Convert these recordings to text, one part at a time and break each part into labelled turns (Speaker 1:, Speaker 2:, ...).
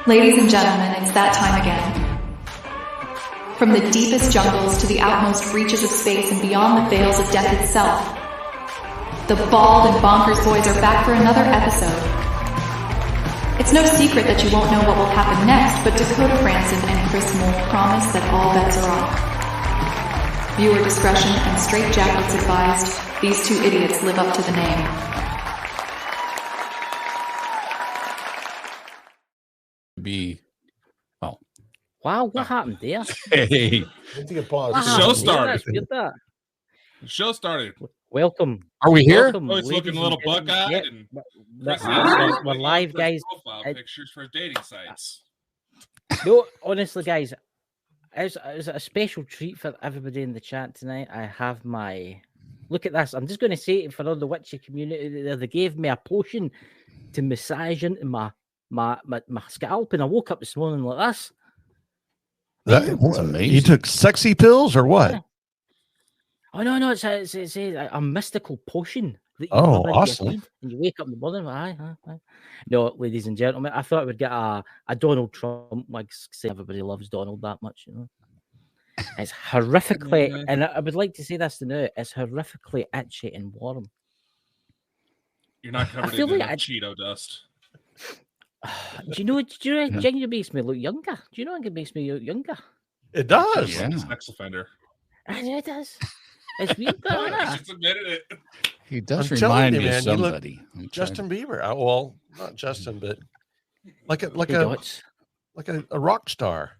Speaker 1: Ladies and gentlemen, it's that time again. From the deepest jungles to the outmost reaches of space and beyond the veils of death itself, the Bald and Bonkers boys are back for another episode. It's no secret that you won't know what will happen next, but Dakota Franson and Chris Mould promise that all bets are off. Viewer discretion and straitjackets advised. These two idiots live up to the name.
Speaker 2: Wow, what happened there?
Speaker 3: Hey,
Speaker 4: Show started.
Speaker 3: Show started.
Speaker 2: Welcome.
Speaker 3: Are we here?
Speaker 2: Welcome,
Speaker 3: Oh, it's looking a little buck-eyed.
Speaker 2: Yeah. We're live, guys.
Speaker 3: Profile pictures for dating sites.
Speaker 2: No, honestly, guys, it's a special treat for everybody in the chat tonight. I have my look at this. I'm just going to say it for all the witchy community. They gave me a potion to massage into my scalp, and I woke up this morning like this.
Speaker 4: That's amazing. You took sexy pills or what?
Speaker 2: Yeah. Oh no! It's a mystical potion. That you
Speaker 4: awesome!
Speaker 2: And you wake up in the morning. Aye. No, ladies and gentlemen, I thought I would get a Donald Trump. Like, say everybody loves Donald that much, you know. It's horrifically, and I would like to say this to know. It's horrifically itchy and warm.
Speaker 3: You're not covered in Cheeto dust.
Speaker 2: Do you know? Genuinely makes me look younger. Do you know it makes me look younger?
Speaker 4: It does.
Speaker 3: Yeah. Sex offender.
Speaker 2: It does. It's weird, though, isn't it?
Speaker 3: Just admitted it.
Speaker 5: He does remind me of somebody.
Speaker 4: Justin Bieber. Well, not Justin, but like a rock star.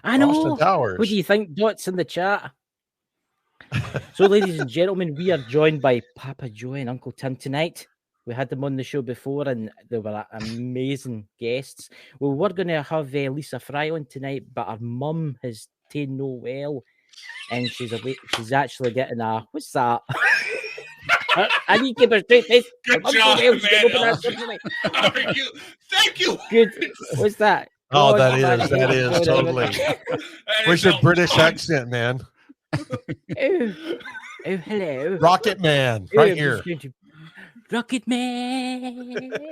Speaker 2: I know.
Speaker 4: Austin Towers.
Speaker 2: What do you think, Dots, in the chat? So, ladies and gentlemen, we are joined by Papa Joe and Uncle Tim tonight. We had them on the show before, and they were amazing guests. We were going to have Lisa Fry on tonight, but her mum has taken no well, and she's actually getting a what's that? I need to keep her straight face.
Speaker 3: Good job, man. Thank you.
Speaker 2: Good. What's that?
Speaker 4: Oh, that is totally. Where's your British accent, man?
Speaker 2: Oh, hello.
Speaker 4: Rocket Man, right here.
Speaker 2: Rocket Man.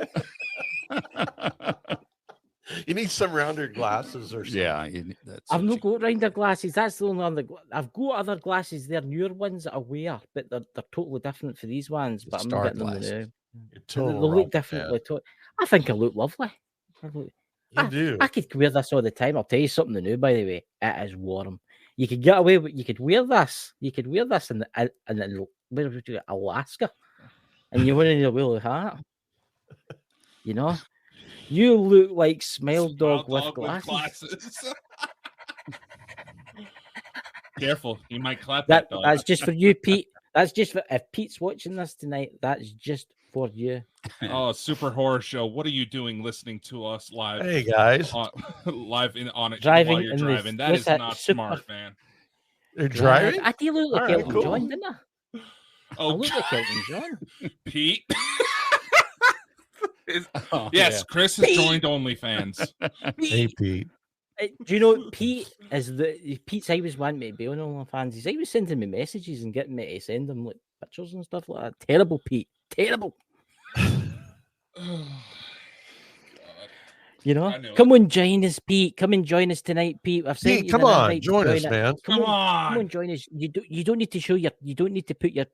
Speaker 4: You need some rounder glasses or something.
Speaker 5: Yeah,
Speaker 2: I've not got rounder glasses. That's the only one. I've got other glasses. They're newer ones that I wear, but they're totally different for these ones. But I'm not getting them now. They look differently. I think I look lovely.
Speaker 4: You do.
Speaker 2: I could wear this all the time. I'll tell you something new, by the way. It is warm. You could get away with. You could wear this. You could wear this in Alaska. And you wouldn't need a wheelie hat. You know? You look like Smile Dog with glasses.
Speaker 3: Careful. You might clap that dog.
Speaker 2: That's just for you, Pete. That's just for if Pete's watching this tonight, that's just for you.
Speaker 3: Oh, Super Horror Show. What are you doing listening to us live?
Speaker 4: Hey, guys.
Speaker 3: Live on it
Speaker 2: driving
Speaker 3: while you're driving. That is not smart, man.
Speaker 4: You're driving?
Speaker 2: I do look like Elton John, didn't I?
Speaker 3: Oh,
Speaker 2: I look like Elton John.
Speaker 3: Pete. Yes, Chris has joined OnlyFans.
Speaker 4: Hey, Pete.
Speaker 2: Do you know Pete's always wanting me to be on OnlyFans? He's always sending me messages and getting me to send him like pictures and stuff like that. Terrible, Pete. Terrible. You know, come on, join us, Pete. Come and join us tonight, Pete. I've sent
Speaker 4: Pete, come on, join us, man.
Speaker 3: Come on,
Speaker 2: join us. You don't need to show you don't need to put your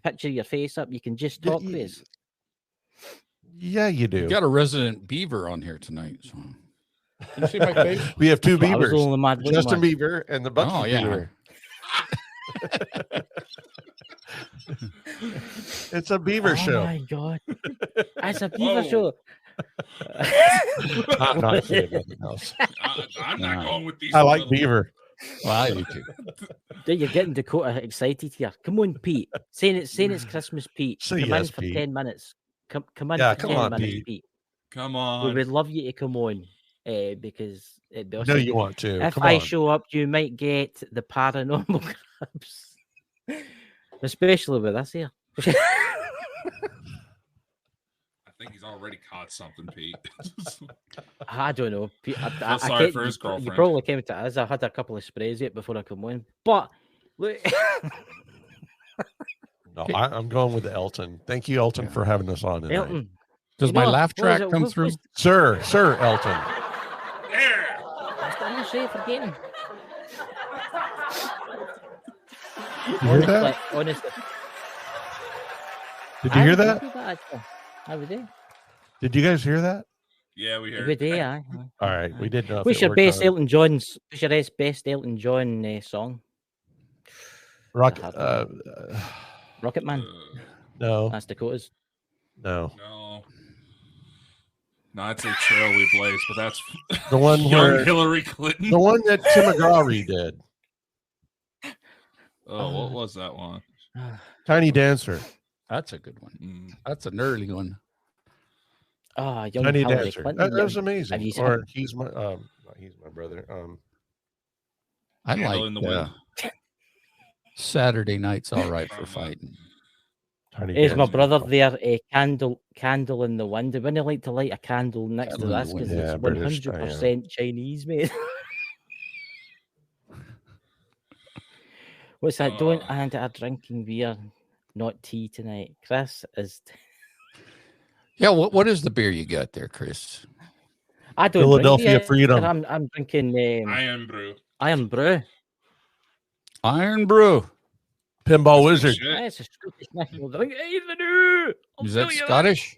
Speaker 2: picture of your face up. You can just talk with us.
Speaker 4: Yeah, you do.
Speaker 5: You got a resident beaver on here tonight. So. Can you see my face?
Speaker 4: We have two beavers.
Speaker 2: Justin
Speaker 4: Bieber and the Bucky Beaver. It's a beaver show.
Speaker 2: Oh my god. It's a beaver show.
Speaker 4: I'm not saying anything else.
Speaker 3: I'm not going with these.
Speaker 4: I like beaver.
Speaker 5: Well, I do too.
Speaker 2: Dude, you're getting Dakota excited here. Come on, Pete. Saying it's Christmas, Pete.
Speaker 4: Say
Speaker 2: come
Speaker 4: yes,
Speaker 2: in for
Speaker 4: Pete.
Speaker 2: 10 minutes. Come in
Speaker 4: Yeah,
Speaker 2: for
Speaker 4: come
Speaker 2: 10
Speaker 4: on,
Speaker 2: minutes, Pete.
Speaker 3: Come on.
Speaker 2: We would love you to come on because it'd be awesome.
Speaker 4: No, you want to.
Speaker 2: If
Speaker 4: come
Speaker 2: I
Speaker 4: on.
Speaker 2: show up, you might get the paranormal crabs. Especially with us here.
Speaker 3: I think he's already caught something, Pete.
Speaker 2: I don't know. Pete,
Speaker 3: I'm sorry for his girlfriend.
Speaker 2: You probably came to us. I had a couple of sprays yet before I come on. But look.
Speaker 4: No, I'm going with Elton. Thank you, Elton, for having us on tonight.
Speaker 2: Elton.
Speaker 5: Does my laugh track come through?
Speaker 4: Sir Elton.
Speaker 2: say it, forget him.
Speaker 4: You hear that?
Speaker 2: Honestly.
Speaker 4: Did you hear that?
Speaker 2: I would do.
Speaker 4: Did you guys hear that?
Speaker 3: Yeah, we heard.
Speaker 2: We do, aye.
Speaker 4: All right, we didn't know.
Speaker 2: What's your best Elton John's? What's your best Elton John song? Rocket Man.
Speaker 4: No,
Speaker 2: That's Dakota's.
Speaker 4: No,
Speaker 3: I'd say Trail We Blaze, but that's
Speaker 4: the one
Speaker 3: young
Speaker 4: where
Speaker 3: Hillary Clinton.
Speaker 4: The one that Tim McGraw did.
Speaker 3: Oh, what was that one?
Speaker 4: Tiny Dancer.
Speaker 5: That's a good one. That's an early one.
Speaker 2: Young
Speaker 4: Tiny
Speaker 2: Hillary
Speaker 4: Dancer.
Speaker 2: Clinton.
Speaker 4: That was amazing.
Speaker 2: He's
Speaker 4: my brother.
Speaker 5: I
Speaker 3: Candle in the Wind.
Speaker 5: Saturday night's all right for fighting.
Speaker 2: Is my brother there? A candle in the wind. Wouldn't you like to light a candle next to this because it's 100% Chinese, mate? What's that? Don't and are drinking beer, not tea tonight. Chris is.
Speaker 5: Yeah, what is the beer you got there, Chris?
Speaker 2: I don't
Speaker 4: Philadelphia
Speaker 2: drink
Speaker 4: Freedom.
Speaker 2: I'm drinking
Speaker 3: Iron Brew.
Speaker 2: Iron Brew.
Speaker 5: Iron Brew.
Speaker 4: Pinball Wizard.
Speaker 2: It's a Scottish national drink.
Speaker 5: Is that Scottish?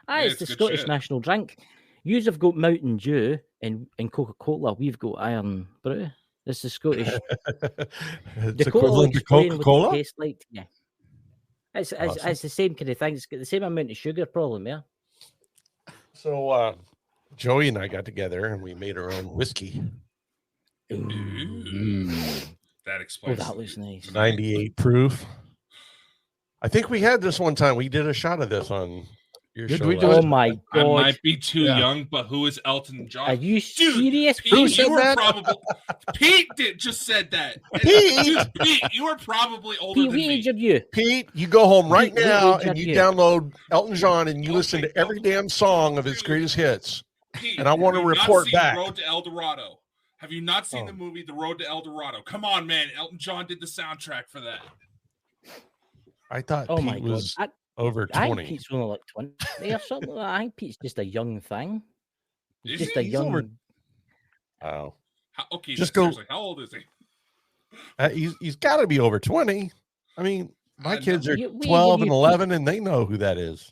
Speaker 2: It's the Scottish
Speaker 3: shit.
Speaker 2: national drink. Yous have got Mountain Dew and Coca-Cola. We've got Iron Brew. This is Scottish.
Speaker 4: It's equivalent to Coca-Cola?
Speaker 2: What it tastes like. Yeah. It's the same kind of thing. It's got the same amount of sugar problem, yeah.
Speaker 4: So Joey and I got together and we made our own whiskey.
Speaker 3: That explains.
Speaker 2: That looks nice.
Speaker 4: 98 proof. I think we had this one time. We did a shot of this on your show.
Speaker 2: Oh my God!
Speaker 3: I might be too young, but who is Elton John?
Speaker 2: Are you serious?
Speaker 3: Pete, Pete just said that. Pete, you are probably older than me.
Speaker 4: Pete, you go home right now and you download Elton John and you listen to every damn song of his greatest hits.
Speaker 3: Pete,
Speaker 4: and I want to report back.
Speaker 3: Road to El Dorado. Have you not seen the movie The Road to El Dorado? Come on, man. Elton John did the soundtrack for that.
Speaker 4: I thought Pete was over 20.
Speaker 2: I think Pete's only like 20 or something. I think Pete's just a young thing.
Speaker 3: Is
Speaker 2: just
Speaker 3: he?
Speaker 2: a young.
Speaker 4: Oh.
Speaker 3: Okay,
Speaker 4: just
Speaker 3: go. How old is
Speaker 4: he? He's got to be over 20. I mean, my kids are 12 and 11, and they know who that is.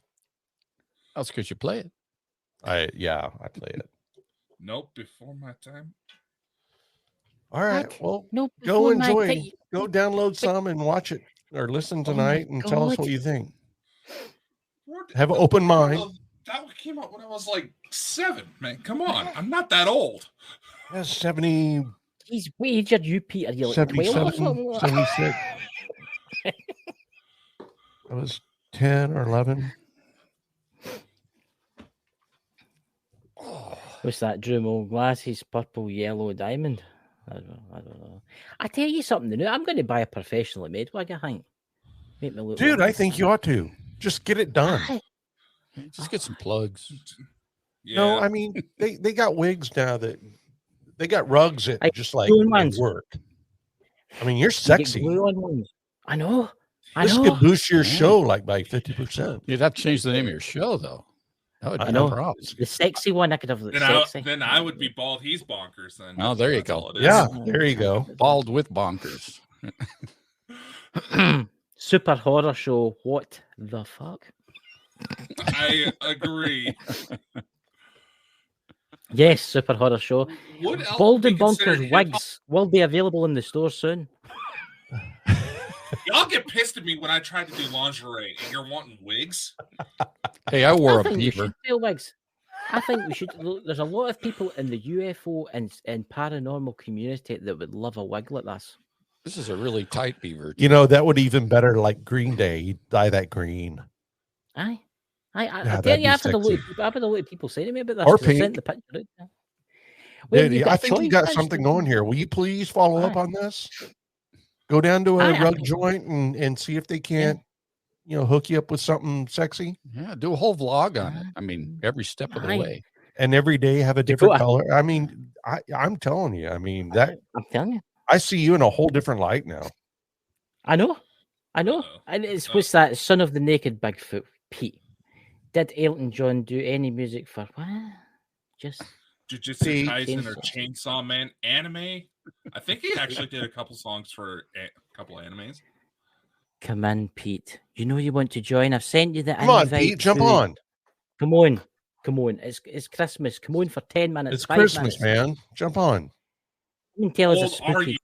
Speaker 5: That's because you play it.
Speaker 4: I play it.
Speaker 3: Nope, before my time.
Speaker 4: All right, well, go enjoy. Go download some and watch it or listen tonight and tell us what you think. Have an open mind.
Speaker 3: That came out when I was like 7, man. Come on, I'm not that old.
Speaker 4: That's 70.
Speaker 2: He's way aged you, Peter. You're like
Speaker 4: 77, 76. I was 10 or 11.
Speaker 2: What's that? Drumo glasses, purple, yellow, diamond. I don't know. I tell you something new. I'm going to buy a professionally made wig. I think. Make me look.
Speaker 4: Dude, I think you ought to just get it done.
Speaker 5: Just get some plugs.
Speaker 3: Yeah.
Speaker 4: No, I mean they got wigs now that they got rugs that just like work. I mean, you're sexy.
Speaker 2: I know.
Speaker 4: This could boost your show like by 50%.
Speaker 5: You'd have to change the name of your show, though. That would be
Speaker 2: no
Speaker 5: problem.
Speaker 2: The sexy one, I could have.
Speaker 3: Then I would be bald. He's bonkers. Then.
Speaker 5: Oh, there you go.
Speaker 4: Yeah, there you go.
Speaker 5: Bald with bonkers.
Speaker 2: Super horror show. What the fuck?
Speaker 3: I agree.
Speaker 2: Yes, super horror show. Bald and Bonkers wigs will be available in the store soon.
Speaker 3: Y'all get pissed at me when I try to do lingerie and you're wanting wigs.
Speaker 5: Hey, I wore a beaver.
Speaker 2: Wigs. I think we should. There's a lot of people in the UFO and paranormal community that would love a wig like this.
Speaker 5: This is a really tight beaver.
Speaker 4: You know, that would even better like Green Day. You'd dye that green.
Speaker 2: I tell you, after the lot of people say to me about this,
Speaker 4: or
Speaker 2: pink.
Speaker 4: sent
Speaker 2: the picture out.
Speaker 4: Dude, I think you got something going here. Will you please follow up on this? Go down to a rug joint and see if they can't, hook you up with something sexy.
Speaker 5: Yeah, do a whole vlog on it. I mean, every step of the way.
Speaker 4: And every day have a different color. I mean, I'm telling you. I mean,
Speaker 2: I'm telling you.
Speaker 4: I see you in a whole different light now.
Speaker 2: I know. And it's what's that? Son of the Naked Bigfoot, Pete. Did Elton John do any music for what? Just
Speaker 3: Jujutsu Kaisen or Chainsaw Man anime. I think he actually did a couple songs for a couple animes.
Speaker 2: Come in, Pete. You know you want to join. I've sent you the
Speaker 4: invite. Come on, Pete. Jump on.
Speaker 2: Come on. It's Christmas. Come on for 10 minutes.
Speaker 4: It's Christmas, man. Jump on.
Speaker 2: Come and tell us a spooky.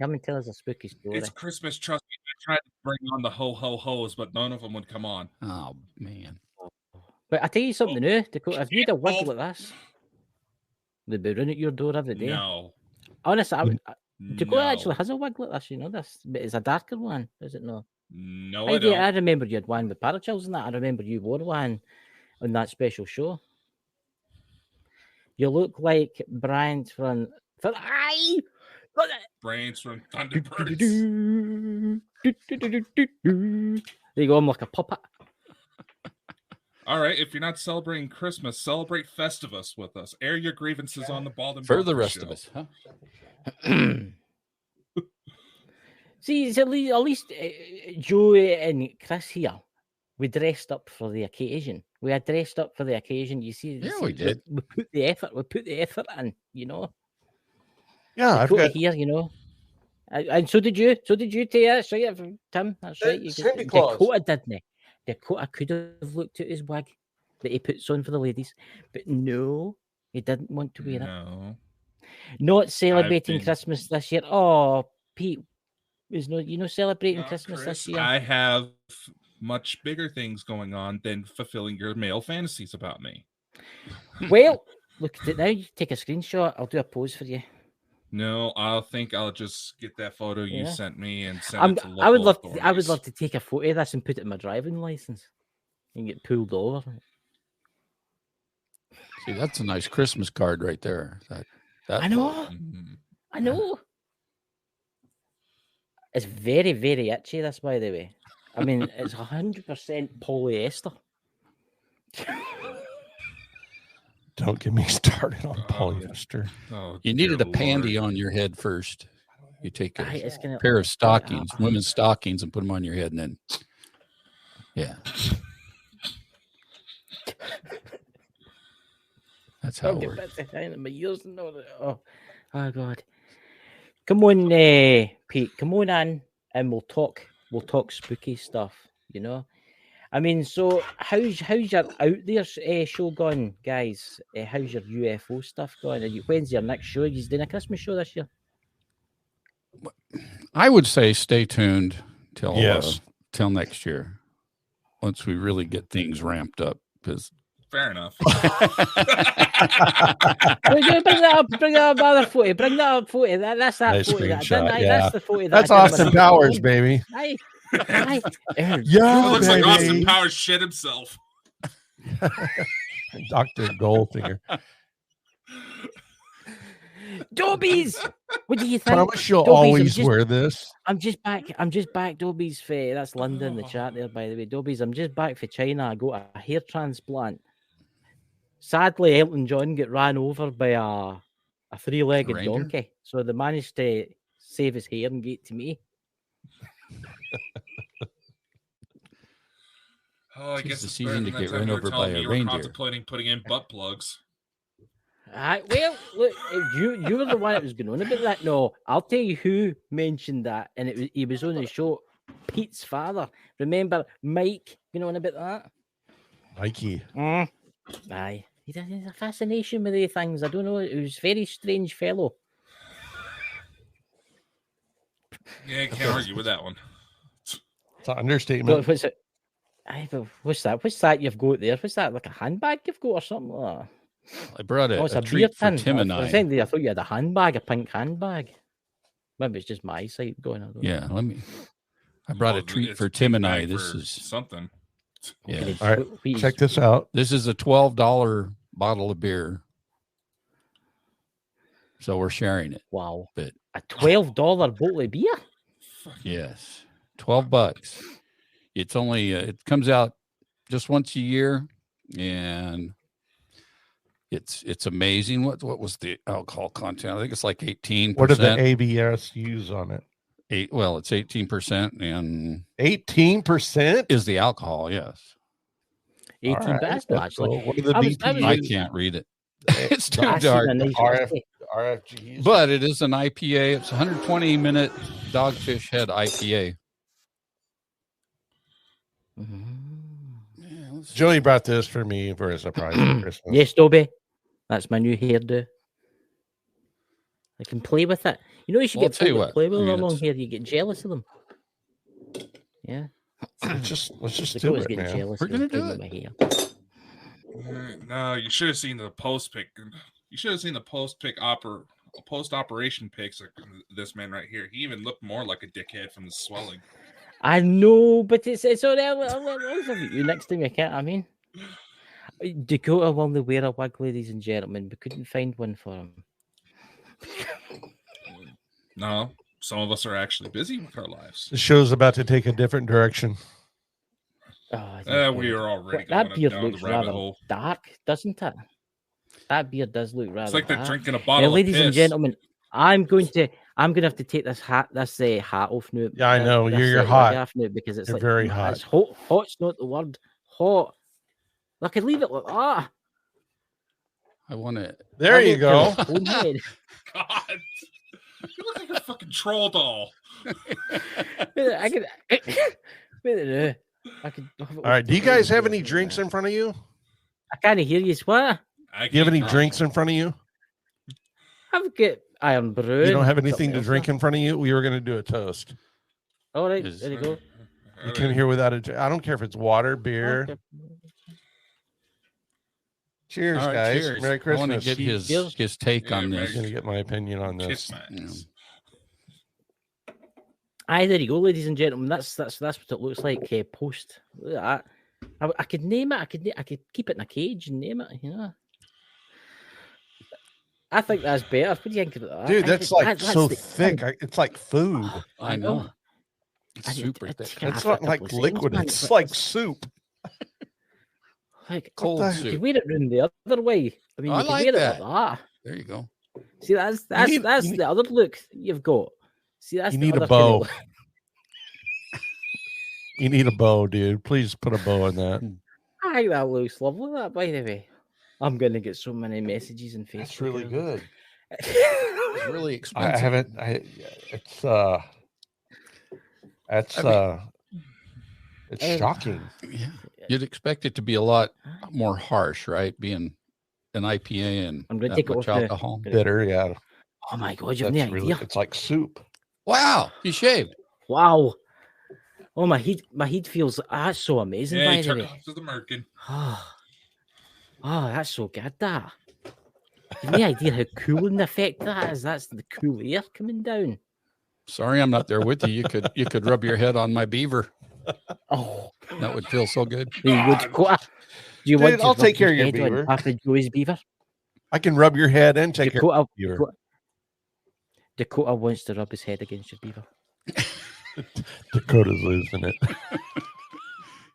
Speaker 2: Come and tell us a spooky story.
Speaker 3: It's Christmas. Trust me. I tried to bring on the ho-ho-hos, but none of them would come on.
Speaker 5: Oh, man.
Speaker 2: But I tell you something new, Dakota. If you had a wig like this, they'd be running at your door every day.
Speaker 3: No.
Speaker 2: Honestly, Dakota actually has a wig like this, you know this. But it's a darker one, is it not?
Speaker 3: No, I don't.
Speaker 2: I remember you had one with Parachills and that. I remember you wore one on that special show. You look like Brian from...
Speaker 3: Brains from Thunderbirds.
Speaker 2: There you go, I'm like a puppet.
Speaker 3: All right, if you're not celebrating Christmas, celebrate Festivus with us. Air your grievances on the Bald and
Speaker 5: For the
Speaker 3: Bonkers
Speaker 5: rest
Speaker 3: show.
Speaker 5: of us, huh?
Speaker 2: See, at least Joe and Chris here, we dressed up for the occasion. We had dressed up for the occasion. You see,
Speaker 5: we did.
Speaker 2: We put the effort in, you know.
Speaker 4: Yeah, I've got
Speaker 2: here, you know. And so did you. So did you, Tim. That's right, Tim. That's right. Dakota didn't. Dakota could have looked at his wig that he puts on for the ladies, but no, he didn't want to wear it. Not celebrating Christmas this year. Oh, Pete is celebrating Christmas this year.
Speaker 3: I have much bigger things going on than fulfilling your male fantasies about me.
Speaker 2: Well, look at it now. You take a screenshot. I'll do a pose for you.
Speaker 3: No, I'll just get that photo you sent me and send it to local
Speaker 2: I would love to take a photo of this and put it in my driving license and get pulled over.
Speaker 5: See, that's a nice Christmas card right there.
Speaker 2: I know. I know. It's very, very itchy, this, by the way. I mean, it's 100% polyester.
Speaker 4: Don't get me started on polyester.
Speaker 5: You needed a pandy on your head first. You take a pair of stockings, women's stockings, and put them on your head, and then, yeah. That's how it works.
Speaker 2: Oh, God. Come on, Pete. Come on in, and we'll talk spooky stuff, you know? I mean, so how's your out there show going, guys? How's your UFO stuff going? When's your next show? You're doing a Christmas show this year?
Speaker 5: I would say stay tuned till next year, once we really get things ramped up. Because
Speaker 3: fair enough.
Speaker 2: Bring that up, other photo. Bring that up photo. That's that
Speaker 4: nice
Speaker 2: photo.
Speaker 4: That's
Speaker 2: the photo.
Speaker 4: That's Austin Powers, baby.
Speaker 3: Yeah, it looks
Speaker 4: baby.
Speaker 3: like Austin Powers shit himself.
Speaker 4: Dr. Goldfinger.
Speaker 2: Dobies, what do you think?
Speaker 4: Promise you'll always wear this.
Speaker 2: I'm just back, Dobies. That's London in the chat there, by the way. Dobies, I'm just back for China. I got a hair transplant. Sadly, Elton John got ran over by a three-legged donkey. So they managed to save his hair and get to me.
Speaker 3: I guess
Speaker 5: it's the season to get run over by a reindeer.
Speaker 3: Contemplating putting in butt plugs.
Speaker 2: Well, look, you were the one that was going on about that. No, I'll tell you who mentioned that, and he was on the show. Pete's father. Remember Mike? You know about that?
Speaker 4: Mikey.
Speaker 2: Aye, he has a fascination with these things. I don't know. He was a very strange fellow.
Speaker 3: Yeah, can't argue with that one.
Speaker 4: It's an understatement.
Speaker 2: What's it? What's that? What's that you've got there? What's that? Like a handbag you've got or something like that?
Speaker 5: I brought a treat for Tim and I.
Speaker 2: I thought you had a handbag, a pink handbag. Maybe it's just my sight going on.
Speaker 5: I brought a treat for Tim and I. This is
Speaker 3: something.
Speaker 5: Yeah.
Speaker 4: All right. Check this out.
Speaker 5: This is a $12 bottle of beer. So we're sharing it.
Speaker 2: Wow.
Speaker 5: But
Speaker 2: a $12 bottle of beer?
Speaker 5: Yes. $12. It's only it comes out just once a year, and it's amazing. What was the alcohol content? I think it's like 18%.
Speaker 4: What are the ABS use on it?
Speaker 5: It's 18%, and
Speaker 4: 18%
Speaker 5: is the alcohol. Yes.
Speaker 2: 18
Speaker 4: right,
Speaker 2: bits. No, actually,
Speaker 4: cool. What are the
Speaker 5: I
Speaker 4: BPUs?
Speaker 5: can't read it. It's too
Speaker 2: I seen
Speaker 5: dark.
Speaker 2: a nice
Speaker 4: RFGs.
Speaker 5: But it is an IPA. It's 120-minute Dogfish Head IPA.
Speaker 2: Mm-hmm.
Speaker 4: Joey brought this for me for a surprise for Christmas.
Speaker 2: Yes, Dobby. That's my new hairdo. I can play with it. You know, you should
Speaker 5: Well,
Speaker 2: get
Speaker 5: I'll tell you
Speaker 2: people that
Speaker 5: what,
Speaker 2: play with
Speaker 5: I mean,
Speaker 2: their long
Speaker 5: it's-
Speaker 2: hair. You get jealous of them. Yeah.
Speaker 4: Let's just do
Speaker 2: Dakota's
Speaker 4: it,
Speaker 2: getting
Speaker 4: man.
Speaker 2: jealous.
Speaker 5: We're
Speaker 2: of
Speaker 5: gonna
Speaker 2: playing
Speaker 5: do
Speaker 2: with
Speaker 5: it.
Speaker 2: my hair.
Speaker 3: No, you should have seen the post pic. You should have seen the post operation pics of this man right here. He even looked more like a dickhead from the swelling.
Speaker 2: I know, but it's all right. I'll have you next time you can't. I mean, Dakota will only wear a wig, ladies and gentlemen. We couldn't find one for him.
Speaker 3: No, some of us are actually busy with our lives.
Speaker 4: The show's about to take a different direction.
Speaker 2: Oh,
Speaker 3: We are already
Speaker 2: that
Speaker 3: going
Speaker 2: beard
Speaker 3: down
Speaker 2: looks
Speaker 3: the rabbit
Speaker 2: rather
Speaker 3: hole.
Speaker 2: dark, doesn't it? That beard does look rather.
Speaker 3: It's like they're
Speaker 2: dark.
Speaker 3: drinking a bottle
Speaker 2: ladies
Speaker 3: of piss.
Speaker 2: and gentlemen, I'm gonna have to take this hat off now.
Speaker 4: Yeah, I know.
Speaker 2: This,
Speaker 4: You're
Speaker 2: wig
Speaker 4: hot.
Speaker 2: off now because it's
Speaker 4: You're
Speaker 2: like
Speaker 4: very hot.
Speaker 2: It's hot. Hot's not the word. Hot. I could leave it like that.
Speaker 5: I want to.
Speaker 4: There you go.
Speaker 3: God, you look like a fucking troll doll.
Speaker 2: I could. I could.
Speaker 4: All right. Do you guys have any drinks in front of you?
Speaker 2: I can't hear you. What?
Speaker 4: Do you have any drinks in front of you?
Speaker 2: I've got Iron Brew.
Speaker 4: You don't have anything to drink in front of you? We were going to do a toast.
Speaker 2: All right, there you go.
Speaker 4: You come here without a. I don't care if it's water, beer.
Speaker 2: Okay.
Speaker 4: Cheers,
Speaker 5: All right,
Speaker 4: guys.
Speaker 5: cheers.
Speaker 4: Merry Christmas.
Speaker 5: I want to get his take on
Speaker 4: I'm
Speaker 5: this.
Speaker 4: going to get my opinion on this.
Speaker 3: Christmas.
Speaker 2: Aye, there you go, ladies and gentlemen. That's what it looks like. Post. Look at that. I could name it. I could keep it in a cage and name it. You know. I think that's better. What do you think about that?
Speaker 4: Dude, that's like
Speaker 2: that's
Speaker 4: so
Speaker 2: the-
Speaker 4: thick. It's like food.
Speaker 5: I know. It's super thick.
Speaker 4: It's not like liquid. It's like soup.
Speaker 2: Like
Speaker 5: Cold
Speaker 2: You
Speaker 5: soup.
Speaker 2: could wear it round the other way. I mean,
Speaker 5: I
Speaker 2: you could
Speaker 5: like
Speaker 2: wear
Speaker 5: that.
Speaker 2: it like that.
Speaker 5: There you go.
Speaker 2: See, that's
Speaker 4: need-
Speaker 2: the other look you've got. See, that's
Speaker 4: You
Speaker 2: the
Speaker 4: need a
Speaker 2: other kind of
Speaker 4: bow. You need a bow, dude. Please put a bow on that.
Speaker 2: I think that looks lovely. That, by the way, I'm gonna get so many messages in Facebook.
Speaker 4: That's really good.
Speaker 5: It's really
Speaker 4: I
Speaker 5: expensive.
Speaker 4: haven't. It's shocking.
Speaker 5: Yeah. You'd expect it to be a lot more harsh, right? Being an IPA and
Speaker 2: I'm gonna
Speaker 5: that
Speaker 2: take it
Speaker 5: much
Speaker 2: off the-
Speaker 5: alcohol.
Speaker 4: Bitter, yeah.
Speaker 2: Oh my god, you've no
Speaker 4: That's really.
Speaker 2: idea!
Speaker 4: It's like soup.
Speaker 5: Wow, you shaved.
Speaker 2: Wow. Oh, my heat feels. That's so amazing.
Speaker 3: Yeah,
Speaker 2: By
Speaker 3: he
Speaker 2: the
Speaker 3: turned
Speaker 2: way.
Speaker 3: off to the merkin.
Speaker 2: Oh, that's so good. That. You've no idea how cool an effect that is. That's the cool air coming down.
Speaker 5: Sorry, I'm not there with you. You could rub your head on my beaver.
Speaker 2: Oh,
Speaker 5: That would feel so good.
Speaker 2: there you go, Dakota. Do you
Speaker 4: Dude,
Speaker 2: want to
Speaker 4: I'll
Speaker 2: rub
Speaker 4: take care of your
Speaker 2: head on
Speaker 4: beaver.
Speaker 2: Papa Joey's beaver?
Speaker 4: I can rub your head and take
Speaker 2: Dakota,
Speaker 4: your beaver.
Speaker 2: Dakota wants to rub his head against your beaver.
Speaker 4: Dakota's losing it.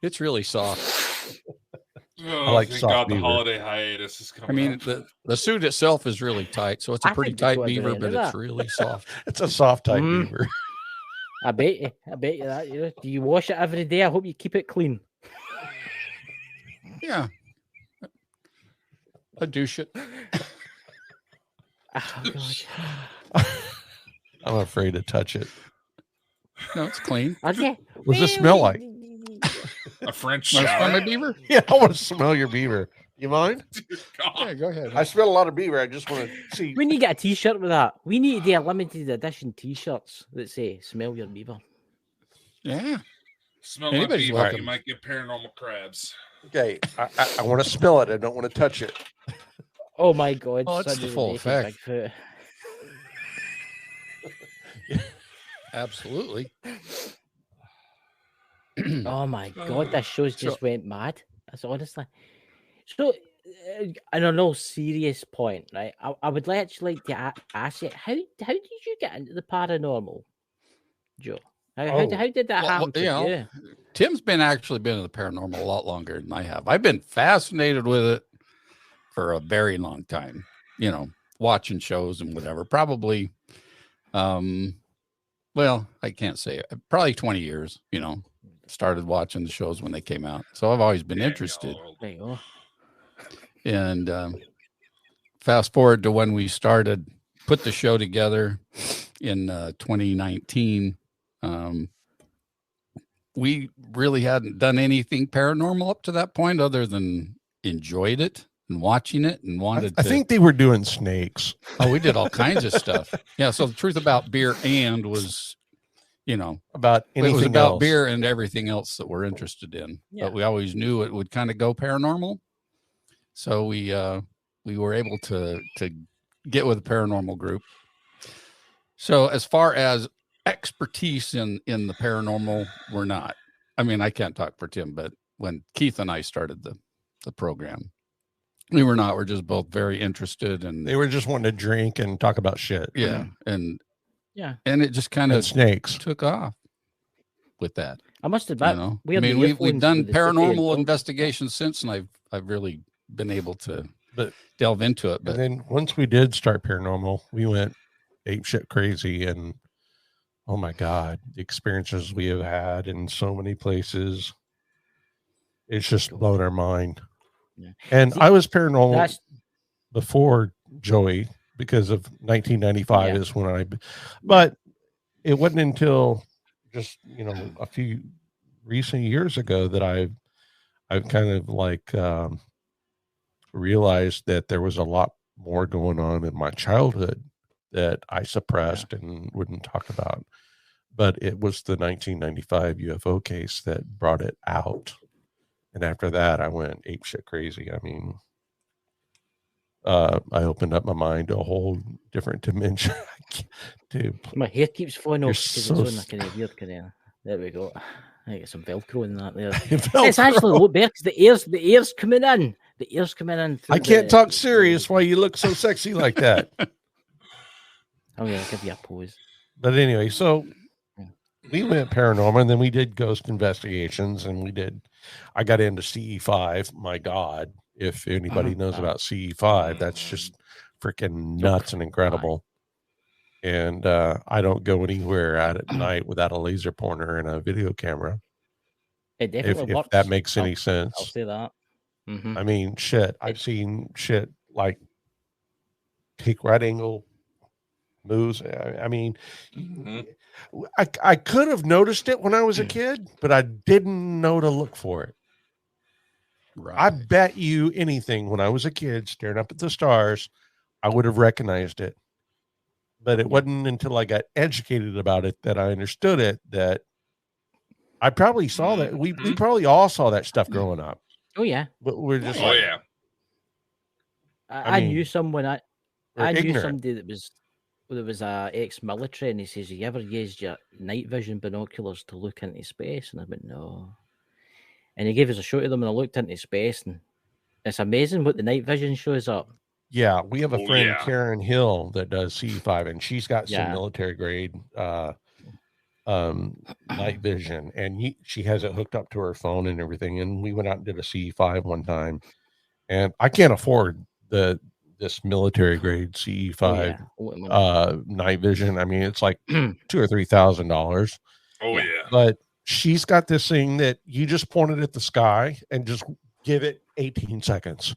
Speaker 5: It's really soft.
Speaker 3: Oh,
Speaker 4: like
Speaker 3: thank
Speaker 4: soft
Speaker 3: God the
Speaker 4: beaver.
Speaker 3: holiday hiatus is coming.
Speaker 5: I mean,
Speaker 3: up.
Speaker 5: the suit itself is really tight, so it's a
Speaker 2: I
Speaker 5: pretty
Speaker 2: think
Speaker 5: tight
Speaker 2: Dakota's
Speaker 5: beaver,
Speaker 2: right
Speaker 5: but
Speaker 2: into
Speaker 5: it's
Speaker 2: that.
Speaker 5: really soft.
Speaker 4: It's a soft type
Speaker 2: Mm.
Speaker 4: beaver.
Speaker 2: I bet you that. You know, do you wash it every day? I hope you keep it clean.
Speaker 5: Yeah. I douche it.
Speaker 2: Oh, God.
Speaker 4: I'm afraid to touch it.
Speaker 5: No, it's clean.
Speaker 2: Okay.
Speaker 4: What's it smell like?
Speaker 3: A French
Speaker 5: Want to smell my
Speaker 3: shower.
Speaker 5: beaver?
Speaker 4: Yeah, I want to smell your beaver. You mind?
Speaker 3: God.
Speaker 5: Yeah, go ahead.
Speaker 4: I smell a lot of beaver. I just want to see.
Speaker 2: We need to get a T-shirt with that. We need to do a limited edition T-shirts that say "Smell your beaver."
Speaker 5: Yeah.
Speaker 3: Smell my
Speaker 5: Anybody's
Speaker 3: beaver,
Speaker 5: welcome.
Speaker 3: you might get paranormal crabs.
Speaker 4: Okay, I want to smell it. I don't want to touch it.
Speaker 2: Oh my God!
Speaker 5: Oh, it's
Speaker 2: son
Speaker 5: the
Speaker 2: of a
Speaker 5: full
Speaker 2: naked
Speaker 5: effect.
Speaker 2: Bigfoot.
Speaker 5: Absolutely.
Speaker 2: Oh my God! This show's just went mad. That's honestly. So, on a no serious point, right? I would actually like to ask you how did you get into the paranormal, Joe? How did that
Speaker 5: Well,
Speaker 2: happen to
Speaker 5: you know,
Speaker 2: you?
Speaker 5: Tim's been in the paranormal a lot longer than I have. I've been fascinated with it for a very long time, you know, watching shows and whatever. Probably, well, I can't say it. Probably 20 years, you know. started watching the shows when they came out. So I've always been interested.
Speaker 2: There you go.
Speaker 5: And fast forward to when we put the show together in 2019. We really hadn't done anything paranormal up to that point other than enjoyed it and watching it and wanted
Speaker 4: I think they were doing snakes.
Speaker 5: Oh, we did all kinds of stuff. Yeah. So the truth about beer was,
Speaker 4: about anything
Speaker 5: it was about
Speaker 4: else.
Speaker 5: beer and everything else that we're interested in. Yeah. But we always knew it would kind of go paranormal. So we were able to get with a paranormal group. So as far as expertise in the paranormal, we're not. I mean, I can't talk for Tim, but when Keith and I started the program, we were not. We're just both very interested, and
Speaker 4: they were just wanting to drink and talk about shit.
Speaker 5: Yeah, and it just kind of
Speaker 4: snakes
Speaker 5: took off with that.
Speaker 2: I must admit,
Speaker 5: we've done paranormal investigations since, and I've really been able to delve into it. But
Speaker 4: then once we did start paranormal, we went ape shit crazy, and oh my God, the experiences we have had in so many places, it's just blown our mind. Yeah. And I was paranormal before Joey because of 1995 is when but it wasn't until just, a few recent years ago that I've kind of like realized that there was a lot more going on in my childhood that I suppressed and wouldn't talk about. But it was the 1995 UFO case that brought it out. And after that, I went apeshit crazy. I mean, I opened up my mind to a whole different dimension.
Speaker 2: My hair keeps falling off
Speaker 4: because
Speaker 2: it's on a kind of weird kind of. There we go. I get some Velcro in that there. It's actually a lot better because the air's coming in. The air's coming in.
Speaker 4: I can't talk serious while you look so sexy like that.
Speaker 2: Oh yeah, I'll give you a pose.
Speaker 4: But anyway, so we went paranormal, and then we did ghost investigations, and I got into CE5. My God, if anybody knows about CE5, that's just freaking nuts and incredible. And I don't go anywhere out at night without a laser pointer and a video camera.
Speaker 2: It definitely works.
Speaker 4: If that makes any sense.
Speaker 2: I'll say that. Mm-hmm.
Speaker 4: I mean, shit. I've seen shit like take right angle moves. I mean, I could have noticed it when I was a kid, but I didn't know to look for it. Right. I bet you anything when I was a kid staring up at the stars, I would have recognized it. But it wasn't until I got educated about it that I understood it, that I probably saw that. We probably all saw that stuff growing up.
Speaker 2: Oh, yeah.
Speaker 4: But we're just
Speaker 2: I knew someone. I knew somebody that was ex-military, and he says, "You ever used your night vision binoculars to look into space?" And I went, "No." And he gave us a show to them, and I looked into space, and it's amazing what the night vision shows up.
Speaker 4: Yeah, we have a friend, Karen Hill, that does CE5, and she's got some military grade night vision, and she has it hooked up to her phone and everything. And we went out and did a CE5 one time, and I can't afford this military grade CE5 night vision. I mean, it's like $2,000 or $3,000.
Speaker 3: Oh yeah.
Speaker 4: But she's got this thing that you just point it at the sky and just give it 18 seconds.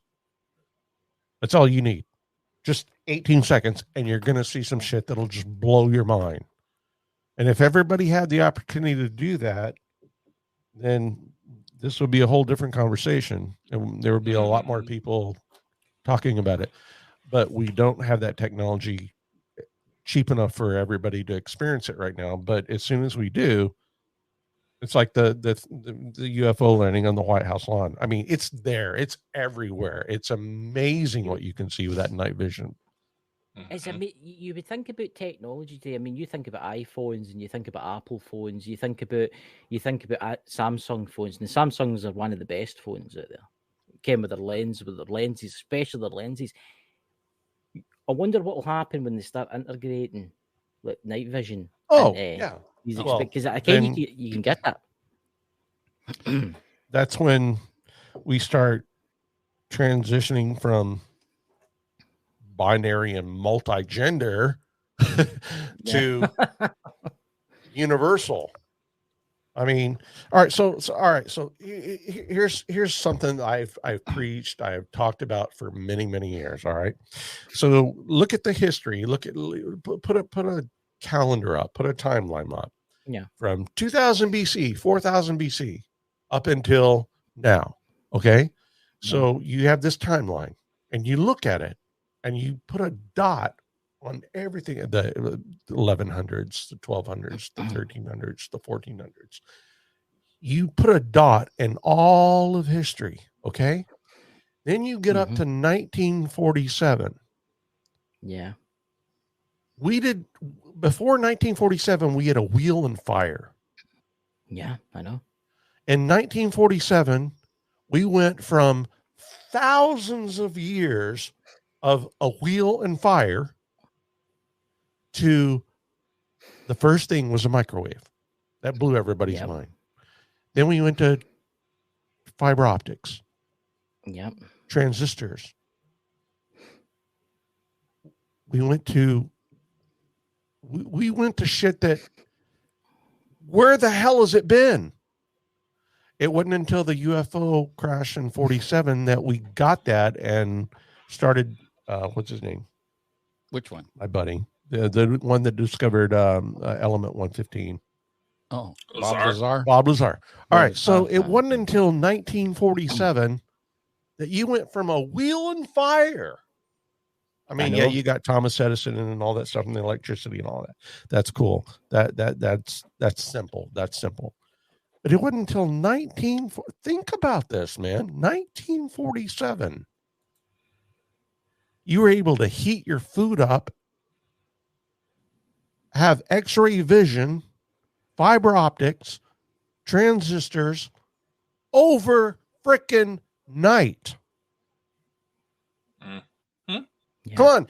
Speaker 4: That's all you need. Just 18 seconds, and you're going to see some shit that'll just blow your mind. And if everybody had the opportunity to do that, then this would be a whole different conversation, and there would be a lot more people talking about it. But we don't have that technology cheap enough for everybody to experience it right now. But as soon as we do, it's like the UFO landing on the White House lawn. I mean, it's there. It's everywhere. It's amazing what you can see with that night vision.
Speaker 2: You would think about technology today. I mean, you think about iPhones and you think about Apple phones. You think about Samsung phones. And the Samsungs are one of the best phones out there. Came with their lenses, especially their lenses. I wonder what will happen when they start integrating like night vision. Because you can get that.
Speaker 4: That's when we start transitioning from binary and multi-gender to universal. I mean, all right. So all right. So here's something I've preached, I've talked about for many years. All right. So look at the history. Put a calendar up. Put a timeline up.
Speaker 2: Yeah.
Speaker 4: From 2000 BC, 4000 BC, up until now. Okay. So you have this timeline, and you look at it, and you put a dot on everything, the 1100s, the 1200s, the 1300s, the 1400s. You put a dot in all of history, okay? Then you get up to 1947.
Speaker 2: Yeah.
Speaker 4: Before 1947, we had a wheel and fire.
Speaker 2: Yeah, I know.
Speaker 4: In 1947, we went from thousands of years of a wheel and fire to the first thing was a microwave. That blew everybody's mind. Then we went to fiber optics.
Speaker 2: Yep.
Speaker 4: Transistors. We went to shit that, where the hell has it been? It wasn't until the UFO crash in 47 that we got that and started, what's his name?
Speaker 5: Which one?
Speaker 4: My buddy. The one that discovered element 115.
Speaker 5: Oh, Bob Lazar.
Speaker 4: Bob Lazar. All right. So it wasn't until 1947 that you went from a wheel and fire. I mean, yeah, you got Thomas Edison and all that stuff, and the electricity and all that. That's cool. That's simple. That's simple. But it wasn't until think about this, man. 1947. You were able to heat your food up, have X-ray vision, fiber optics, transistors over frickin' night.
Speaker 2: Yeah.
Speaker 4: Come on.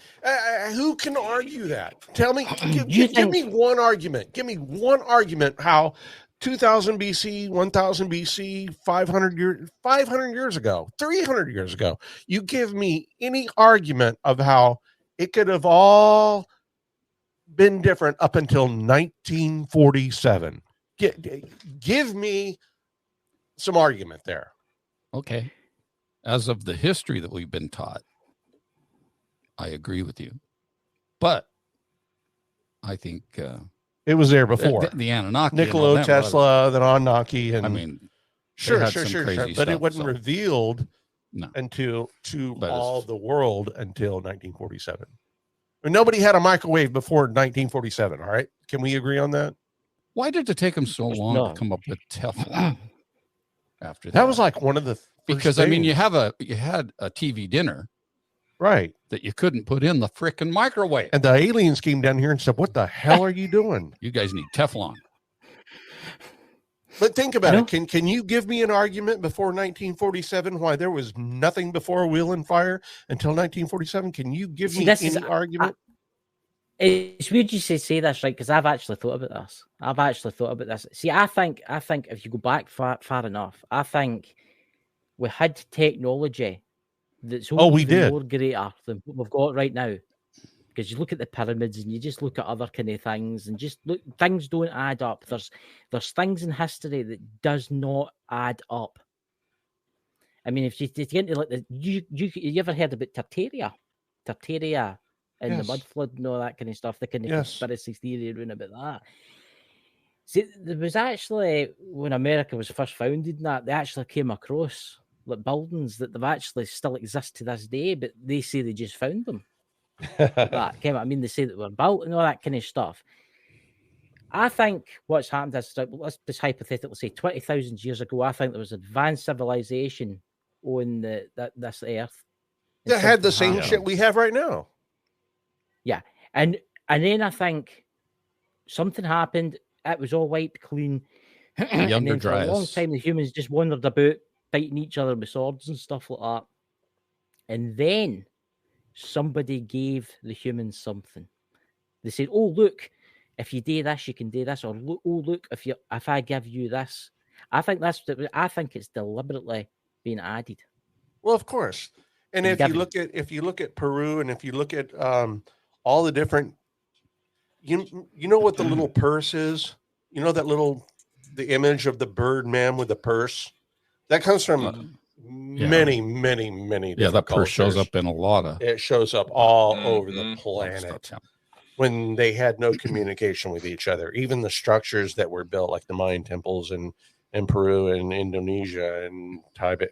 Speaker 4: Who can argue that? Tell me, give me one argument. Give me one argument how 2000 BC, 1000 BC, 500 years ago, 300 years ago, you give me any argument of how it could have all been different up until 1947. Give me some argument there.
Speaker 5: Okay. As of the history that we've been taught, I agree with you. But I think
Speaker 4: it was there before.
Speaker 5: The Anunnaki.
Speaker 4: Nikola Tesla, the Anunnaki. And
Speaker 5: I mean,
Speaker 4: sure. But it wasn't revealed until all the world until 1947. I mean, nobody had a microwave before 1947. All right. Can we agree on that?
Speaker 5: Why did it take them so long to come up with Teflon after that?
Speaker 4: That was like one of the
Speaker 5: because
Speaker 4: things.
Speaker 5: I mean, you had a TV dinner.
Speaker 4: Right.
Speaker 5: That you couldn't put in the frickin' microwave.
Speaker 4: And the aliens came down here and said, what the hell are you doing?
Speaker 5: You guys need Teflon.
Speaker 4: But think about it. Can you give me an argument before 1947 why there was nothing before wheel and fire until 1947? Can you give me any argument?
Speaker 2: It's weird you say this, right? Because I've actually thought about this. See, I think if you go back far enough, I think we had technology that's more greater than what we've got right now. Because you look at the pyramids and you just look at other kind of things and just look, things don't add up. There's things in history that does not add up. I mean, if you get into like you ever heard about Tartaria and the mud flood and all that kind of stuff, the kind of conspiracy theory around about that. See, there was actually, when America was first founded, they actually came across like buildings that they've actually still exist to this day, but they say they just found them. That came. I mean, they say that were built and all that kind of stuff. I think what's happened is, let's just hypothetically say 20,000 years ago, I think there was advanced civilization on this earth
Speaker 4: that had the same shit we have right now.
Speaker 2: Yeah, and then I think something happened. It was all wiped clean. And then for a long time, the humans just wandered about fighting each other with swords and stuff like that. And then somebody gave the humans something. They said, "Oh, look, if you do this, you can do this." Or, "Oh, look, if I give you this." I think it's deliberately being added.
Speaker 4: Well, of course. And if you look at Peru, and if you look at all the different, you know what the little purse is? You know that little the image of the bird man with the purse, that comes from many
Speaker 5: Yeah,
Speaker 4: different
Speaker 5: that purse shows
Speaker 4: cultures.
Speaker 5: up in a lot of
Speaker 4: It shows up all over the
Speaker 5: stuff.
Speaker 4: planet
Speaker 5: Yeah.
Speaker 4: when they had no communication with each other. Even the structures that were built, like the Mayan temples in Peru and Indonesia and Tibet.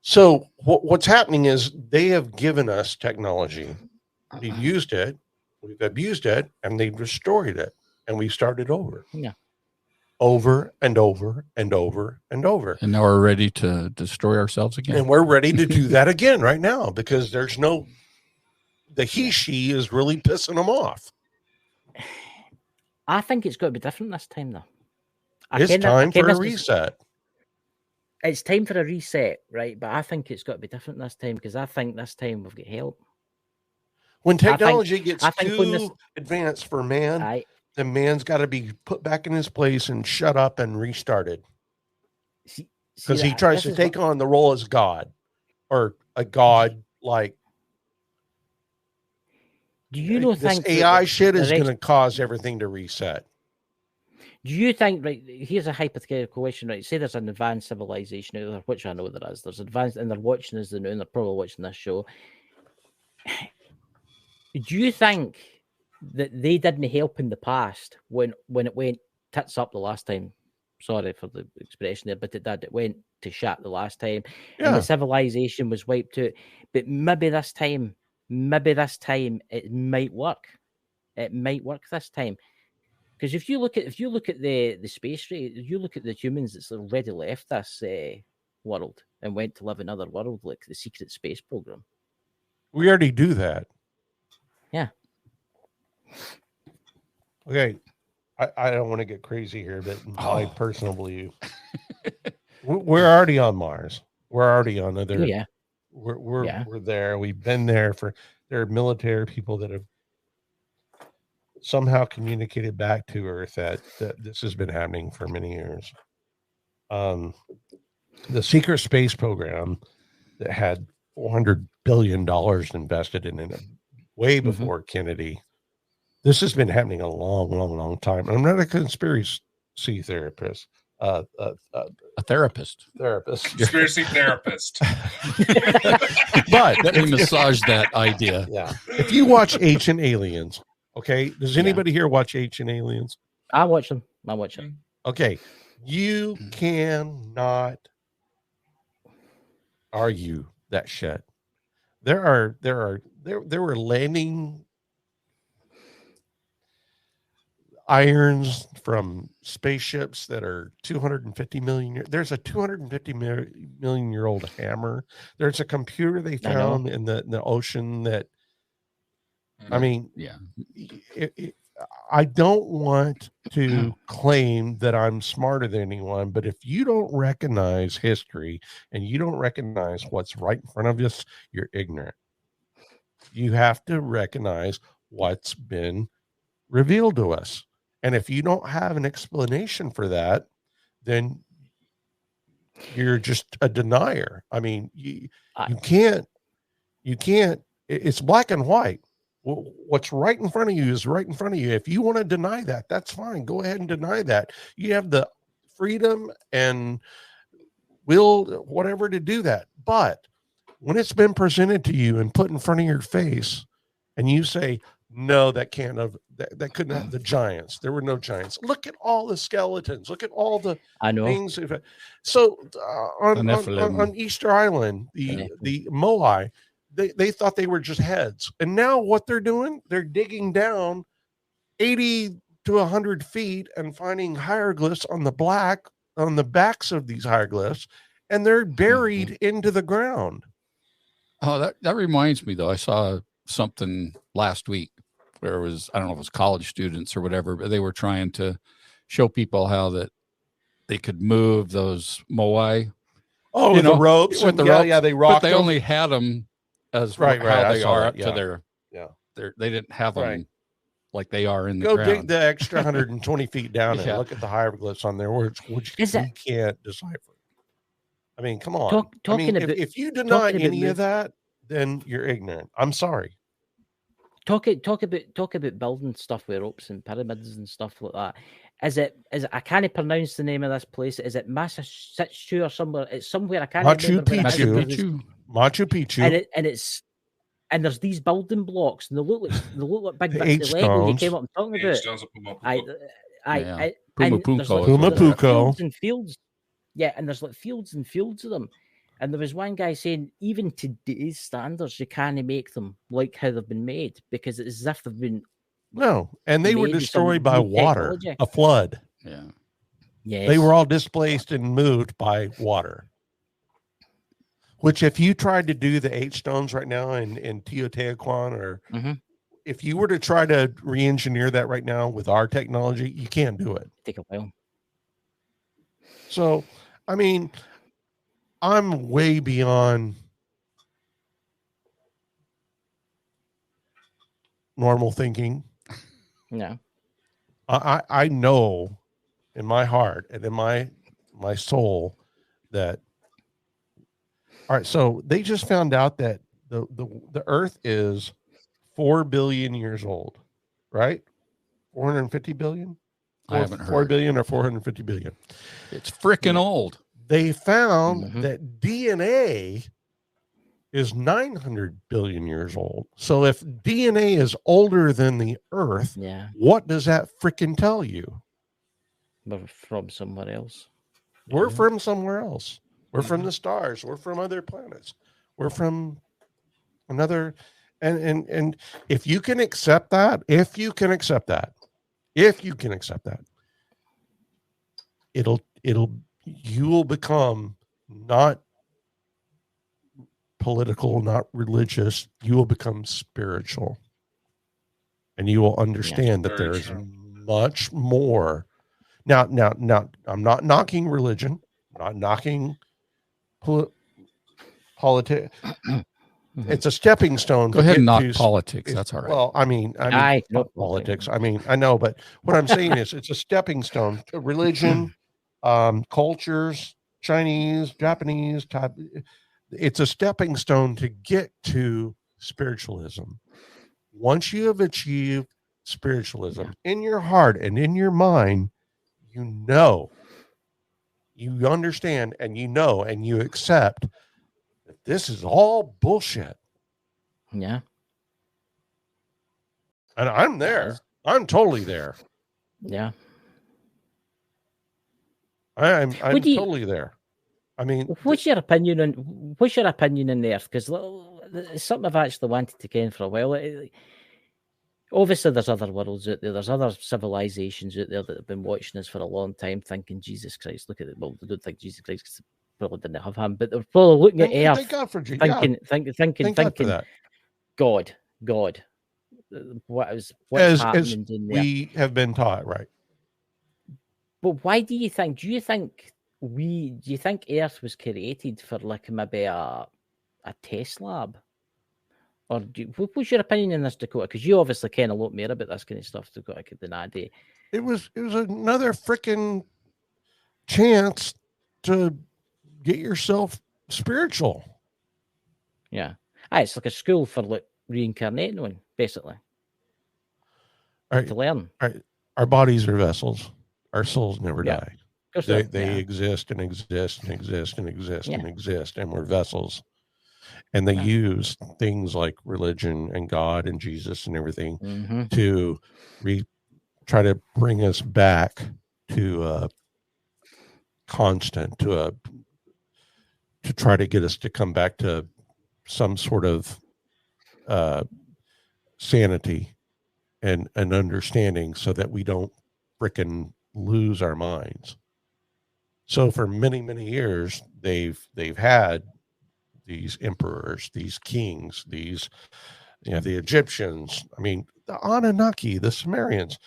Speaker 4: So what's happening is they have given us technology. We've used it, we've abused it, and they've destroyed it. And we started over.
Speaker 2: Yeah.
Speaker 4: Over and over and over and over.
Speaker 5: And now we're ready to destroy ourselves again.
Speaker 4: And we're ready to do that again right now because there's no, the she is really pissing them off.
Speaker 2: I think it's got to be different this time, though.
Speaker 4: It's time for a reset.
Speaker 2: It's time for a reset, right? But I think it's got to be different this time because I think this time we've got help.
Speaker 4: When technology gets too advanced for man, then man's got to be put back in his place and shut up and restarted. Because he tries to take on the role as God or a God like.
Speaker 2: Do you know
Speaker 4: this AI shit is going to cause everything to reset?
Speaker 2: Do you think, right, here's a hypothetical question, right? Say there's an advanced civilization out there, which I know there is. There's advanced, and they're watching us now, and they're probably watching this show. Do you think that they didn't help in the past when it went tits up the last time? Sorry for the expression there, but it went to shit the last time. Yeah. And the civilization was wiped out. But maybe this time it might work. It might work this time. Because if you look at the space race, if you look at the humans that's already left this world and went to live in another world, like the secret space program.
Speaker 4: We already do that.
Speaker 2: Yeah.
Speaker 4: Okay. I don't want to get crazy here, but my personal belief, we're already on Mars. We're already on other.
Speaker 2: Oh, yeah.
Speaker 4: We're there. We've been there there are military people that have somehow communicated back to Earth that this has been happening for many years. The secret space program that had $400 billion invested in it way before Kennedy. This has been happening a long time. I'm not a conspiracy therapist.
Speaker 5: A therapist.
Speaker 3: Conspiracy therapist.
Speaker 5: But let me massage that idea.
Speaker 4: Yeah. If you watch Ancient Aliens, okay. Does anybody here watch Ancient Aliens?
Speaker 2: I watch them.
Speaker 4: Okay. You cannot argue that shit. There were landing irons from spaceships that are 250 million years. There's a 250 million year old hammer. There's a computer they found in the ocean that, I mean,
Speaker 5: yeah.
Speaker 4: I don't want to claim that I'm smarter than anyone, but if you don't recognize history and you don't recognize what's right in front of us, you're ignorant. You have to recognize what's been revealed to us. And if you don't have an explanation for that, then you're just a denier. I mean, you can't, it's black and white. What's right in front of you is right in front of you. If you want to deny that, that's fine. Go ahead and deny that. You have the freedom and will, whatever, to do that. But when it's been presented to you and put in front of your face and you say, no, that can't have, that couldn't have the giants. There were no giants. Look at all the skeletons. Look at all the things. So on Easter Island, the Moai, they thought they were just heads. And now what they're doing, they're digging down 80 to 100 feet and finding hieroglyphs on the backs of these hieroglyphs, and they're buried into the ground.
Speaker 5: Oh, that reminds me, though. I saw something last week where it was, I don't know if it was college students or whatever, but they were trying to show people how that they could move those moai.
Speaker 4: Oh, the ropes.
Speaker 5: With the ropes.
Speaker 4: Yeah, they rocked
Speaker 5: but they
Speaker 4: them.
Speaker 5: only had them as
Speaker 4: right,
Speaker 5: how they are
Speaker 4: up
Speaker 5: to their, they didn't have them like they are in the ground.
Speaker 4: Go dig the extra 120 feet down and look at the hieroglyphs on there, which you can't decipher. I mean, come on. If you deny any of that, then you're ignorant. I'm sorry.
Speaker 2: Talk about building stuff with ropes and pyramids and stuff like that. Is it? I can't pronounce the name of this place. Is it Massachusetts or somewhere? It's somewhere I can't remember.
Speaker 4: Machu
Speaker 5: Machu
Speaker 2: But there's-
Speaker 5: Picchu.
Speaker 4: Machu Picchu.
Speaker 2: and there's these building blocks, and they look like big
Speaker 4: The
Speaker 2: bits of Lego. You
Speaker 4: H-stones.
Speaker 2: came up and talking
Speaker 3: H
Speaker 2: about.
Speaker 3: stones of Puma
Speaker 2: I,
Speaker 3: Puma.
Speaker 5: Yeah.
Speaker 2: and
Speaker 5: Puma
Speaker 2: there's like,
Speaker 5: Punko.
Speaker 4: Puma
Speaker 2: there's like
Speaker 4: Punko.
Speaker 2: fields and fields. Yeah, and there's like fields and fields of them. And there was one guy saying, even today's standards, you can't make them like how they've been made because it's as if they've been.
Speaker 4: No, and they were
Speaker 2: Maybe some
Speaker 4: destroyed by
Speaker 2: new
Speaker 4: water,
Speaker 2: technology.
Speaker 4: a flood.
Speaker 5: Yeah.
Speaker 2: Yes.
Speaker 4: They were all displaced and moved by water. Which, if you tried to do the H stones right now in Teotihuacan, or if you were to try to re-engineer that right now with our technology, you can't do it.
Speaker 2: Take a while.
Speaker 4: So, I mean, I'm way beyond normal thinking.
Speaker 2: No.
Speaker 4: I know in my heart and in my soul that, all right, so they just found out that the earth is 4 billion years old, right? 450 billion?
Speaker 5: I haven't heard.
Speaker 4: 4 billion or 450 billion.
Speaker 5: It's freaking old.
Speaker 4: They found that DNA is 900 billion years old. So if DNA is older than the earth,
Speaker 2: Yeah.
Speaker 4: what does that freaking tell you?
Speaker 2: We're from somewhere else.
Speaker 4: We're from somewhere else. We're from the stars. We're from other planets. We're from another. And if you can accept that, you will become not political, not religious. You will become spiritual, and you will understand that there is much more. Now, I'm not knocking religion. I'm not knocking politics. It's a stepping stone.
Speaker 5: Go ahead and knock politics. That's all right.
Speaker 4: Well, I mean,
Speaker 2: No
Speaker 4: politics. I mean, I know, but what I'm saying is, it's a stepping stone. Religion, cultures, Chinese, Japanese type. It's a stepping stone to get to spiritualism. Once you have achieved spiritualism in your heart and in your mind, you understand, and and you accept that this is all bullshit.
Speaker 2: Yeah.
Speaker 4: And I'm there. I'm totally there.
Speaker 2: Yeah.
Speaker 4: I'm totally there. I mean,
Speaker 2: what's your opinion on the Earth? Because it's something I've actually wanted to get in for a while. Obviously, there's other worlds out there. There's other civilizations out there that have been watching us for a long time, thinking, Jesus Christ, look at it. Well, they don't think Jesus Christ because they probably didn't have him, but they're probably looking at Earth,
Speaker 4: thank God for Jesus.
Speaker 2: thinking,
Speaker 4: God for that.
Speaker 2: God. What's
Speaker 4: as
Speaker 2: happening in there?
Speaker 4: We have been taught, right?
Speaker 2: But why do you think Earth was created for like maybe a test lab? Or what's your opinion on this, Dakota? Because you obviously kind of lot more about this kind of stuff, Dakota, than I do.
Speaker 4: It was another freaking chance to get yourself spiritual.
Speaker 2: Yeah. It's like a school for like reincarnating one, basically.
Speaker 4: All right.
Speaker 2: To learn.
Speaker 4: All right. Our bodies are vessels. Our souls never die. They exist and exist and exist and exist and exist, and we're vessels. And they use things like religion and God and Jesus and everything to try to bring us back to a constant, to try to get us to come back to some sort of sanity and understanding, so that we don't frickin' lose our minds. So for many, many years, they've had these emperors, these kings, these, the Egyptians. I mean, the Anunnaki, the Sumerians.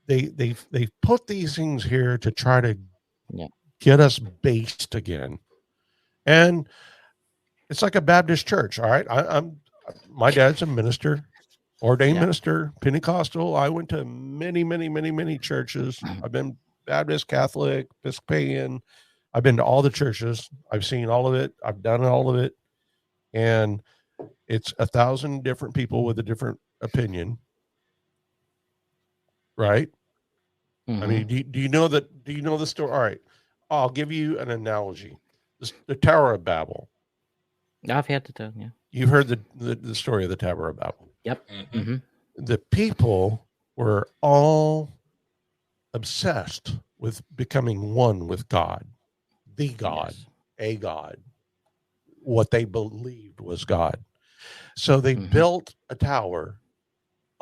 Speaker 4: They've put these things here to try to get us based again. And it's like a Baptist church. All right, my dad's a minister, ordained minister, Pentecostal. I went to many, many, many, many churches. I've been Baptist, Catholic, Episcopalian. I've been to all the churches. I've seen all of it. I've done all of it. And it's 1,000 different people with a different opinion. Right? I mean, do you know that? Do you know the story? All right, I'll give you an analogy. The Tower of Babel.
Speaker 2: I've heard it. Yeah.
Speaker 4: You've heard the story of the Tower of Babel.
Speaker 2: Yep.
Speaker 3: Mhm.
Speaker 4: The people were all obsessed with becoming one with God, the God,
Speaker 2: Yes.
Speaker 4: a God, what they believed was God. So they built a tower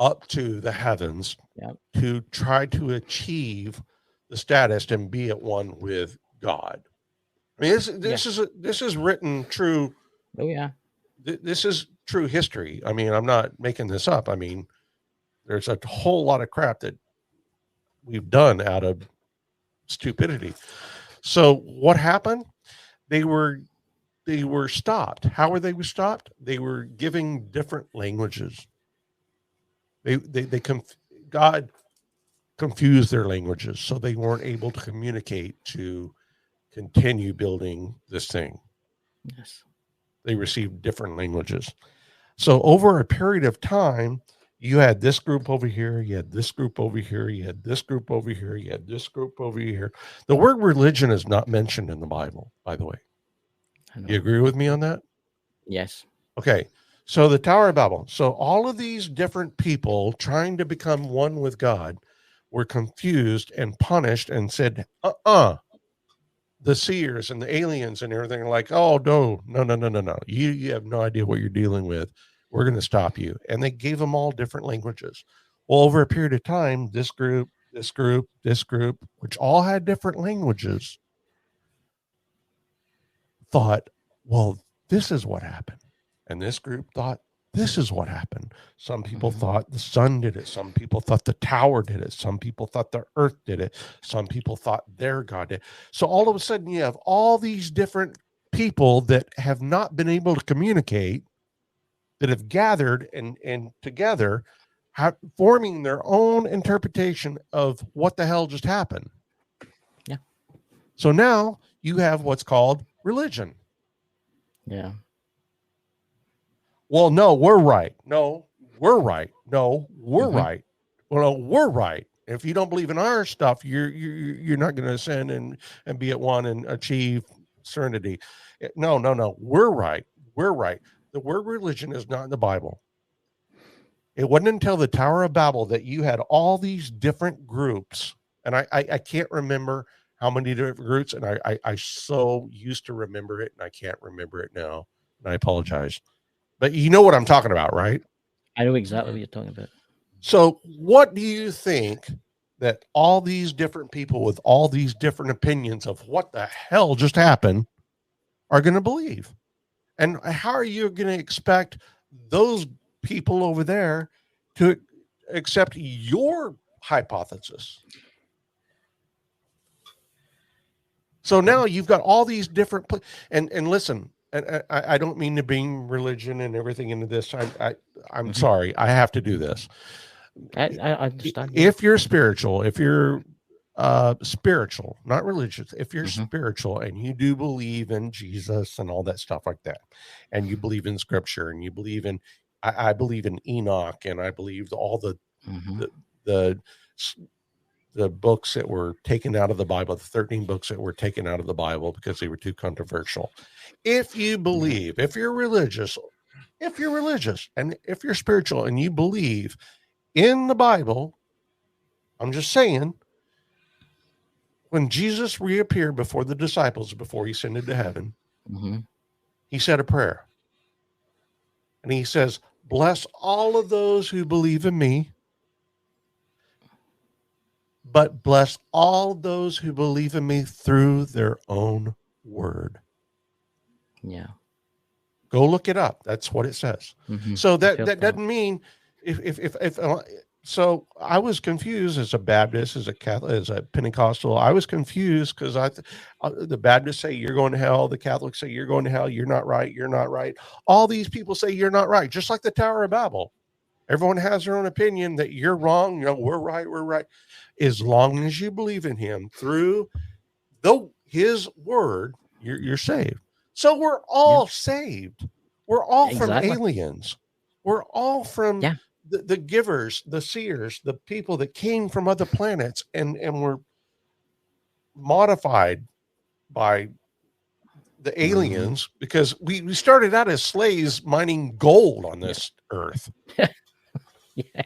Speaker 4: up to the heavens
Speaker 2: Yep.
Speaker 4: to try to achieve the status and be at one with God. I mean, this is written true.
Speaker 2: Oh yeah.
Speaker 4: This is true history. I mean, I'm not making this up. I mean, there's a whole lot of crap that we've done out of stupidity. So what happened? They were stopped. How were they stopped? They were giving different languages. God confused their languages, so they weren't able to communicate to continue building this thing.
Speaker 2: Yes.
Speaker 4: They received different languages. So over a period of time, you had this group over here, you had this group over here, you had this group over here, you had this group over here. The word religion is not mentioned in the Bible, by the way. You agree with me on that?
Speaker 2: Yes.
Speaker 4: Okay. So the Tower of Babel. So all of these different people trying to become one with God were confused and punished and said, the seers and the aliens and everything are like, oh, no. You have no idea what you're dealing with. We're going to stop you. And they gave them all different languages. Well, over a period of time, this group, which all had different languages, thought, well, this is what happened. And this group thought, this is what happened. Some people thought the sun did it. Some people thought the tower did it. Some people thought the earth did it. Some people thought their God did. So all of a sudden you have all these different people that have not been able to communicate, that have gathered and together forming their own interpretation of what the hell just happened.
Speaker 2: Yeah.
Speaker 4: So now you have what's called religion.
Speaker 2: Yeah.
Speaker 4: Well, no, we're right. No, we're right. No, we're right. Well, no, we're right. If you don't believe in our stuff, you're not going to ascend and be at one and achieve serenity. No. We're right. We're right. The word religion is not in the Bible. It wasn't until the Tower of Babel that you had all these different groups, and I can't remember how many different groups, and I so used to remember it, and I can't remember it now, and I apologize. But you know what I'm talking about, right?
Speaker 2: I know exactly what you're talking about.
Speaker 4: So what do you think that all these different people with all these different opinions of what the hell just happened are going to believe? And how are you going to expect those people over there to accept your hypothesis? So now you've got all these different and listen, and I don't mean to bring religion and everything into this. I'm sorry, I have to do this.
Speaker 2: I understand.
Speaker 4: If you're spiritual, if you're spiritual, not religious, if you're spiritual and you do believe in Jesus and all that stuff like that, and you believe in scripture and you believe in, I believe in Enoch, and I believe all the books that were taken out of the Bible, the 13 books that were taken out of the Bible because they were too controversial. If you believe, if you're religious, and if you're spiritual and you believe in the Bible, I'm just saying, when Jesus reappeared before the disciples, before he ascended to heaven, he said a prayer. And he says, bless all of those who believe in me, but bless all those who believe in me through their own word.
Speaker 2: Yeah.
Speaker 4: Go look it up. That's what it says. So that doesn't mean if so I was confused as a Baptist, as a Catholic, as a Pentecostal. I was confused because the Baptists say you're going to hell. The Catholics say you're going to hell. You're not right. You're not right. All these people say you're not right. Just like the Tower of Babel. Everyone has their own opinion that you're wrong. You know, we're right. We're right. As long as you believe in him through his word, you're saved. So we're all saved. We're all from aliens. We're all from the givers, the seers, the people that came from other planets and were modified by the aliens, because we started out as slaves mining gold on this earth.
Speaker 2: Yeah.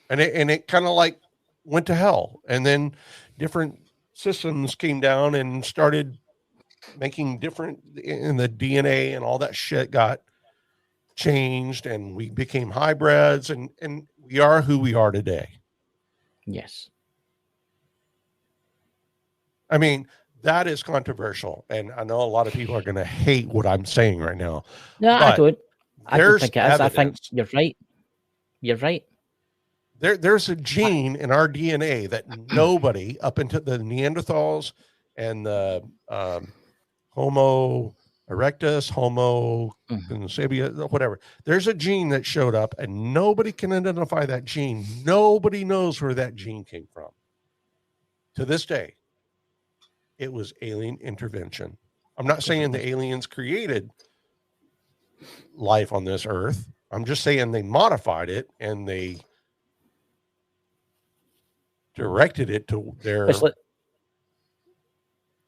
Speaker 4: And it kind of like went to hell. And then different systems came down and started making different, in the DNA and all that shit got changed, and we became hybrids, and we are who we are today.
Speaker 2: Yes.
Speaker 4: I mean, that is controversial, and I know a lot of people are going to hate what I'm saying right now.
Speaker 2: No, I don't. I don't
Speaker 4: There's
Speaker 2: think it is. I think
Speaker 4: evidence.
Speaker 2: you're right. You're right.
Speaker 4: There's a gene in our DNA that nobody, up into the Neanderthals and the Homo erectus, Homo sapien, whatever. There's a gene that showed up, and nobody can identify that gene. Nobody knows where that gene came from. To this day, it was alien intervention. I'm not saying the aliens created life on this earth. I'm just saying they modified it and they directed it to their.
Speaker 2: It's like,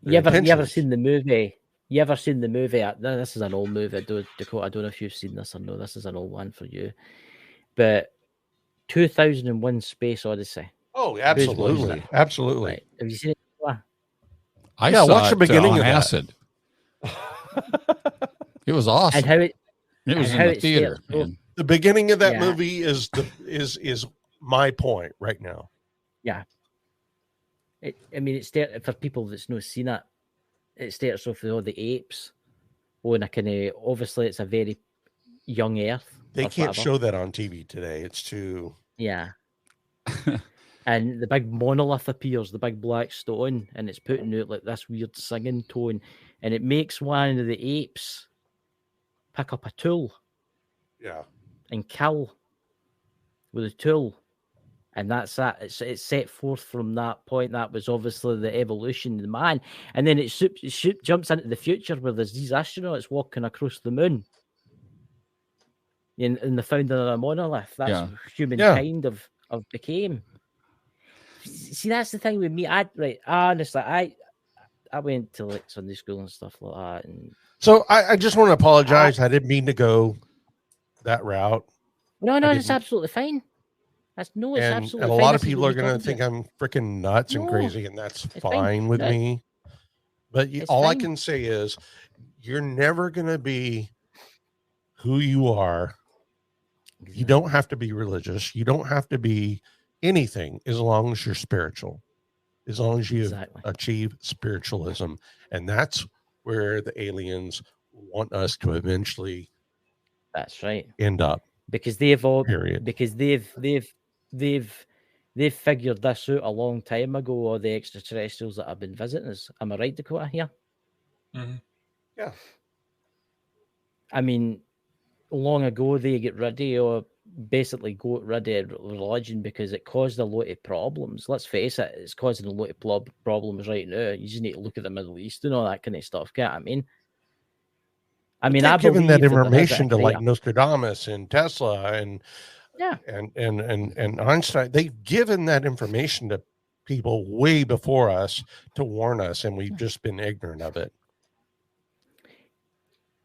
Speaker 2: you ever
Speaker 4: intentions.
Speaker 2: seen the movie? You ever seen the movie? This is an old movie, Dakota. I don't know if you've seen this or no. This is an old one for you. But 2001 Space Odyssey.
Speaker 4: Oh, absolutely. Absolutely.
Speaker 2: Right. Have you seen it?
Speaker 5: I saw
Speaker 4: watch the beginning
Speaker 5: on
Speaker 4: of that.
Speaker 5: acid. It was awesome.
Speaker 2: And how it
Speaker 5: was
Speaker 2: and how
Speaker 5: in the
Speaker 2: it
Speaker 5: theater.
Speaker 2: starts.
Speaker 5: Man.
Speaker 4: The beginning of that
Speaker 2: Yeah.
Speaker 4: movie is my point right now.
Speaker 2: Yeah. It starts, for people that's not seen it, it starts off with all the apes on a kind of, obviously it's a very young Earth.
Speaker 4: They
Speaker 2: or
Speaker 4: can't
Speaker 2: whatever.
Speaker 4: show that on TV today. It's too.
Speaker 2: Yeah. And the big monolith appears, the big black stone, and it's putting out like this weird singing tone, and it makes one of the apes pick up a tool
Speaker 4: Yeah.
Speaker 2: and kill with a tool. And that's that. It's set forth from that point. That was obviously the evolution of the man. And then it jumps into the future where there's these astronauts walking across the moon. In the founding of a monolith. That's humankind of became. See, that's the thing with me. Honestly, I went to like Sunday school and stuff like that. And
Speaker 4: so I just want to apologize. I didn't mean to go that route.
Speaker 2: No, it's absolutely fine. It's absolutely
Speaker 4: and a
Speaker 2: fine.
Speaker 4: lot of people are going to think I'm freaking nuts and crazy, and that's fine with me. But all I can say is you're never going to be who you are. You don't have to be religious. You don't have to be anything as long as you're spiritual, as long as you achieve spiritualism. And that's where the aliens want us to eventually end up.
Speaker 2: Because they've figured this out a long time ago, all the extraterrestrials that have been visiting us. Am I right, Dakota, here?
Speaker 3: Mm-hmm.
Speaker 4: Yeah.
Speaker 2: I mean, long ago they got rid of religion because it caused a lot of problems. Let's face it, it's causing a lot of problems right now. You just need to look at the Middle East and all that kind of stuff. Get what I mean? I've
Speaker 4: given that information to like Nostradamus and Tesla and Einstein. They've given that information to people way before us to warn us, and we've just been ignorant of it.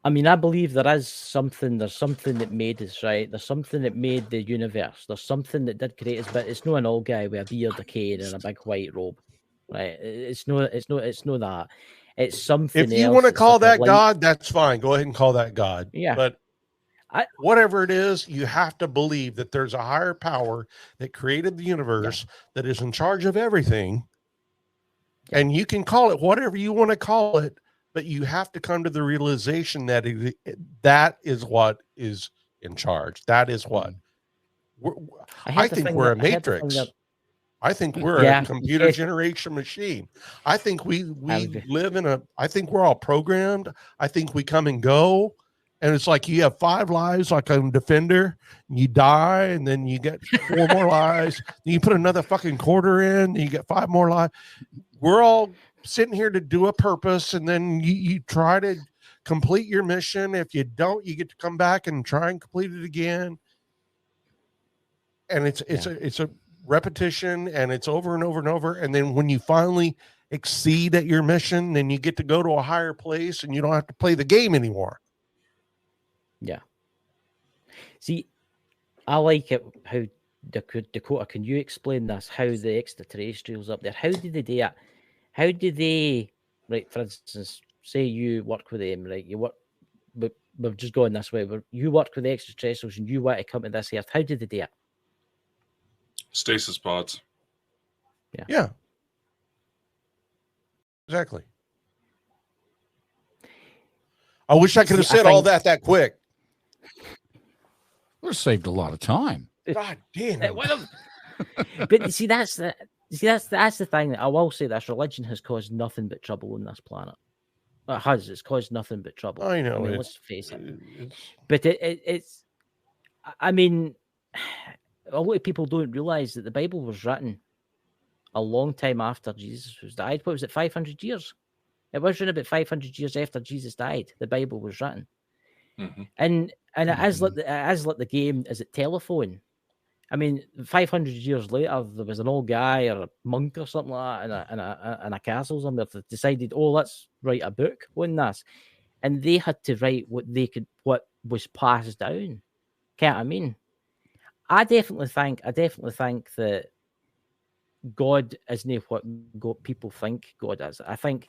Speaker 2: I mean, I believe there's something that made us, right? There's something that made the universe. There's something that did create us, but it's not an old guy with a beard, a cane, and a big white robe, right? It's not that. It's something.
Speaker 4: If you want to call that God, that's fine. Go ahead and call that God.
Speaker 2: Yeah.
Speaker 4: But whatever it is, you have to believe that there's a higher power that created the universe that is in charge of everything. Yeah. And you can call it whatever you want to call it, but you have to come to the realization that that is what is in charge. That is what. I think we're a matrix. I think we're a computer generation machine. I think we live in I think we're all programmed. I think we come and go. And it's like you have 5 lives like a Defender. And you die, and then you get 4 more lives. Then you put another fucking quarter in, and you get 5 more lives. We're all sitting here to do a purpose, and then you try to complete your mission. If you don't, you get to come back and try and complete it again. and it's a repetition, and it's over and over and over. And then when you finally exceed at your mission, then you get to go to a higher place, and you don't have to play the game anymore.
Speaker 2: Yeah. See, I like it how Dakota, can you explain this? How the extraterrestrials up there, how did they do it? How do they, right, for instance, say you work with them, right? You work, we've just gone this way, you work with the extraterrestrials and you want to come to this earth. How did they do it?
Speaker 3: Stasis pods.
Speaker 4: Yeah. Exactly. I wish I could have said all that quick.
Speaker 5: Would have saved a lot of time.
Speaker 4: God damn it.
Speaker 2: But see, that's the thing. That I will say, this religion has caused nothing but trouble on this planet. It has. It's caused nothing but trouble.
Speaker 4: I know.
Speaker 2: I mean, let's face it. But it's. I mean, a lot of people don't realize that the Bible was written a long time after Jesus was died. What was it? 500 years. It was written about 500 years after Jesus died. The Bible was written, and it is like the game. Is it telephone? I mean, 500 years later, there was an old guy or a monk or something like that in a castle somewhere that decided, oh, let's write a book on this. And they had to write what was passed down. Can't I mean? I definitely think that God isn't what people think God is. I think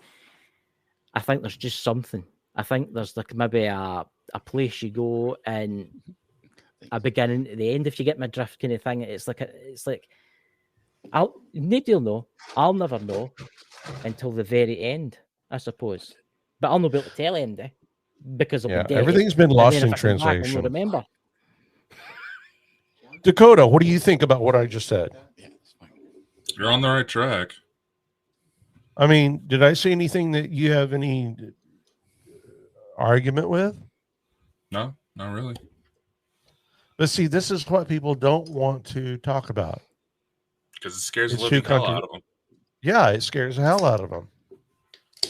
Speaker 2: there's just something. I think there's like maybe a place you go and a beginning to the end, if you get my drift, kind of thing. It's like nobody will know. I'll never know until the very end, I suppose. But I'll not be able to tell Andy because I'll be dead.
Speaker 4: Everything's been lost in translation.
Speaker 2: I'll remember.
Speaker 4: Dakota, what do you think about what I just said?
Speaker 3: You're on the right track.
Speaker 4: I mean, did I say anything that you have any argument with?
Speaker 3: No, not really.
Speaker 4: But see, this is what people don't want to talk about.
Speaker 3: Because it scares the living hell out of them.
Speaker 4: Yeah, it scares the hell out of them.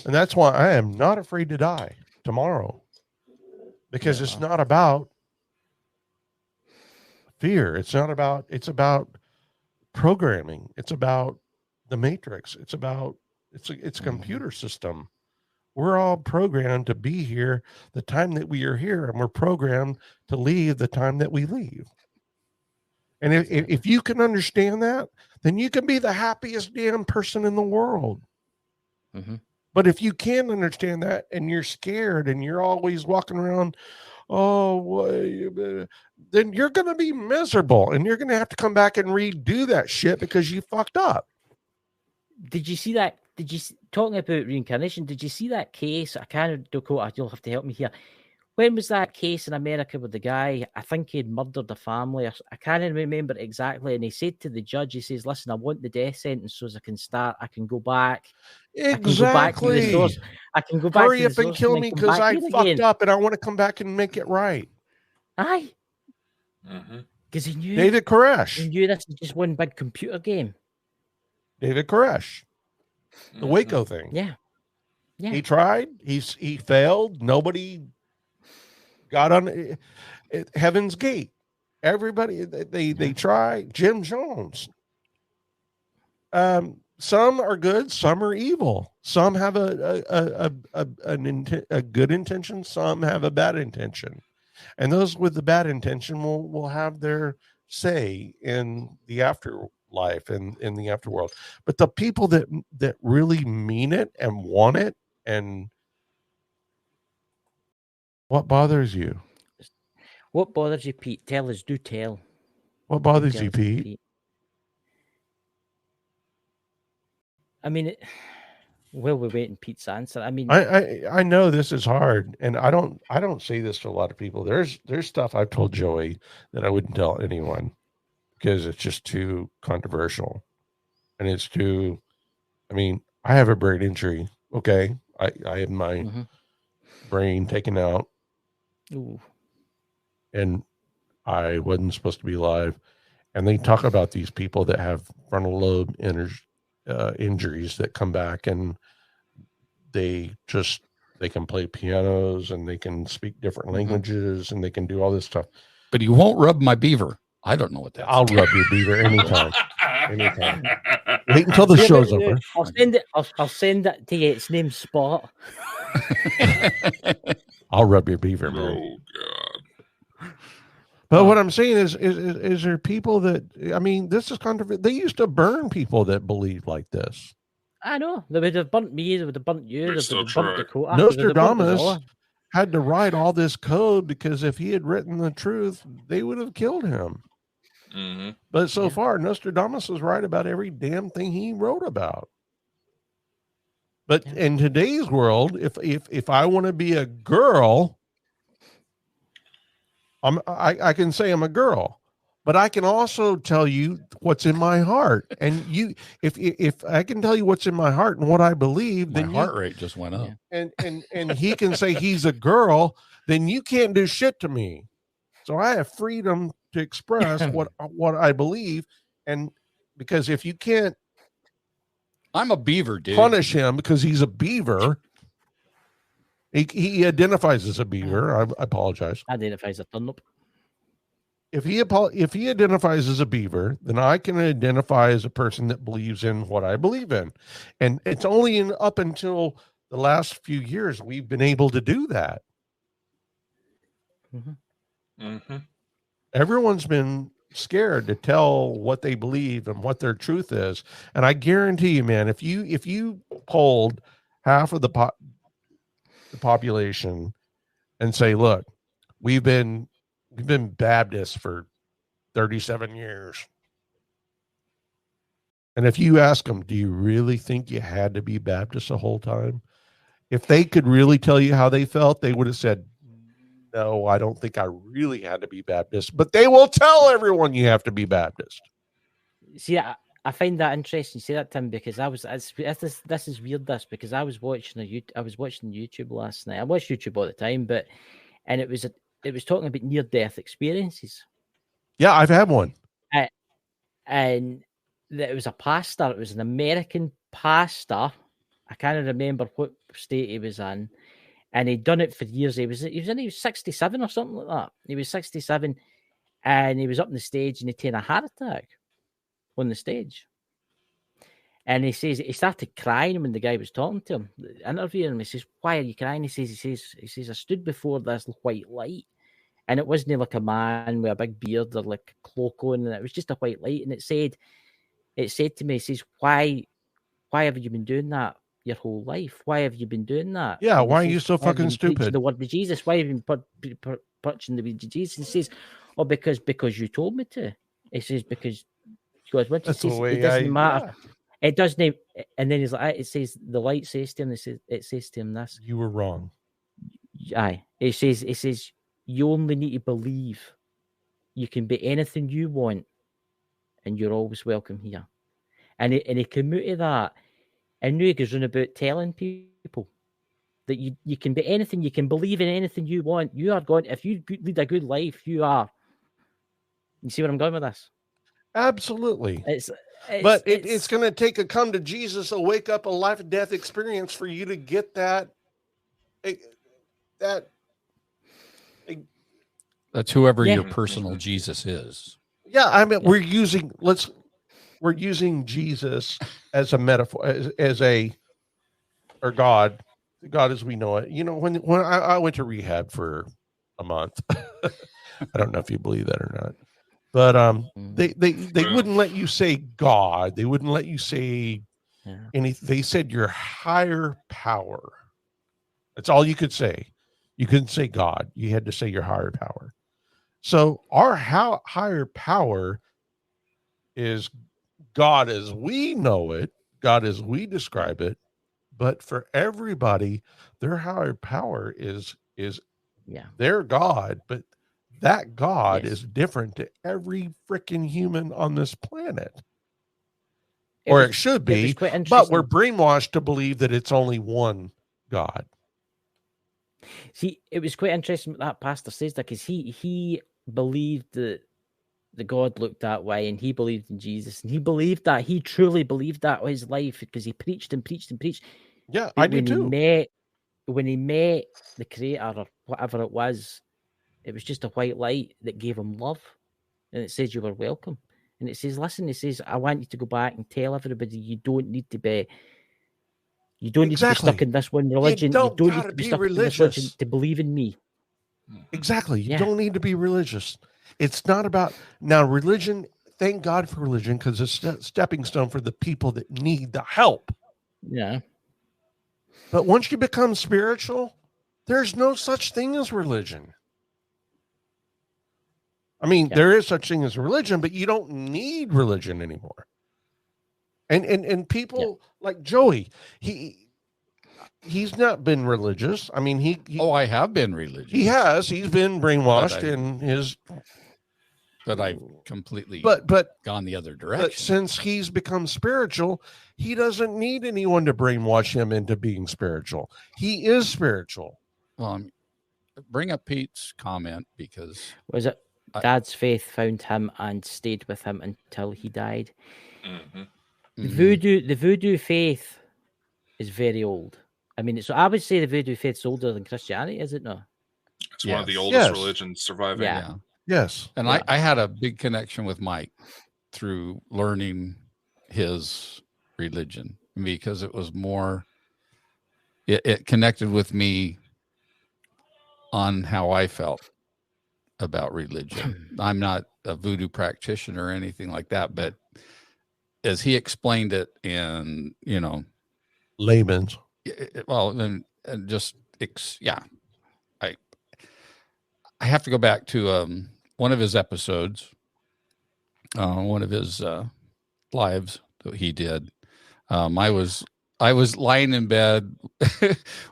Speaker 4: And that's why I am not afraid to die tomorrow. Because it's not about fear. It's about programming. It's about the matrix. It's a computer system. We're all programmed to be here the time that we are here, and we're programmed to leave the time that we leave. And if you can understand that, then you can be the happiest damn person in the world.
Speaker 2: Mm-hmm.
Speaker 4: But if you can't understand that and you're scared and you're always walking around, then you're going to be miserable and you're going to have to come back and redo that shit because you fucked up.
Speaker 2: Did you see that? Talking about reincarnation, did you see that case? I can't, Dakota, you'll have to help me here. When was that case in America with the guy? I think he'd murdered the family. I can't remember exactly. And he said to the judge, he says, listen, I want the death sentence so as I can go back.
Speaker 4: Exactly.
Speaker 2: I can go back.
Speaker 4: Hurry up and kill me because I fucked up and I want to come back and make it right.
Speaker 2: Aye. Because he knew.
Speaker 4: David Koresh.
Speaker 2: He knew this was just one big computer game.
Speaker 4: David Koresh. The Waco thing.
Speaker 2: Yeah.
Speaker 4: He tried. He failed. Nobody got on Heaven's Gate. Everybody, they try. Jim Jones. Some are good, some are evil. Some have a good intention, some have a bad intention. And those with the bad intention will have their say in the afterlife and in the afterworld. But the people that really mean it and want it, and what bothers you?
Speaker 2: What bothers you, Pete? Tell us, do tell.
Speaker 4: What bothers you, Pete?
Speaker 2: I mean, while we're waiting Pete's answer, I mean,
Speaker 4: I know this is hard, and I don't say this to a lot of people. There's stuff I've told Joey that I wouldn't tell anyone because it's just too controversial, and it's too. I mean, I have a brain injury. Okay, I had my brain taken out.
Speaker 2: Ooh.
Speaker 4: And I wasn't supposed to be alive. And they talk about these people that have frontal lobe injuries that come back, and they can play pianos and they can speak different languages and they can do all this stuff.
Speaker 5: But he won't rub my beaver. I don't know what that.
Speaker 4: I'll rub your beaver anytime. Anytime. Wait until the
Speaker 2: See,
Speaker 4: show's
Speaker 2: but,
Speaker 4: over.
Speaker 2: I'll send it to you. Its name's Spot.
Speaker 4: I'll rub your beaver, man.
Speaker 3: Oh God.
Speaker 4: But what I'm saying is there people that, I mean, this is controversial. They used to burn people that believed like this.
Speaker 2: I know. They would have burnt me. They would have burnt you. They
Speaker 3: It's
Speaker 2: would
Speaker 3: still
Speaker 2: have burnt
Speaker 3: true.
Speaker 2: Dakota. They would have burnt us
Speaker 4: Nostradamus
Speaker 2: all.
Speaker 4: had to write all this code because if he had written the truth, they would have killed him.
Speaker 6: Mm-hmm.
Speaker 4: But so
Speaker 2: Yeah.
Speaker 4: far, Nostradamus was right about every damn thing he wrote about. But
Speaker 2: Yeah.
Speaker 4: in today's world, if I want to be a girl, I can say I'm a girl, but I can also tell you what's in my heart. And if I can tell you what's in my heart and what I believe,
Speaker 5: My
Speaker 4: then
Speaker 5: heart rate just went up.
Speaker 2: Yeah.
Speaker 4: and he can say he's a girl, then you can't do shit to me. So I have freedom to express what I believe. And because if you can't
Speaker 5: I'm a beaver, dude.
Speaker 4: punish him because he's a beaver, he identifies as a beaver. I apologize.
Speaker 2: Identifies a turnip.
Speaker 4: If he identifies as a beaver, then I can identify as a person that believes in what I believe in. And it's only up until the last few years we've been able to do that.
Speaker 2: Mm-hmm.
Speaker 6: Mm-hmm.
Speaker 4: Everyone's been scared to tell what they believe and what their truth is. And I guarantee you, man, if you polled half of the population and say, look, we've been Baptists for 37 years. And if you ask them, do you really think you had to be Baptist the whole time? If they could really tell you how they felt, they would have said, no, I don't think I really had to be Baptist. But they will tell everyone you have to be Baptist.
Speaker 2: See, I find that interesting. You say that, Tim, because this is weird. Because I was watching YouTube last night. I watch YouTube all the time, and it was talking about near-death experiences.
Speaker 4: Yeah, I've had one.
Speaker 2: And it was a pastor. It was an American pastor. I can't remember what state he was in. And he'd done it for years. He was 67 or something like that. He was 67 and he was up on the stage and he had a heart attack on the stage. And he says he started crying when the guy was talking to him, interviewing him. He says, "Why are you crying?" He says, "I stood before this white light, and it wasn't like a man with a big beard or like a cloak on, and it was just a white light. And it said to me, it says, why have you been doing that your whole life? Why have you been doing that?
Speaker 4: Yeah,
Speaker 2: And he
Speaker 4: why are
Speaker 2: says,
Speaker 4: you so
Speaker 2: "Why have you
Speaker 4: fucking
Speaker 2: been preaching
Speaker 4: stupid?"
Speaker 2: the word of Jesus. Why have you been preaching the word of Jesus?" He says, "Oh, because you told me to." He says, "Because God wants to."
Speaker 4: That's the
Speaker 2: Says,
Speaker 4: way
Speaker 2: it doesn't matter.
Speaker 4: yeah.
Speaker 2: It doesn't. And then he's like, it says the light says to him, it says to him this.
Speaker 4: You were wrong.
Speaker 2: Aye. It says you only need to believe. You can be anything you want, and you're always welcome here. And he came out of that. And now he goes on about telling people that you can be anything, you can believe in anything you want. You are going, if you lead a good life, you are. You see where I'm going with this?
Speaker 4: Absolutely. But it's going to take a come to Jesus, a wake up, a life and death experience for you to get that.
Speaker 5: That's whoever
Speaker 2: Yeah.
Speaker 5: your personal Jesus is.
Speaker 4: Yeah, I mean, we're using Jesus as a metaphor, or God as we know it. You know, when I went to rehab for a month, I don't know if you believe that or not, but they wouldn't let you say God. They wouldn't let you say anything. They said your higher power. That's all you could say. You couldn't say God. You had to say your higher power. So our higher power is God as we know it, God as we describe it. But for everybody, their higher power is their God. But that God is different to every freaking human on this planet. It should be, but we're brainwashed to believe that it's only one God.
Speaker 2: See, it was quite interesting what that pastor says that, because he believed that the God looked that way, and he believed in Jesus, and he believed that, he truly believed that all his life, because he preached and preached and preached.
Speaker 4: Yeah,
Speaker 2: but
Speaker 4: I do too.
Speaker 2: When he met the Creator or whatever it was just a white light that gave him love. and it says you were welcome. And it says, listen, it says, I want you to go back and tell everybody you don't need to be. You don't need to be stuck in this one religion. You don't need to be stuck in this religion to believe in me.
Speaker 4: Exactly. You don't need to be religious. It's not about now religion. Thank God for religion, because it's a stepping stone for the people that need the help.
Speaker 2: Yeah.
Speaker 4: But once you become spiritual, there's no such thing as religion. I mean, there is such thing as religion, but you don't need religion anymore. And people like Joey, he's not been religious. I mean, he
Speaker 5: I have been religious.
Speaker 4: He has. He's been brainwashed in his.
Speaker 5: But I've completely gone the other direction.
Speaker 4: But since he's become spiritual, he doesn't need anyone to brainwash him into being spiritual. He is spiritual.
Speaker 5: Well, bring up Pete's comment, because
Speaker 2: was it Dad's faith found him and stayed with him until he died. The voodoo faith is very old. I mean, so I would say the voodoo faith's older than Christianity, is it not?
Speaker 3: It's one of the oldest religions surviving.
Speaker 5: Yeah.
Speaker 4: Yes.
Speaker 5: And I had a big connection with Mike through learning his religion, because it was more, it connected with me on how I felt about religion. I'm not a voodoo practitioner or anything like that, but as he explained it in,
Speaker 4: layman's,
Speaker 5: well, and just, I have to go back to one of his episodes, one of his lives that he did. I was lying in bed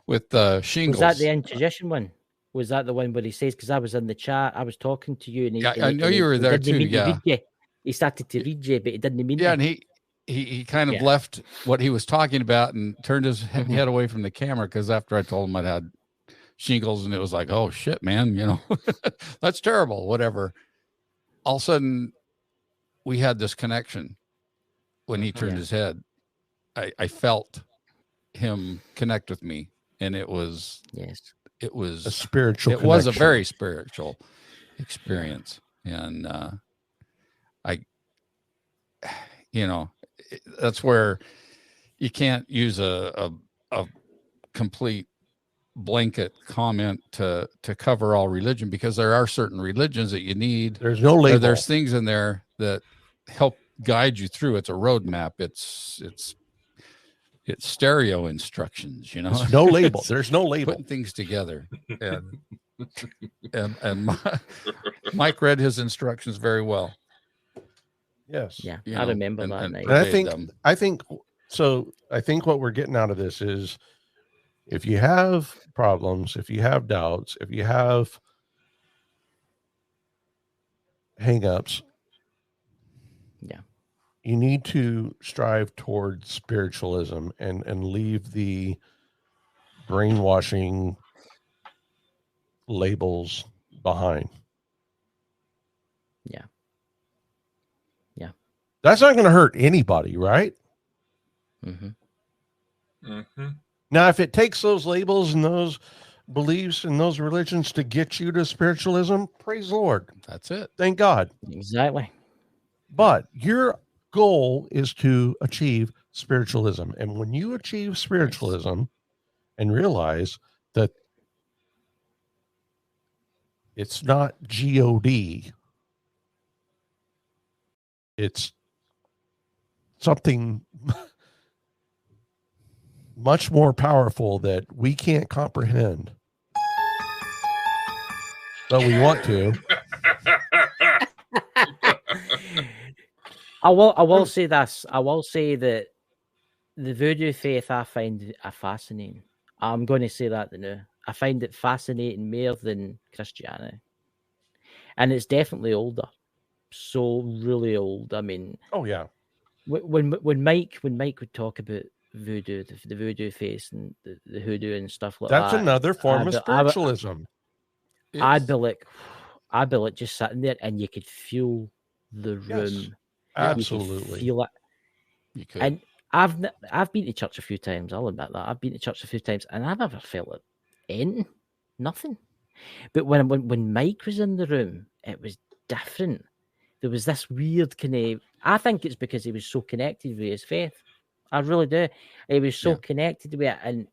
Speaker 5: with shingles.
Speaker 2: Was that the Inquisition one? Was that the one where he says, because I was in the chat, I was talking to you, and
Speaker 5: I know you were there too. Yeah,
Speaker 2: he started to read you, but he didn't mean.
Speaker 5: Yeah, and he kind of left what he was talking about and turned his head away from the camera, because after I told him I'd had shingles, and it was like, oh shit, man, that's terrible. Whatever. All of a sudden, we had this connection when he turned his head. I felt him connect with me, and it was it was
Speaker 4: a spiritual.
Speaker 5: It was a very spiritual experience, and that's where you can't use a complete blanket comment to cover all religion, because there are certain religions that you need.
Speaker 4: There's no label.
Speaker 5: There's things in there that help guide you through. It's a roadmap. It's stereo instructions, There's
Speaker 4: no label. There's no label.
Speaker 5: Putting things together. And Mike read his instructions very well.
Speaker 4: Yes.
Speaker 2: Yeah, I remember that.
Speaker 5: And
Speaker 4: I think what we're getting out of this is, if you have problems, if you have doubts, if you have hang-ups, you need to strive towards spiritualism and leave the brainwashing labels behind.
Speaker 2: Yeah.
Speaker 4: That's not going to hurt anybody, right? Now, if it takes those labels and those beliefs and those religions to get you to spiritualism, praise the Lord.
Speaker 5: That's it.
Speaker 4: Thank God.
Speaker 2: Exactly.
Speaker 4: But your goal is to achieve spiritualism. And when you achieve spiritualism and realize that it's not God, it's something much more powerful that we can't comprehend, but we want to.
Speaker 2: I will say this. I will say that the voodoo faith I find fascinating. I'm going to say that now. I find it fascinating more than Christianity, and it's definitely older. So really old. I mean,
Speaker 4: oh yeah.
Speaker 2: When Mike would talk about voodoo, the voodoo face and the hoodoo and stuff like
Speaker 4: that's
Speaker 2: that.
Speaker 4: That's another form of spiritualism.
Speaker 2: I'd be like just sitting there, and you could feel the room.
Speaker 4: Yes, absolutely.
Speaker 2: You could feel it.
Speaker 5: You could.
Speaker 2: And I've been to church a few times. I'll admit that. I've been to church a few times, and I've never felt it. Anything, nothing. But when Mike was in the room, it was different. there was this weird kind of. I think it's because he was so connected with his faith. I really do. He was so connected with it, and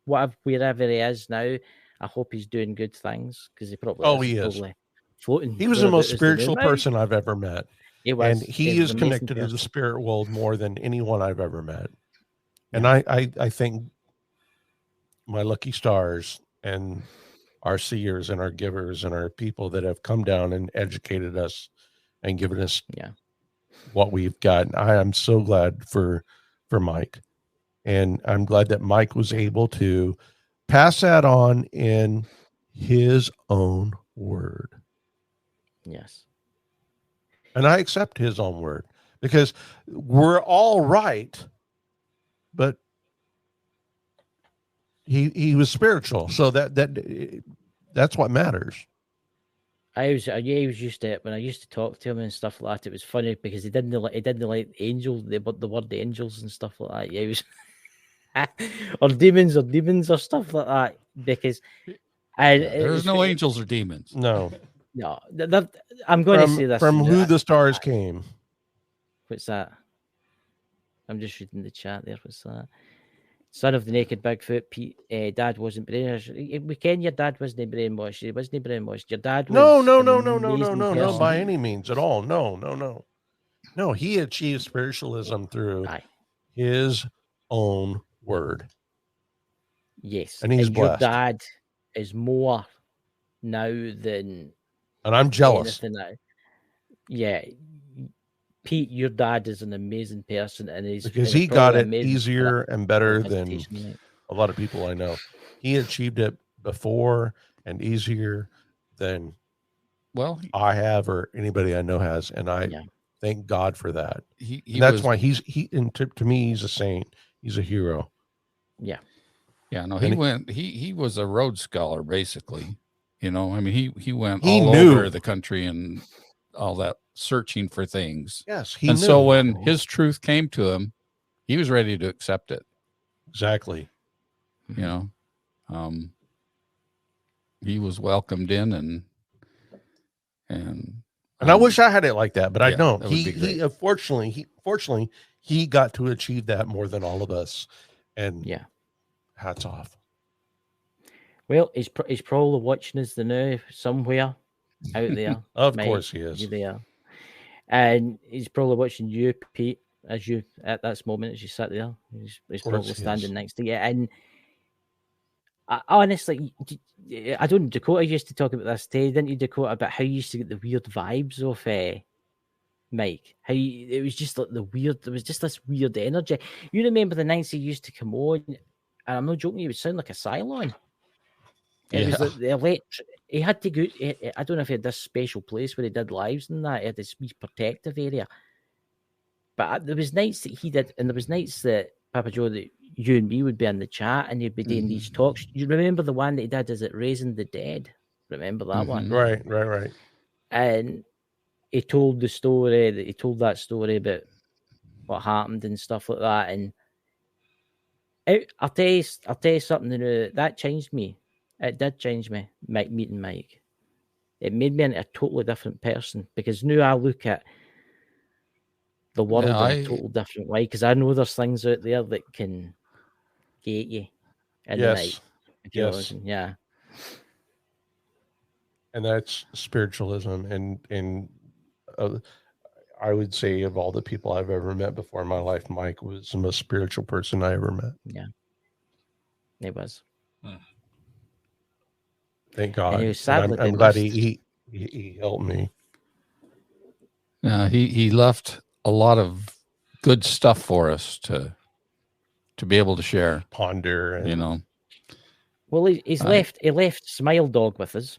Speaker 2: wherever he is now, I hope he's doing good things because he probably
Speaker 4: he is.
Speaker 2: Probably floating.
Speaker 4: He was the most
Speaker 2: as
Speaker 4: spiritual
Speaker 2: new
Speaker 4: person I've ever met.
Speaker 2: He was.
Speaker 4: And he
Speaker 2: was
Speaker 4: is
Speaker 2: an amazing
Speaker 4: connected to the
Speaker 2: person.
Speaker 4: spirit world more than anyone I've ever met. And
Speaker 2: Yeah.
Speaker 4: I think my lucky stars and our seers and our givers and our people that have come down and educated us and given us what we've got. And I am so glad for Mike. And I'm glad that Mike was able to pass that on in his own word.
Speaker 2: Yes.
Speaker 4: And I accept his own word because we're all right, but he was spiritual. So that's what matters.
Speaker 2: He was used to it when I used to talk to him and stuff like that. It was funny because he didn't like angels, the word angels and stuff like that. Yeah, he was or demons or stuff like that. Because
Speaker 5: there's no angels or demons.
Speaker 4: No.
Speaker 2: I'm going to say this
Speaker 4: from who the stars came.
Speaker 2: What's that? I'm just reading the chat there. What's that? Son of the naked Bigfoot, Pete. Dad wasn't brainwashed. We ken your dad wasn't brainwashed. He wasn't brainwashed. Your dad was
Speaker 4: no, by any means at all. No. He achieved spiritualism through his own word.
Speaker 2: Yes,
Speaker 4: and he's blessed.
Speaker 2: Your dad is more now than.
Speaker 4: And I'm jealous.
Speaker 2: Yeah, Pete, your dad is an amazing person, and
Speaker 4: because he got it easier and better than a lot of people I know. He achieved it before and easier than I have or anybody I know has, and I thank God for that. That's why to me he's a saint. He's a hero.
Speaker 2: Yeah.
Speaker 5: No, he was a Rhodes Scholar basically. You know, I mean, he went all over the country and all that, searching for things.
Speaker 4: Yes,
Speaker 5: he knew. So when his truth came to him, he was ready to accept it.
Speaker 4: Exactly.
Speaker 5: You know, he was welcomed in, and
Speaker 4: I wish I had it like that, but I don't. He fortunately he got to achieve that more than all of us, and hats off.
Speaker 2: Well, he's probably watching us now somewhere out there.
Speaker 4: Of course he is.
Speaker 2: There. And he's probably watching you, Pete, as you at this moment as you sat there. He's probably standing next to you. And honestly, I don't know, Dakota used to talk about this today, didn't you, Dakota, about how you used to get the weird vibes of Mike. How it was just like there was just this weird energy. You remember the nights he used to come on, and I'm not joking, he would sound like a Cylon. It was like the he had to go. I don't know if he had this special place where he did lives and that. He had this wee protective area. But there was nights that he did, and there was nights that Papa Joe, that you and me would be in the chat, and he'd be doing these talks. You remember the one that he did? Is it Raising the Dead? Remember that one?
Speaker 4: Right.
Speaker 2: And he told that story about what happened and stuff like that. And I'll tell you something. That changed me. It did change me, meeting Mike. It made me into a totally different person because now I look at the world in a total different way because I know there's things out there that can get you in the night.
Speaker 4: Yes.
Speaker 2: Yeah.
Speaker 4: And that's spiritualism. And I would say of all the people I've ever met before in my life, Mike was the most spiritual person I ever met.
Speaker 2: Yeah. It was.
Speaker 4: Thank God.
Speaker 2: And he was sadly
Speaker 4: I'm glad he helped me.
Speaker 5: He left a lot of good stuff for us to be able to share,
Speaker 4: ponder, and,
Speaker 5: you know.
Speaker 2: Well, he left Smile Dog with us.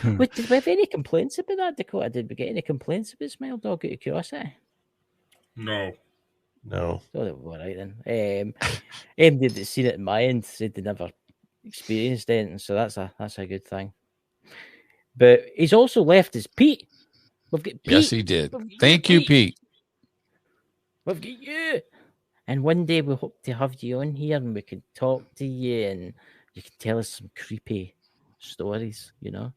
Speaker 2: Wait, did we have any complaints about that, Dakota? Did we get any complaints about Smile Dog out of curiosity?
Speaker 3: No.
Speaker 2: Oh, they were all right then. Anybody that's seen it in my end said they never experienced anything, so that's a good thing. But he's also left us Pete. We've got Pete.
Speaker 5: Yes, he did. Thank you, Pete.
Speaker 2: We've got you. And one day we hope to have you on here and we can talk to you and you can tell us some creepy stories, you know.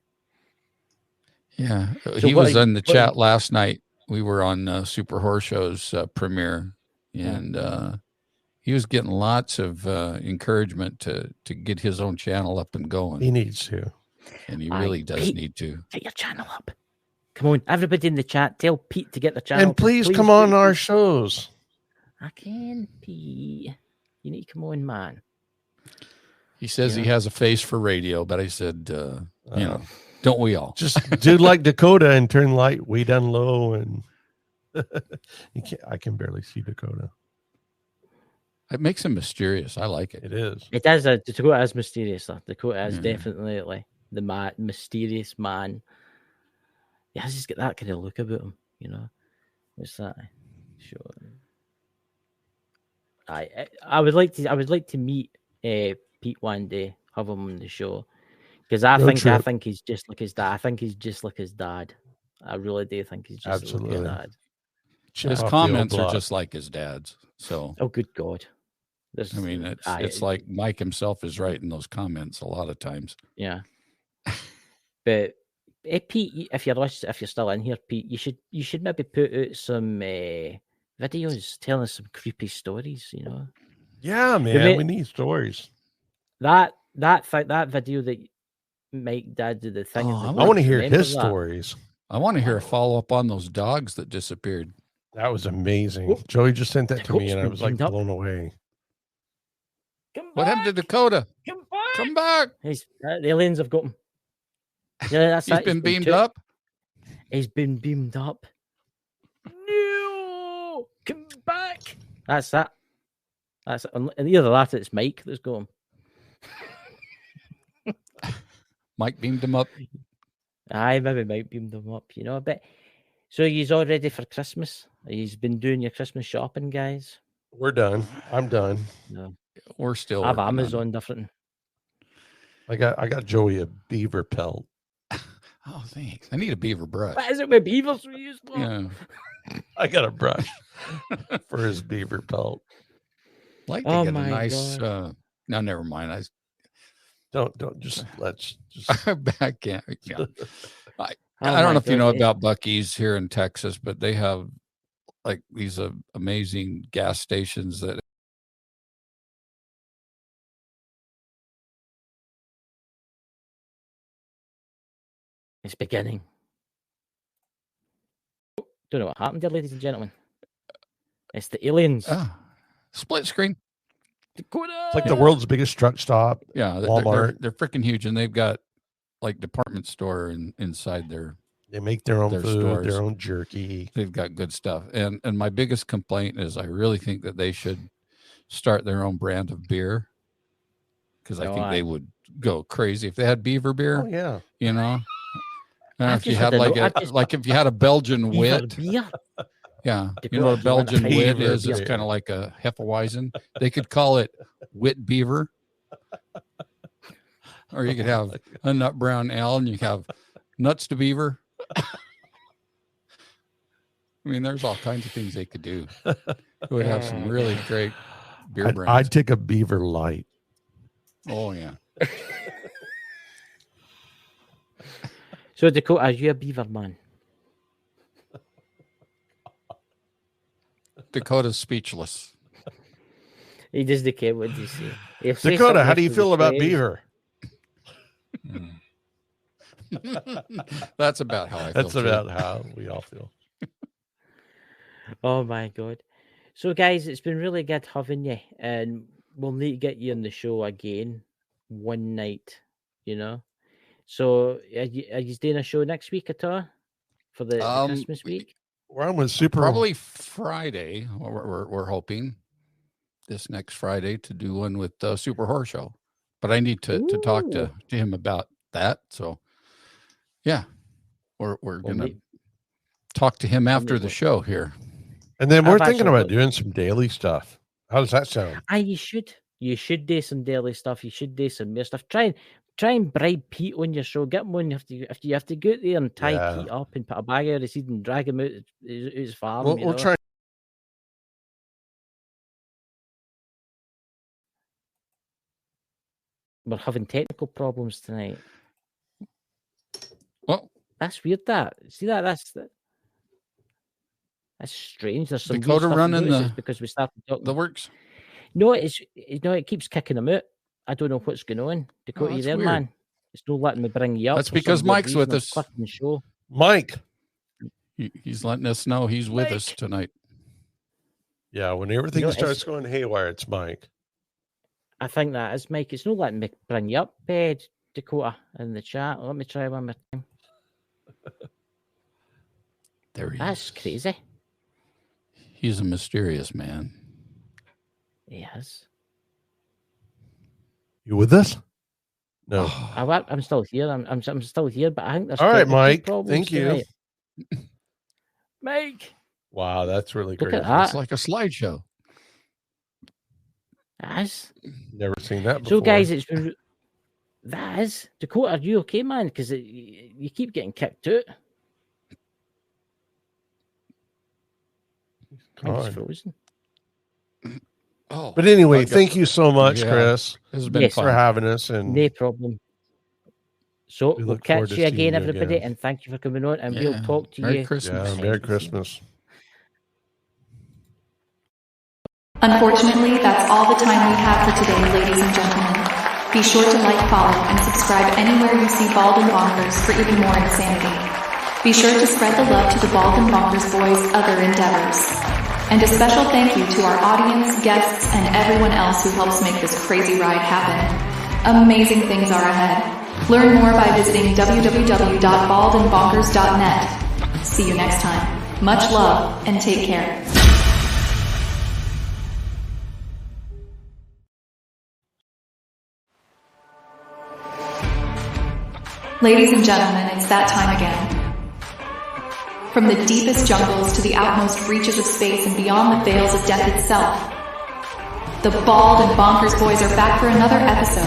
Speaker 5: Yeah,
Speaker 2: So
Speaker 5: he
Speaker 2: what
Speaker 5: was
Speaker 2: are-
Speaker 5: in the
Speaker 2: what are-
Speaker 5: chat last night. We were on Super Horror Show's premiere, and he was getting lots of encouragement to get his own channel up and going.
Speaker 4: He needs to.
Speaker 5: And he
Speaker 2: Aye,
Speaker 5: really does
Speaker 2: Pete,
Speaker 5: need to.
Speaker 2: get your channel up. Come on, everybody in the chat, tell Pete to get the channel.
Speaker 4: And please come
Speaker 2: do,
Speaker 4: on our
Speaker 2: Pete.
Speaker 4: shows.
Speaker 2: I can, Pete. You need to come on, man.
Speaker 5: He says he
Speaker 2: Yeah.
Speaker 5: has a face for radio, but I said, you know, don't we all?
Speaker 4: Just do like Dakota and turn light way down low, and I can barely see Dakota.
Speaker 5: It makes him mysterious. I like it.
Speaker 4: It is.
Speaker 2: It is Dakota is mysterious. Though. Dakota is
Speaker 5: Yeah.
Speaker 2: definitely the mysterious man. He has just got that kind of look about him, you know. What's that? Sure. I would like to meet Pete one day, have him on the show, because I
Speaker 4: Road trip.
Speaker 2: think he's just like his dad. I think he's just like his dad. I really do think he's just like
Speaker 4: Absolutely.
Speaker 2: his dad.
Speaker 4: Chip
Speaker 5: His
Speaker 4: off the
Speaker 5: comments
Speaker 4: old
Speaker 5: are
Speaker 4: block.
Speaker 5: just like his dad's. So
Speaker 2: Oh, good God! There's,
Speaker 5: I mean, it's like Mike himself is writing those comments a lot of times.
Speaker 2: yeah. But Pete, if you're still in here, Pete, you should maybe put out some videos telling us some creepy stories. You know,
Speaker 4: Yeah, man.
Speaker 2: made-
Speaker 4: We need stories.
Speaker 2: that video that Mike Dad did the thing. in the
Speaker 5: Oh,
Speaker 4: I want to
Speaker 2: woods,
Speaker 4: hear
Speaker 2: remember
Speaker 4: his
Speaker 2: that?
Speaker 4: stories.
Speaker 5: I want to hear a follow up on those dogs that disappeared.
Speaker 4: That was amazing.
Speaker 2: Whoop.
Speaker 4: Joey just sent that to me,
Speaker 2: Dakota's
Speaker 4: and I
Speaker 2: been
Speaker 4: was like
Speaker 2: teamed up.
Speaker 4: blown away.
Speaker 5: What happened to Dakota?
Speaker 2: Come back!
Speaker 5: Come back.
Speaker 2: The aliens have got him. Yeah, that's
Speaker 5: He's
Speaker 2: it.
Speaker 5: been beamed
Speaker 2: took.
Speaker 5: up.
Speaker 2: He's been beamed up. No, come back. That's that. That's and either that or it's Mike that's got him.
Speaker 5: Mike beamed him up.
Speaker 2: Aye, maybe Mike beamed him up, you know. But so he's all ready for Christmas. He's been doing your Christmas shopping, guys.
Speaker 4: We're done. I'm done.
Speaker 2: No,
Speaker 5: We're still
Speaker 2: I have
Speaker 5: working on it.
Speaker 2: Amazon different.
Speaker 4: I got Joey a beaver pelt.
Speaker 5: Oh, thanks. I need a beaver brush.
Speaker 2: What is it with beavers we use for?
Speaker 5: Yeah.
Speaker 4: I got a brush for his beaver pelt.
Speaker 5: Like to
Speaker 2: Oh
Speaker 5: get a
Speaker 2: my
Speaker 5: nice
Speaker 2: God.
Speaker 5: no, never mind.
Speaker 4: Don't just let's just
Speaker 5: I can't. Yeah.
Speaker 2: Oh
Speaker 5: I don't
Speaker 2: my
Speaker 5: know if you know
Speaker 2: God,
Speaker 5: about Buc-ee's here in Texas, but they have like these amazing gas stations that
Speaker 2: It's beginning. Don't know what happened there, ladies and gentlemen. It's the aliens.
Speaker 5: split screen.
Speaker 2: Dakota.
Speaker 4: it's like the world's biggest truck stop.
Speaker 5: Yeah,
Speaker 4: Walmart.
Speaker 5: they're freaking huge, and they've got like department store inside there.
Speaker 4: They make their own
Speaker 5: Their
Speaker 4: food,
Speaker 5: stores.
Speaker 4: their own jerky.
Speaker 5: They've got good stuff. And my biggest complaint is I really think that they should start their own brand of beer, because I
Speaker 2: No,
Speaker 5: think
Speaker 2: I-
Speaker 5: they would go crazy if they had beaver beer.
Speaker 4: Oh yeah.
Speaker 5: You know, I don't know
Speaker 2: I've
Speaker 5: if you
Speaker 2: just
Speaker 5: had
Speaker 2: had
Speaker 5: like
Speaker 2: a- I've just-
Speaker 5: like if you had a Belgian
Speaker 2: Beaver
Speaker 5: wit.
Speaker 2: beer.
Speaker 5: Yeah,
Speaker 2: Dakota,
Speaker 5: you know what a
Speaker 2: you want a
Speaker 5: Belgian wit
Speaker 4: beaver
Speaker 5: is? It's
Speaker 4: beer.
Speaker 5: kind of like a Hefeweizen. They could call it wit beaver, or you could have a nut brown ale, and you have nuts to beaver. I mean, there's all kinds of things they could do. It would have some really great beer brands.
Speaker 4: I'd take a beaver light.
Speaker 5: Oh yeah,
Speaker 2: So Dakota, are you a beaver man?
Speaker 5: Dakota's speechless.
Speaker 2: He doesn't care what you say. He'll say
Speaker 4: Dakota,
Speaker 2: something
Speaker 4: how do you
Speaker 2: to
Speaker 4: feel
Speaker 2: the
Speaker 4: about
Speaker 2: phrase.
Speaker 4: beaver?
Speaker 5: That's about how I feel.
Speaker 4: That's
Speaker 5: too.
Speaker 4: about how we all feel.
Speaker 2: Oh my God. So guys, it's been really good having you, and we'll need to get you on the show again one night, you know. So are you doing a show next week at all for the Christmas week?
Speaker 4: We're on with Super.
Speaker 5: Probably Friday. We're hoping this next Friday to do one with Super Horror Show, but I need to talk to him about that. So yeah, we're gonna talk to him after the show here.
Speaker 4: And then we're
Speaker 2: I've
Speaker 4: thinking
Speaker 2: actually
Speaker 4: about doing some daily stuff. How does that sound?
Speaker 2: You should do some daily stuff. You should do some more stuff. Try and bribe Pete on your show. Get him on. You have to go out there and tie Pete up and put a bag out of seed and drag him out his farm.
Speaker 4: We'll try.
Speaker 2: We're having technical problems tonight. That's weird. See that's strange. There's some
Speaker 5: Dakota
Speaker 2: weird stuff.
Speaker 5: running
Speaker 2: It's because we started talking.
Speaker 5: The works.
Speaker 2: No, it keeps kicking them out. I don't know what's going on. Dakota, you
Speaker 5: that's
Speaker 2: there,
Speaker 5: weird.
Speaker 2: man? It's not letting me bring you up.
Speaker 5: That's
Speaker 2: for some
Speaker 5: because
Speaker 2: weird
Speaker 5: Mike's
Speaker 2: reason.
Speaker 5: with
Speaker 2: I'm
Speaker 5: us.
Speaker 2: clicking the show.
Speaker 4: Mike.
Speaker 5: He's letting us know he's with us tonight.
Speaker 4: Yeah, when everything starts going haywire, it's Mike.
Speaker 2: I think that is Mike. It's not letting me bring you up, Dakota, in the chat. Let me try one more time.
Speaker 5: There he
Speaker 2: That's
Speaker 5: is.
Speaker 2: crazy.
Speaker 5: He's a mysterious man.
Speaker 2: He is.
Speaker 4: You with us? No.
Speaker 2: I'm still here. I'm still here, but I think there's
Speaker 4: all right,
Speaker 2: technical
Speaker 4: Mike.
Speaker 2: problems
Speaker 4: Thank you.
Speaker 2: tonight. Mike.
Speaker 4: Wow, that's really
Speaker 2: Look
Speaker 4: crazy.
Speaker 2: at that.
Speaker 5: It's like a slideshow.
Speaker 2: That's
Speaker 4: Never seen that before.
Speaker 2: so, guys. It's been that is Dakota. Are you okay, man? Because you keep getting kicked out. I think he's frozen.
Speaker 5: Oh,
Speaker 4: But anyway, thank you so much,
Speaker 5: Yeah.
Speaker 4: Chris,
Speaker 5: This has been
Speaker 2: Yes,
Speaker 5: fun.
Speaker 4: for having us. And
Speaker 2: No problem. So
Speaker 4: We
Speaker 2: we'll
Speaker 4: look forward
Speaker 2: catch
Speaker 4: to
Speaker 2: you
Speaker 4: seeing
Speaker 2: again,
Speaker 4: you
Speaker 2: everybody,
Speaker 4: again.
Speaker 2: and thank you for coming on. And
Speaker 5: Yeah.
Speaker 2: we'll talk to
Speaker 5: Merry
Speaker 2: you.
Speaker 5: Christmas.
Speaker 4: yeah, Merry Christmas.
Speaker 1: Unfortunately, that's all the time we have for today, ladies and gentlemen. Be sure to like, follow, and subscribe anywhere you see Bald and Bonkers for even more insanity. Be sure to spread the love to the Bald and Bonkers boys' other endeavors. And a special thank you to our audience, guests, and everyone else who helps make this crazy ride happen. Amazing things are ahead. Learn more by visiting www.baldandbonkers.net. See you next time. Much love and take care. Ladies and gentlemen, it's that time again. From the deepest jungles to the outmost reaches of space and beyond the veils of death itself, the Bald and Bonkers boys are back for another episode.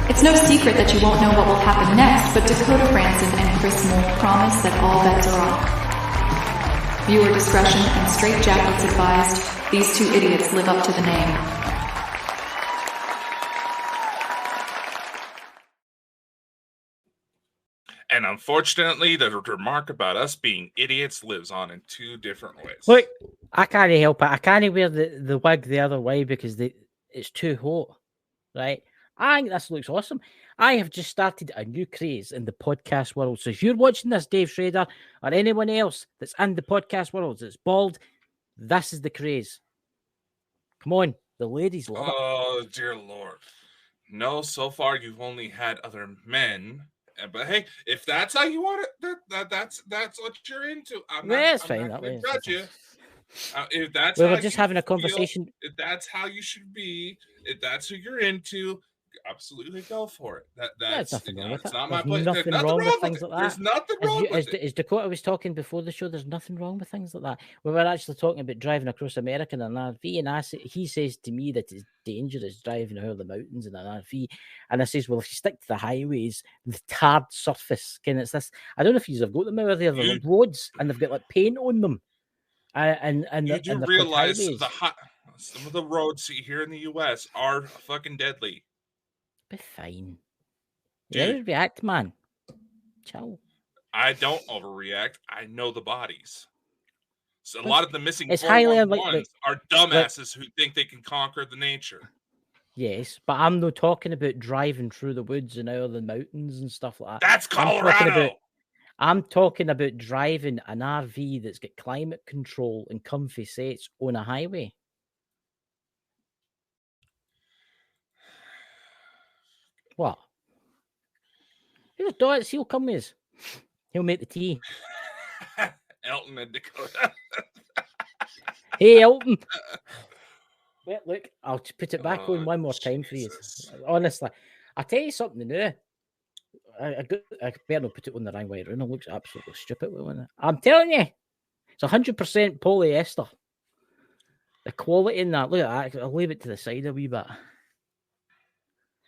Speaker 1: It's no secret that you won't know what will happen next, but Dakota Franson and Chris Mould promise that all bets are off. Viewer discretion and straitjackets advised. These two idiots live up to the name.
Speaker 3: And unfortunately, the remark about us being idiots lives on in two different ways.
Speaker 2: Look, I can't help it. I can't wear the wig the other way because it's too hot, right? I think this looks awesome. I have just started a new craze in the podcast world. So if you're watching this, Dave Schrader, or anyone else that's in the podcast world that's bald, this is the craze. Come on, the ladies love it.
Speaker 3: Oh, dear Lord. No, so far you've only had other men. But hey, if that's how you want it, that's what you're into. I'm
Speaker 2: That's
Speaker 3: not
Speaker 2: fine.
Speaker 3: going
Speaker 2: That
Speaker 3: to
Speaker 2: way.
Speaker 3: judge you. If that's
Speaker 2: We
Speaker 3: how
Speaker 2: were just
Speaker 3: you
Speaker 2: having a
Speaker 3: feel,
Speaker 2: conversation.
Speaker 3: if that's how you should be, if that's who you're into, absolutely go for it.
Speaker 2: There's nothing wrong with
Speaker 3: it's
Speaker 2: it.
Speaker 3: not my
Speaker 2: There's
Speaker 3: place.
Speaker 2: nothing wrong with things like that.
Speaker 3: There's nothing wrong with it.
Speaker 2: As Dakota was talking before the show, there's nothing wrong with things like that. We were actually talking about driving across America in an RV, and he says to me that it's dangerous driving over the mountains in an RV. And I says, well, if you stick to the highways, the tarred surface, it's this. I don't know if you've got them over there, the roads, and they've got like paint on them. And
Speaker 3: you do
Speaker 2: and
Speaker 3: realize some of the roads here in the U.S. are fucking deadly.
Speaker 2: Be fine.
Speaker 3: Dude.
Speaker 2: Overreact, man. Chill.
Speaker 3: I don't overreact. I know the bodies. So a lot of the missing
Speaker 2: it's highly
Speaker 3: 411s are dumbasses who think they can conquer the nature.
Speaker 2: Yes, but I'm not talking about driving through the woods and over the mountains and stuff like that.
Speaker 3: That's Colorado.
Speaker 2: I'm talking about driving an RV that's got climate control and comfy seats on a highway. What? Here's Dots. He'll come with us. He'll make the tea.
Speaker 3: Elton and Dakota.
Speaker 2: Hey, Elton. Wait, look, I'll put it back on one more time for you. Honestly, I'll tell you something now. I better not put it on the wrong way around. It looks absolutely stupid. I'm telling you, it's 100% polyester. The quality in that, look at that. I'll leave it to the side a wee bit.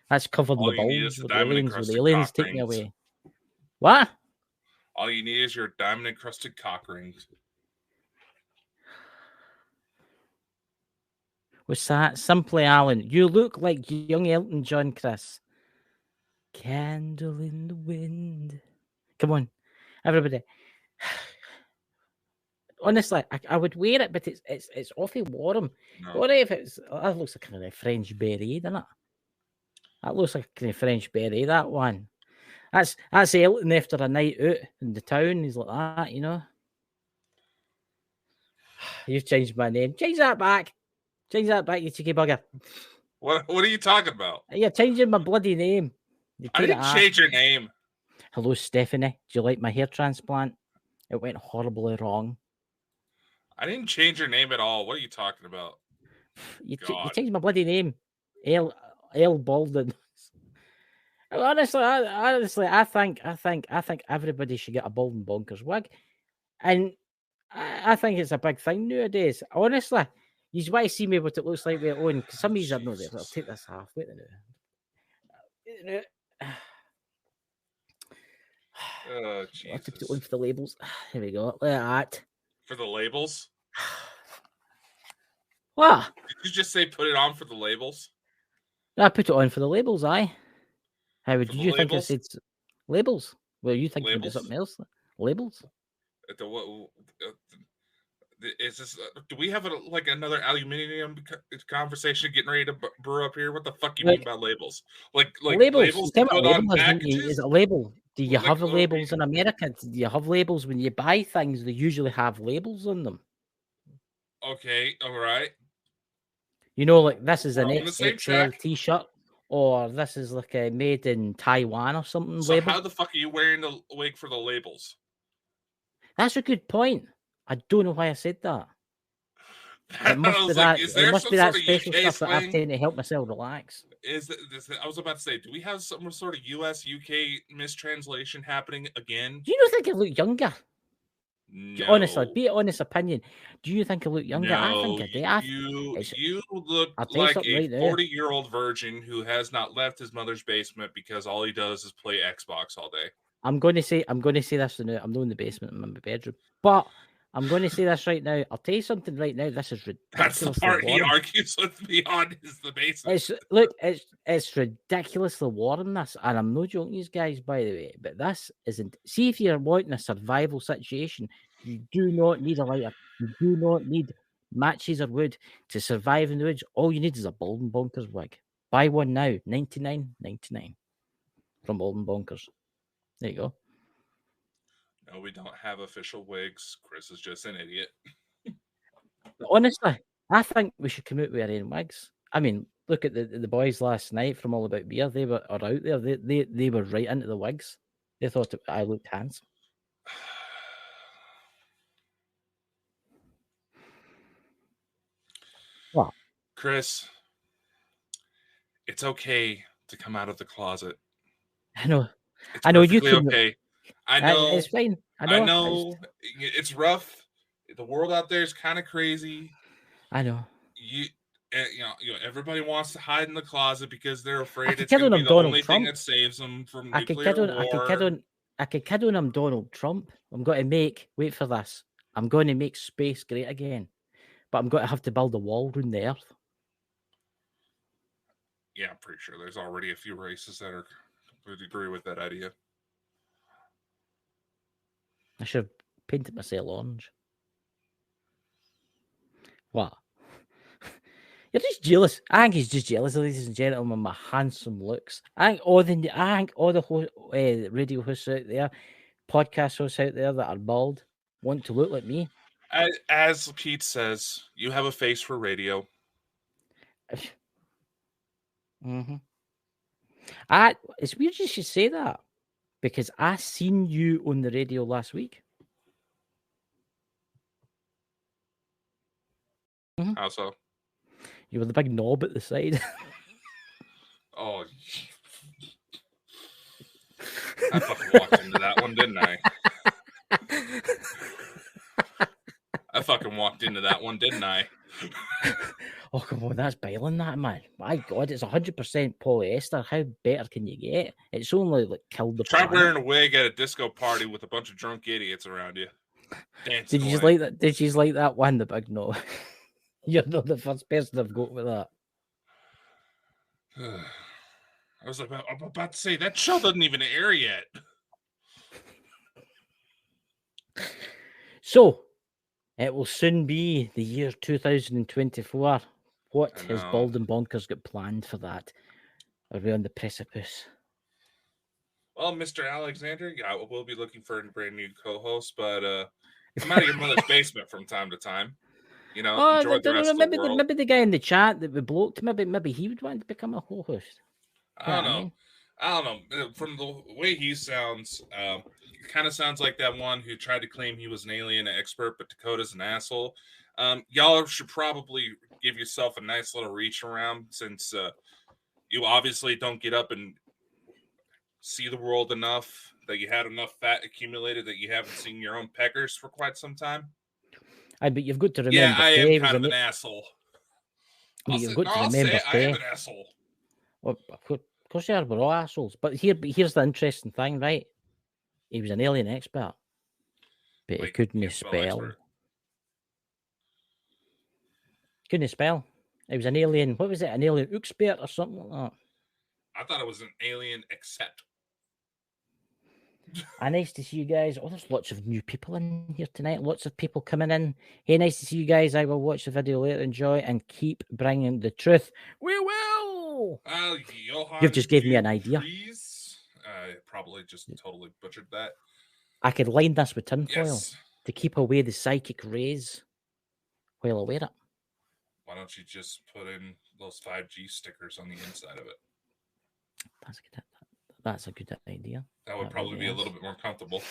Speaker 2: That's covered
Speaker 3: All
Speaker 2: the
Speaker 3: you need
Speaker 2: bulge
Speaker 3: is
Speaker 2: with
Speaker 3: the
Speaker 2: the
Speaker 3: diamond
Speaker 2: aliens, with the
Speaker 3: encrusted
Speaker 2: aliens
Speaker 3: cock
Speaker 2: taking
Speaker 3: rings.
Speaker 2: away. What?
Speaker 3: All you need is your diamond encrusted cock rings.
Speaker 2: What's that? Simply Alan. You look like young Elton John, Chris. Candle in the wind. Come on, everybody. Honestly, I would wear it, but it's awfully warm.
Speaker 3: No.
Speaker 2: What if that looks like kind of French beret, doesn't it? That looks like a kind of French beret, that one. That's Elton after a night out in the town. He's like that, you know. You've changed my name. Change that back. Change that back, you cheeky bugger.
Speaker 3: What are you talking about?
Speaker 2: You're changing my bloody name. You
Speaker 3: I
Speaker 2: pain in
Speaker 3: didn't
Speaker 2: the ass.
Speaker 3: change your name.
Speaker 2: Hello, Stephanie. Do you like my hair transplant? It went horribly wrong.
Speaker 3: I didn't change your name at all. What are you talking about?
Speaker 2: You
Speaker 3: God.
Speaker 2: changed my bloody name. L Baldwin. Honestly, I think everybody should get a bald and bonkers wig, and I think it's a big thing nowadays. Honestly, you want to see me what it looks like with it on, because some of you are not there. I'll take this half. Wait a minute.
Speaker 3: Oh,
Speaker 2: I have to put it
Speaker 3: Jesus.
Speaker 2: on for the labels. Here we go. Look at that.
Speaker 3: For the labels?
Speaker 2: What?
Speaker 3: Did you just say put it on for the labels?
Speaker 2: I put it on for the labels, aye. How did
Speaker 3: For the
Speaker 2: you think I
Speaker 3: labels?
Speaker 2: said labels? Well, you think
Speaker 3: Labels?
Speaker 2: something else? Labels?
Speaker 3: Is this? Do we have another aluminium conversation getting ready to brew up here? What the fuck you mean by labels? Like labels
Speaker 2: You
Speaker 3: to
Speaker 2: tell me
Speaker 3: put
Speaker 2: what a
Speaker 3: on
Speaker 2: label is, don't you?
Speaker 3: packages?
Speaker 2: Is it a label? Do you
Speaker 3: Like,
Speaker 2: have labels in America? Do you have labels when you buy things? They usually have labels on them.
Speaker 3: Okay, all right.
Speaker 2: You know, like this is an
Speaker 3: We're on the same
Speaker 2: XXL
Speaker 3: track.
Speaker 2: T-shirt, or this is like a made in Taiwan or something.
Speaker 3: So
Speaker 2: label.
Speaker 3: how the fuck are you wearing the wig for the labels?
Speaker 2: That's a good point. I don't know why I said that. It must
Speaker 3: I
Speaker 2: be
Speaker 3: was
Speaker 2: that.
Speaker 3: like, is
Speaker 2: It
Speaker 3: there
Speaker 2: must
Speaker 3: some
Speaker 2: be that
Speaker 3: sort of
Speaker 2: special
Speaker 3: UK
Speaker 2: stuff that I've
Speaker 3: slang?
Speaker 2: taken to help myself relax.
Speaker 3: I was about to say, do we have some sort of US UK mistranslation happening again?
Speaker 2: Do you not think I look younger?
Speaker 3: No.
Speaker 2: Honestly, be an honest opinion. Do you think I look younger? I think
Speaker 3: No,
Speaker 2: I do.
Speaker 3: you look
Speaker 2: I'll tell you
Speaker 3: like
Speaker 2: something
Speaker 3: a
Speaker 2: right now.
Speaker 3: 40-year-old virgin who has not left his mother's basement because all he does is play Xbox all day.
Speaker 2: I'm going to say this now. I'm not in the basement. I'm in my bedroom. But I'm going to say this right now. I'll tell you something right now. This is
Speaker 3: That's
Speaker 2: ridiculously
Speaker 3: the part he
Speaker 2: warm.
Speaker 3: argues with me on is the basement.
Speaker 2: It's ridiculously warm, this. And I'm not joking, these guys, by the way. But this isn't. See, if you're wanting a survival situation, you do not need a lighter. You do not need matches or wood to survive in the woods. All you need is a Bald and Bonkers wig. Buy one now, $99.99 from Bald and Bonkers. There you go.
Speaker 3: No, we don't have official wigs. Chris is just an idiot.
Speaker 2: But honestly, I think we should come out with our own wigs. I mean, look at the boys last night from All About Beer. They were out there. They were right into the wigs. They thought I looked handsome. What?
Speaker 3: Chris, it's okay to come out of the closet.
Speaker 2: I know.
Speaker 3: It's
Speaker 2: I know you
Speaker 3: perfectly
Speaker 2: can.
Speaker 3: okay. I know.
Speaker 2: It's fine.
Speaker 3: I know. It's rough. The world out there is kind of crazy.
Speaker 2: I know.
Speaker 3: You know, everybody wants to hide in the closet because they're afraid it's
Speaker 2: kid
Speaker 3: going to
Speaker 2: on
Speaker 3: be the
Speaker 2: Donald
Speaker 3: only thing
Speaker 2: Trump.
Speaker 3: that saves them from
Speaker 2: I could
Speaker 3: nuclear
Speaker 2: kid on.
Speaker 3: war.
Speaker 2: I could kid on. I'm Donald Trump. I'm going to make. Wait for this. I'm going to make space great again, but I'm going to have to build a wall around the earth.
Speaker 3: Yeah, I'm pretty sure there's already a few races that would agree with that idea.
Speaker 2: I should have painted myself orange. What? You're just jealous. I think he's just jealous, ladies and gentlemen, my handsome looks. I think all the radio hosts out there, podcast hosts out there that are bald, want to look like me.
Speaker 3: As Pete says, you have a face for radio.
Speaker 2: Mm-hmm. It's weird you should say that because I seen you on the radio last week.
Speaker 3: Mm-hmm. How so?
Speaker 2: You were the big knob at the side.
Speaker 3: Oh, I fucking walked into that one, didn't I? I fucking walked into that one, didn't I?
Speaker 2: Oh, come on, that's bailing that, man. My God, it's 100% polyester. How better can you get? It's only like killed the
Speaker 3: Try
Speaker 2: planet.
Speaker 3: wearing a wig at a disco party with a bunch of drunk idiots around you.
Speaker 2: Did you just like that? Did you like that one, the big no? You're not the first person I've got with that.
Speaker 3: I'm about to say, that show doesn't even air yet.
Speaker 2: So, it will soon be the year 2024. What
Speaker 3: I
Speaker 2: has
Speaker 3: know.
Speaker 2: Bald and Bonkers got planned for that? Are we on the precipice?
Speaker 3: Well, Mr. Alexander, yeah, we'll be looking for a brand new co-host, but come out of your mother's basement from time to time. You know,
Speaker 2: Oh,
Speaker 3: enjoy the rest of
Speaker 2: maybe
Speaker 3: the world.
Speaker 2: maybe the guy in the chat that we blocked, maybe he would want to become a co-host.
Speaker 3: I don't know. I don't know. From the way he sounds, it kind of sounds like that one who tried to claim he was an alien expert, but Dakota's an asshole. Y'all should probably give yourself a nice little reach around, since you obviously don't get up and see the world enough, that you had enough fat accumulated that you haven't seen your own peckers for quite some time.
Speaker 2: But you've got to remember.
Speaker 3: Yeah, I am kind of an asshole.
Speaker 2: You've got to remember.
Speaker 3: I am an asshole.
Speaker 2: Well, of course you are. We're all assholes. But here's the interesting thing, right? He was an alien expert, but he couldn't spell. Couldn't spell. He was an alien. What was it? An alien expert or something like that.
Speaker 3: I thought it was an alien accept.
Speaker 2: Nice to see you guys. Oh, there's lots of new people in here tonight. Lots of people coming in. Hey, nice to see you guys. I will watch the video later. Enjoy and keep bringing the truth. We will.
Speaker 3: Johan,
Speaker 2: You've just gave me an idea.
Speaker 3: I probably just totally butchered that.
Speaker 2: I could line this with tinfoil
Speaker 3: Yes.
Speaker 2: to keep away the psychic rays while I wear it.
Speaker 3: Why don't you just put in those 5G stickers on the inside of it?
Speaker 2: That's a good idea.
Speaker 3: That would probably be a little bit more comfortable.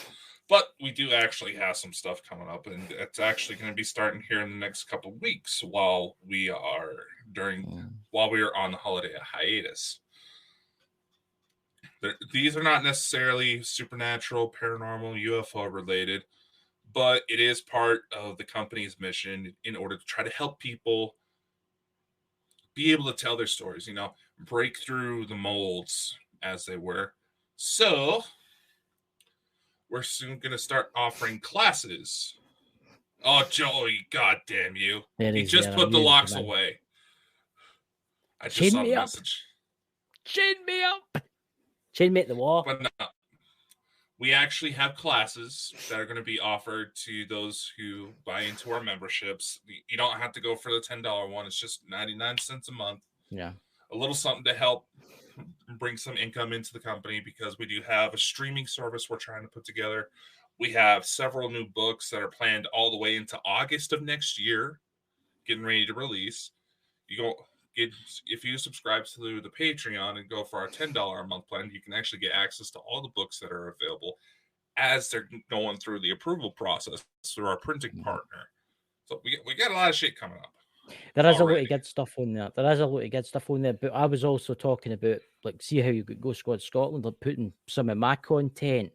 Speaker 3: But we do actually have some stuff coming up, and it's actually going to be starting here in the next couple of weeks while we are on the holiday hiatus. These are not necessarily supernatural, paranormal, UFO related, but it is part of the company's mission in order to try to help people be able to tell their stories, break through the molds, as they were. So we're soon going to start offering classes. Oh, Joey, goddamn you. He just put the locks away. I just saw the message.
Speaker 2: Chain me up. Chain me at the wall.
Speaker 3: But no, we actually have classes that are going to be offered to those who buy into our memberships. You don't have to go for the $10 one. It's just 99 cents a month.
Speaker 2: Yeah.
Speaker 3: A little something to help bring some income into the company, because we do have a streaming service we're trying to put together. We have several new books that are planned all the way into August of next year, getting ready to release. If you subscribe to the Patreon and go for our $10 a month plan, you can actually get access to all the books that are available as they're going through the approval process through our printing partner. So we got a lot of shit coming up.
Speaker 2: There is a lot of good stuff on there. But I was also talking about, see how you could Go Squad Scotland, putting some of my content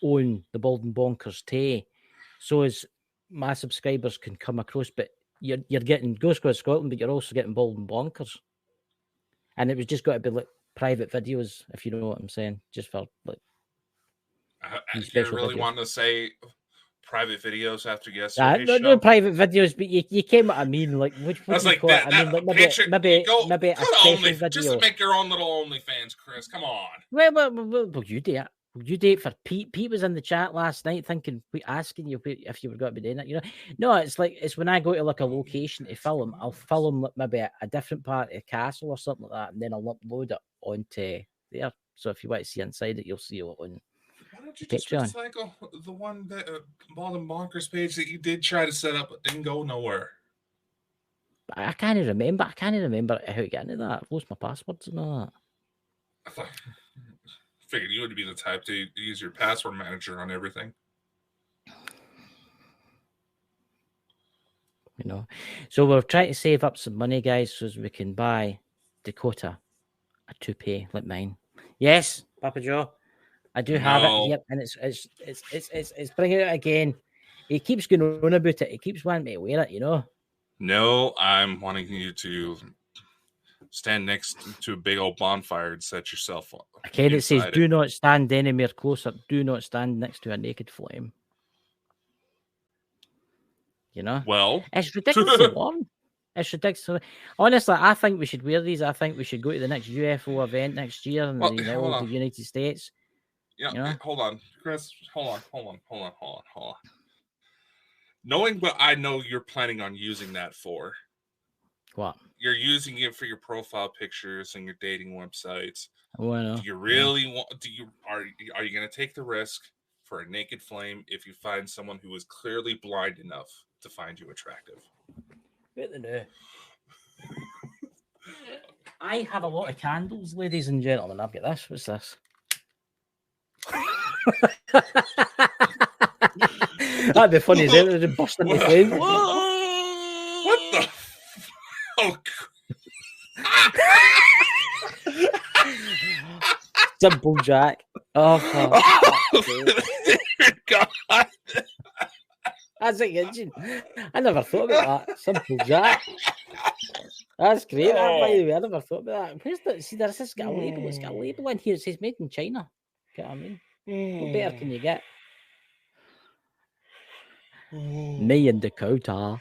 Speaker 2: on the Bald and Bonkers Tay, so as my subscribers can come across. But you're getting Go Squad Scotland, but you're also getting Bald and Bonkers. And it was just got to be private videos, if you know what I'm saying, just for
Speaker 3: you really want to say private videos after yesterday's show?
Speaker 2: No private videos, but you came what I mean. What do you call it? I mean, maybe a special video.
Speaker 3: Just make your own little OnlyFans, Chris. Come on.
Speaker 2: Well, you do it. You do it for Pete. Pete was in the chat last night asking you if you were going to be doing it. No, it's when I go to a location to film, I'll film maybe a different part of the castle or something like that, and then I'll upload it onto there. So if you want to see inside it, you'll see it on.
Speaker 3: Why don't you just recycle the one that Bald and Bonkers page that you did try to set up but didn't go nowhere?
Speaker 2: I can't remember how to get into that. I've lost my passwords and all that.
Speaker 3: I figured you would be the type to use your password manager on everything.
Speaker 2: So we're trying to save up some money, guys, so as we can buy Dakota a toupee like mine. Yes, Papa Joe, I do have it here, and it's bringing it out again. He keeps going on about it. He keeps wanting me to wear it,
Speaker 3: No, I'm wanting you to stand next to a big old bonfire and set yourself up.
Speaker 2: Okay, it says, do not stand anywhere closer. Do not stand next to a naked flame.
Speaker 3: Well,
Speaker 2: it's ridiculously warm. It's ridiculous. Honestly, I think we should wear these. I think we should go to the next UFO event next year in the United States.
Speaker 3: Yeah,
Speaker 2: You know?
Speaker 3: hold on, Chris. Hold on. Knowing what I know you're planning on using that for,
Speaker 2: What?
Speaker 3: you're using it for your profile pictures and your dating websites.
Speaker 2: Well,
Speaker 3: Do you really want? Are you going to take the risk for a naked flame if you find someone who is clearly blind enough to find you attractive?
Speaker 2: What the no? I have a lot of candles, ladies and gentlemen. I've got this. What's this? That'd be funny, is it? It'd burst into flames.
Speaker 3: What the? Oh,
Speaker 2: Simple Jack. Oh,
Speaker 3: God.
Speaker 2: that's engine. I never thought about that. Simple Jack. That's great. That, by the way, I never thought about that. Where's the? See, there's this got a label. It's got a label in here. It says made in China. Get what I mean? What better can you get? Me and Dakota,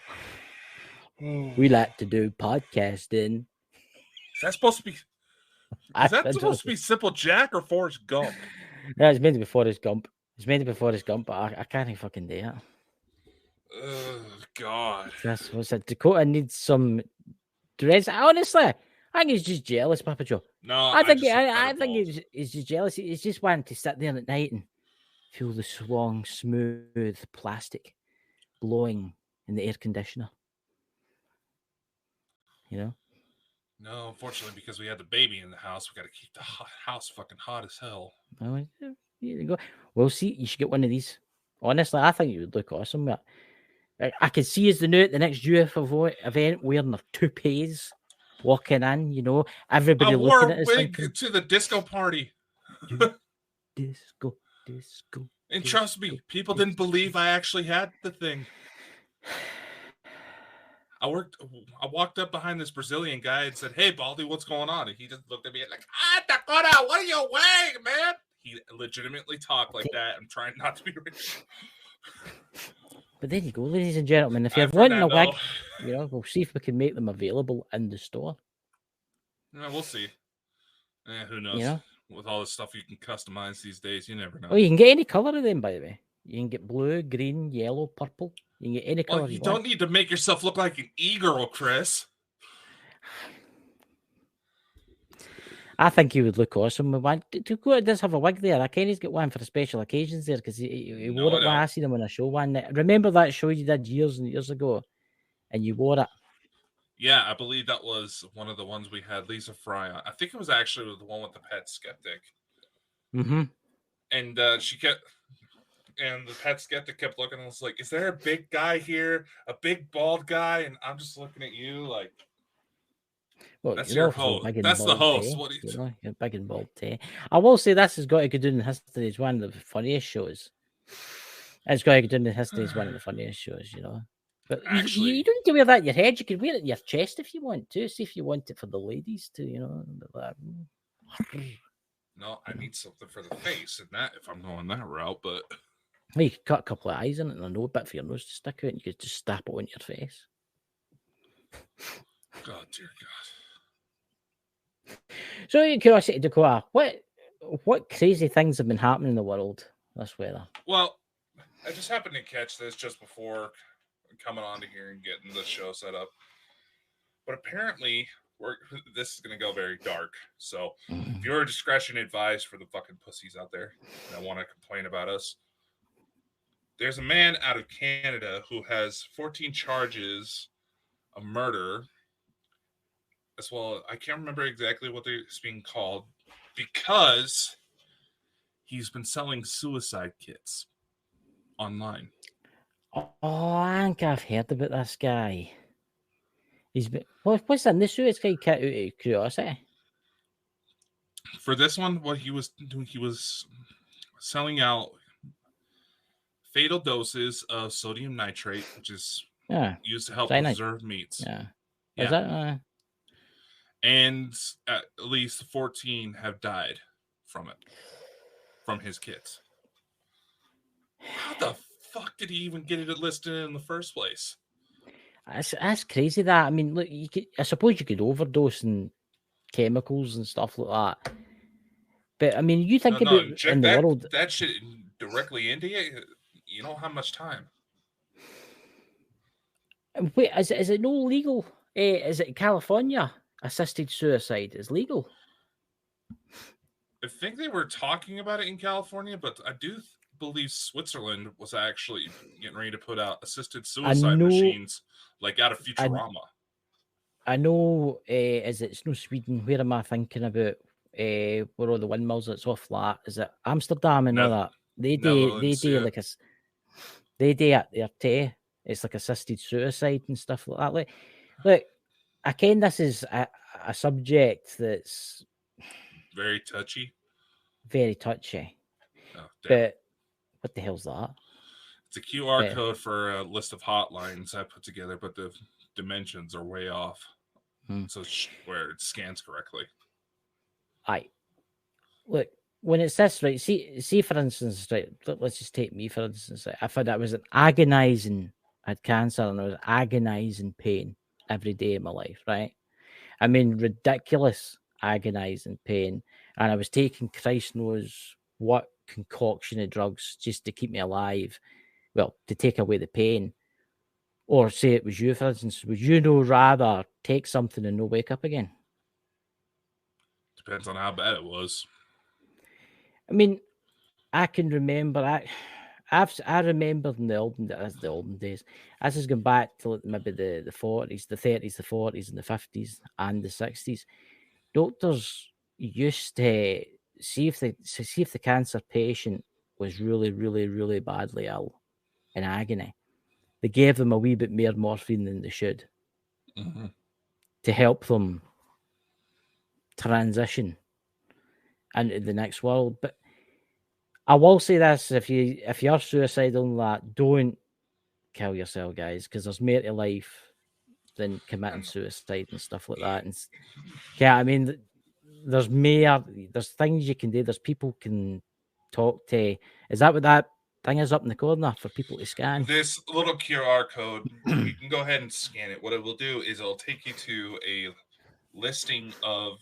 Speaker 2: we like to do podcasting.
Speaker 3: Is that supposed to be? Is that supposed to be Simple Jack or Forrest Gump?
Speaker 2: Yeah, it's meant to be Forrest Gump. It's meant to be Forrest Gump, but I can't even fucking do it.
Speaker 3: Oh, God.
Speaker 2: That's what's it. Dakota needs some dress. Honestly, I think he's just jealous, Papa Joe.
Speaker 3: No,
Speaker 2: I think
Speaker 3: bald.
Speaker 2: he's just jealous. He's just wanting to sit there at night and feel the long, smooth plastic blowing in the air conditioner. You know?
Speaker 3: No, unfortunately, because we had the baby in the house, we got to keep the house fucking hot as hell.
Speaker 2: Oh, here you go. Well, see, you should get one of these. Honestly, I think you would look awesome. I could see as the new at the next UFO event wearing their toupees, walking in, you know, everybody looking at us.
Speaker 3: I wore a wig to the disco party.
Speaker 2: Disco.
Speaker 3: And trust me, people didn't believe I actually had the thing. I walked up behind this Brazilian guy and said, "Hey, Baldy, what's going on?" And he just looked at me like, Dakota, what are you wearing, man? He legitimately talked like that. I'm trying not to be rich.
Speaker 2: But there you go, ladies and gentlemen. If you're wanting a wig, you know, we'll see if we can make them available in the store.
Speaker 3: Yeah, we'll see. Who knows?
Speaker 2: You know?
Speaker 3: With all the stuff you can customize these days, you never know.
Speaker 2: Oh, you can get any color of them, by the way. You can get blue, green, yellow, purple. You can get any color.
Speaker 3: You don't need to make yourself look like an e-girl, Chris.
Speaker 2: I think you would look awesome with one. Dakota does have a wig there. I can't get one for special occasions there because he wore it when I seen him on a show one night. Remember that show you did years and years ago, and you wore it.
Speaker 3: Yeah, I believe that was one of the ones we had Lisa Fry on. I think it was actually the one with the pet skeptic.
Speaker 2: Mm-hmm.
Speaker 3: And and the pet skeptic kept looking and was like, "Is there a big guy here? A big bald guy?" And I'm just looking at you like, well, that's your host. That's the host. What you
Speaker 2: know, you're big and bald too. I will say this has got to go down in history as one of the funniest shows. It's got to go down in history as one of the funniest shows, you know. But actually, you don't need to wear that in your head. You can wear it in your chest if you want to. See if you want it for the ladies too, you know.
Speaker 3: No, I need something for the face and that if I'm going that route, but
Speaker 2: well, you could cut a couple of eyes in it and a nose bit for your nose to stick out, and you could just stab it on your face.
Speaker 3: God, dear God.
Speaker 2: So, curiosity, Dakota, what crazy things have been happening in the world this weather?
Speaker 3: Well, I just happened to catch this just before coming on to here and getting the show set up. But apparently, this is going to go very dark. So, viewer discretion advised for the fucking pussies out there that want to complain about us. There's a man out of Canada who has 14 charges of murder. As well, I can't remember exactly what it's being called because he's been selling suicide kits online.
Speaker 2: Oh, I think I've heard about this guy. He's been what's in the suicide kit out of curiosity?
Speaker 3: For this one, what he was doing, he was selling out fatal doses of sodium nitrate, which is used to help preserve meats.
Speaker 2: Yeah. Is that?
Speaker 3: And at least 14 have died from it, from his kits. How the fuck did he even get it listed in the first place?
Speaker 2: That's crazy. That I mean, look, I suppose you could overdose in chemicals and stuff like that. But I mean, you think
Speaker 3: No,
Speaker 2: about
Speaker 3: inject
Speaker 2: in the world.
Speaker 3: that shit directly into you. You don't have much time.
Speaker 2: Wait, is it no legal? Is it California? Assisted suicide is legal.
Speaker 3: I think they were talking about it in California, but I do believe Switzerland was actually getting ready to put out assisted suicide machines, like out of Futurama.
Speaker 2: I know. It's no Sweden? Where am I thinking about? Where all the windmills that's off flat? Is it Amsterdam and all that? They do like a. They do at their tea. It's like assisted suicide and stuff like that. Look, I ken this is a subject that's
Speaker 3: very touchy.
Speaker 2: Very touchy.
Speaker 3: Oh,
Speaker 2: but what the hell's that?
Speaker 3: It's a QR code for a list of hotlines I put together, but the dimensions are way off. So where it scans correctly.
Speaker 2: Look, when it says, right, see for instance, right, let's just take me for instance. Right, I found I was I had cancer and I was agonizing pain every day of my life, right? I mean, ridiculous agonizing pain. And I was taking Christ knows what concoction of drugs just to keep me alive. Well, to take away the pain. Or say it was you, for instance, would you rather take something and no wake up again?
Speaker 3: Depends on how bad it was.
Speaker 2: I mean, I can remember I remember in the olden days. This is going back to maybe the 40s, the 30s, the 40s, and the 50s and the 60s. Doctors used to see if the cancer patient was really, really, really badly ill in agony. They gave them a wee bit more morphine than they should to help them transition into the next world. But I will say this: if you're suicidal and that, don't kill yourself, guys, because there's more to life than committing suicide and stuff like that. And yeah, I mean, there's things you can do. There's people can talk to. Is that what that thing is up in the corner for people to scan?
Speaker 3: This little QR code, you can go ahead and scan it. What it will do is it'll take you to a listing of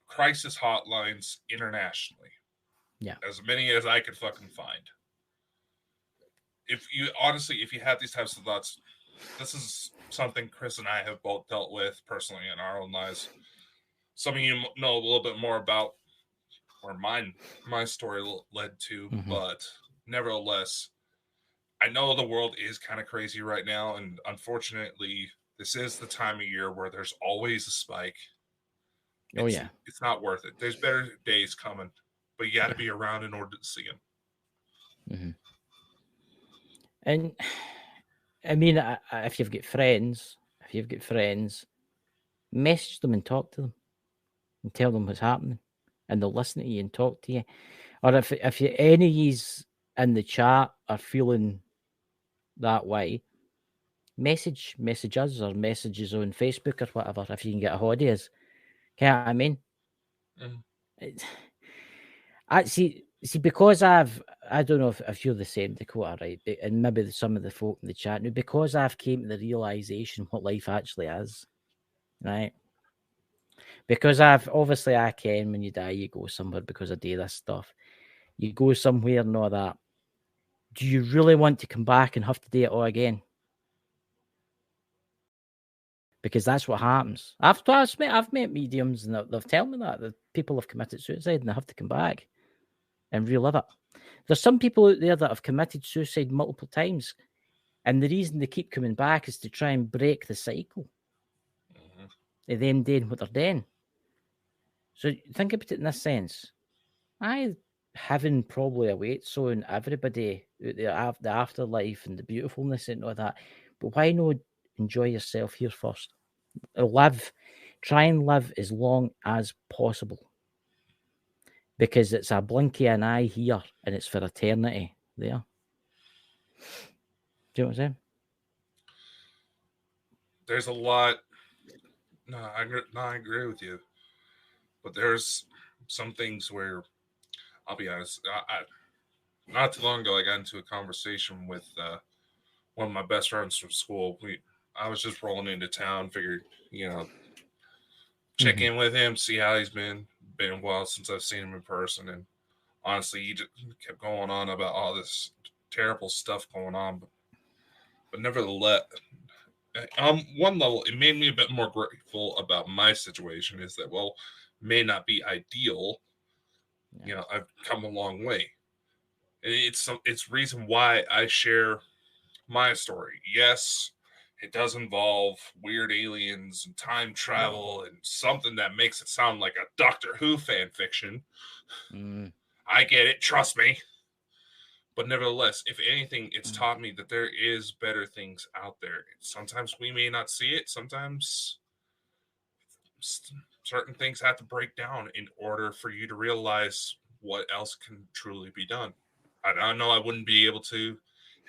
Speaker 3: crisis hotlines internationally.
Speaker 2: Yeah.
Speaker 3: As many as I could fucking find. If you have these types of thoughts, this is something Chris and I have both dealt with personally in our own lives. Some of you know a little bit more about where my story led to, but nevertheless, I know the world is kind of crazy right now, and unfortunately, this is the time of year where there's always a spike. It's not worth it. There's better days coming, but you got to be around in order to see them.
Speaker 2: And I mean, if you've got friends, message them and talk to them and tell them what's happening, and they'll listen to you and talk to you. Or if any of yous in the chat are feeling that way, message us or messages on Facebook or whatever if you can get a hold of us. Can't I mean? I see because I don't know if you're the same, Dakota, right? And maybe some of the folk in the chat now, because I've came to the realization what life actually is, right? Because I can, when you die, you go somewhere because I do this stuff. You go somewhere and all that. Do you really want to come back and have to do it all again? Because that's what happens. I've met mediums and they've told me that people have committed suicide and they have to come back and relive it. There's some people out there that have committed suicide multiple times, and the reason they keep coming back is to try and break the cycle of them doing what they're doing. So think about it in this sense. Heaven probably awaits on everybody out the afterlife and the beautifulness and all that. But why not enjoy yourself here first? Try and live as long as possible. Because it's a blink of an eye here and it's for eternity there. Do you know what I'm saying?
Speaker 3: There's a lot. No, I agree with you. But there's some things where, I'll be honest, I not too long ago, I got into a conversation with one of my best friends from school. I was just rolling into town, figured, check in with him, see how he's been been a while since I've seen him in person, and honestly, he just kept going on about all this terrible stuff going on, but nevertheless, on one level, it made me a bit more grateful about my situation. Is that, well, may not be ideal. You know, I've come a long way. And it's reason why I share my story. Yes, it does involve weird aliens and time travel and something that makes it sound like a Doctor Who fan fiction. I get it, trust me. But nevertheless, if anything, it's taught me that there is better things out there. Sometimes we may not see it. Sometimes certain things have to break down in order for you to realize what else can truly be done. I know I wouldn't be able to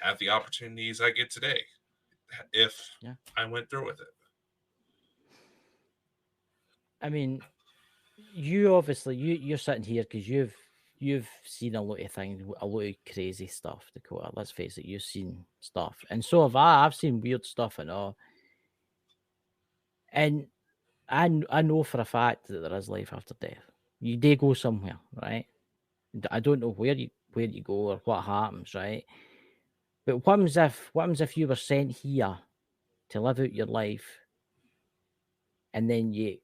Speaker 3: have the opportunities I get today if I went through with it.
Speaker 2: I mean, you obviously you're sitting here because you've seen a lot of things, a lot of crazy stuff, Dakota. Let's face it, you've seen stuff, and so have I. I've seen weird stuff and all, and I know for a fact that there is life after death. You do go somewhere, right? I don't know where you go or what happens, right? But what happens if you were sent here to live out your life, and then you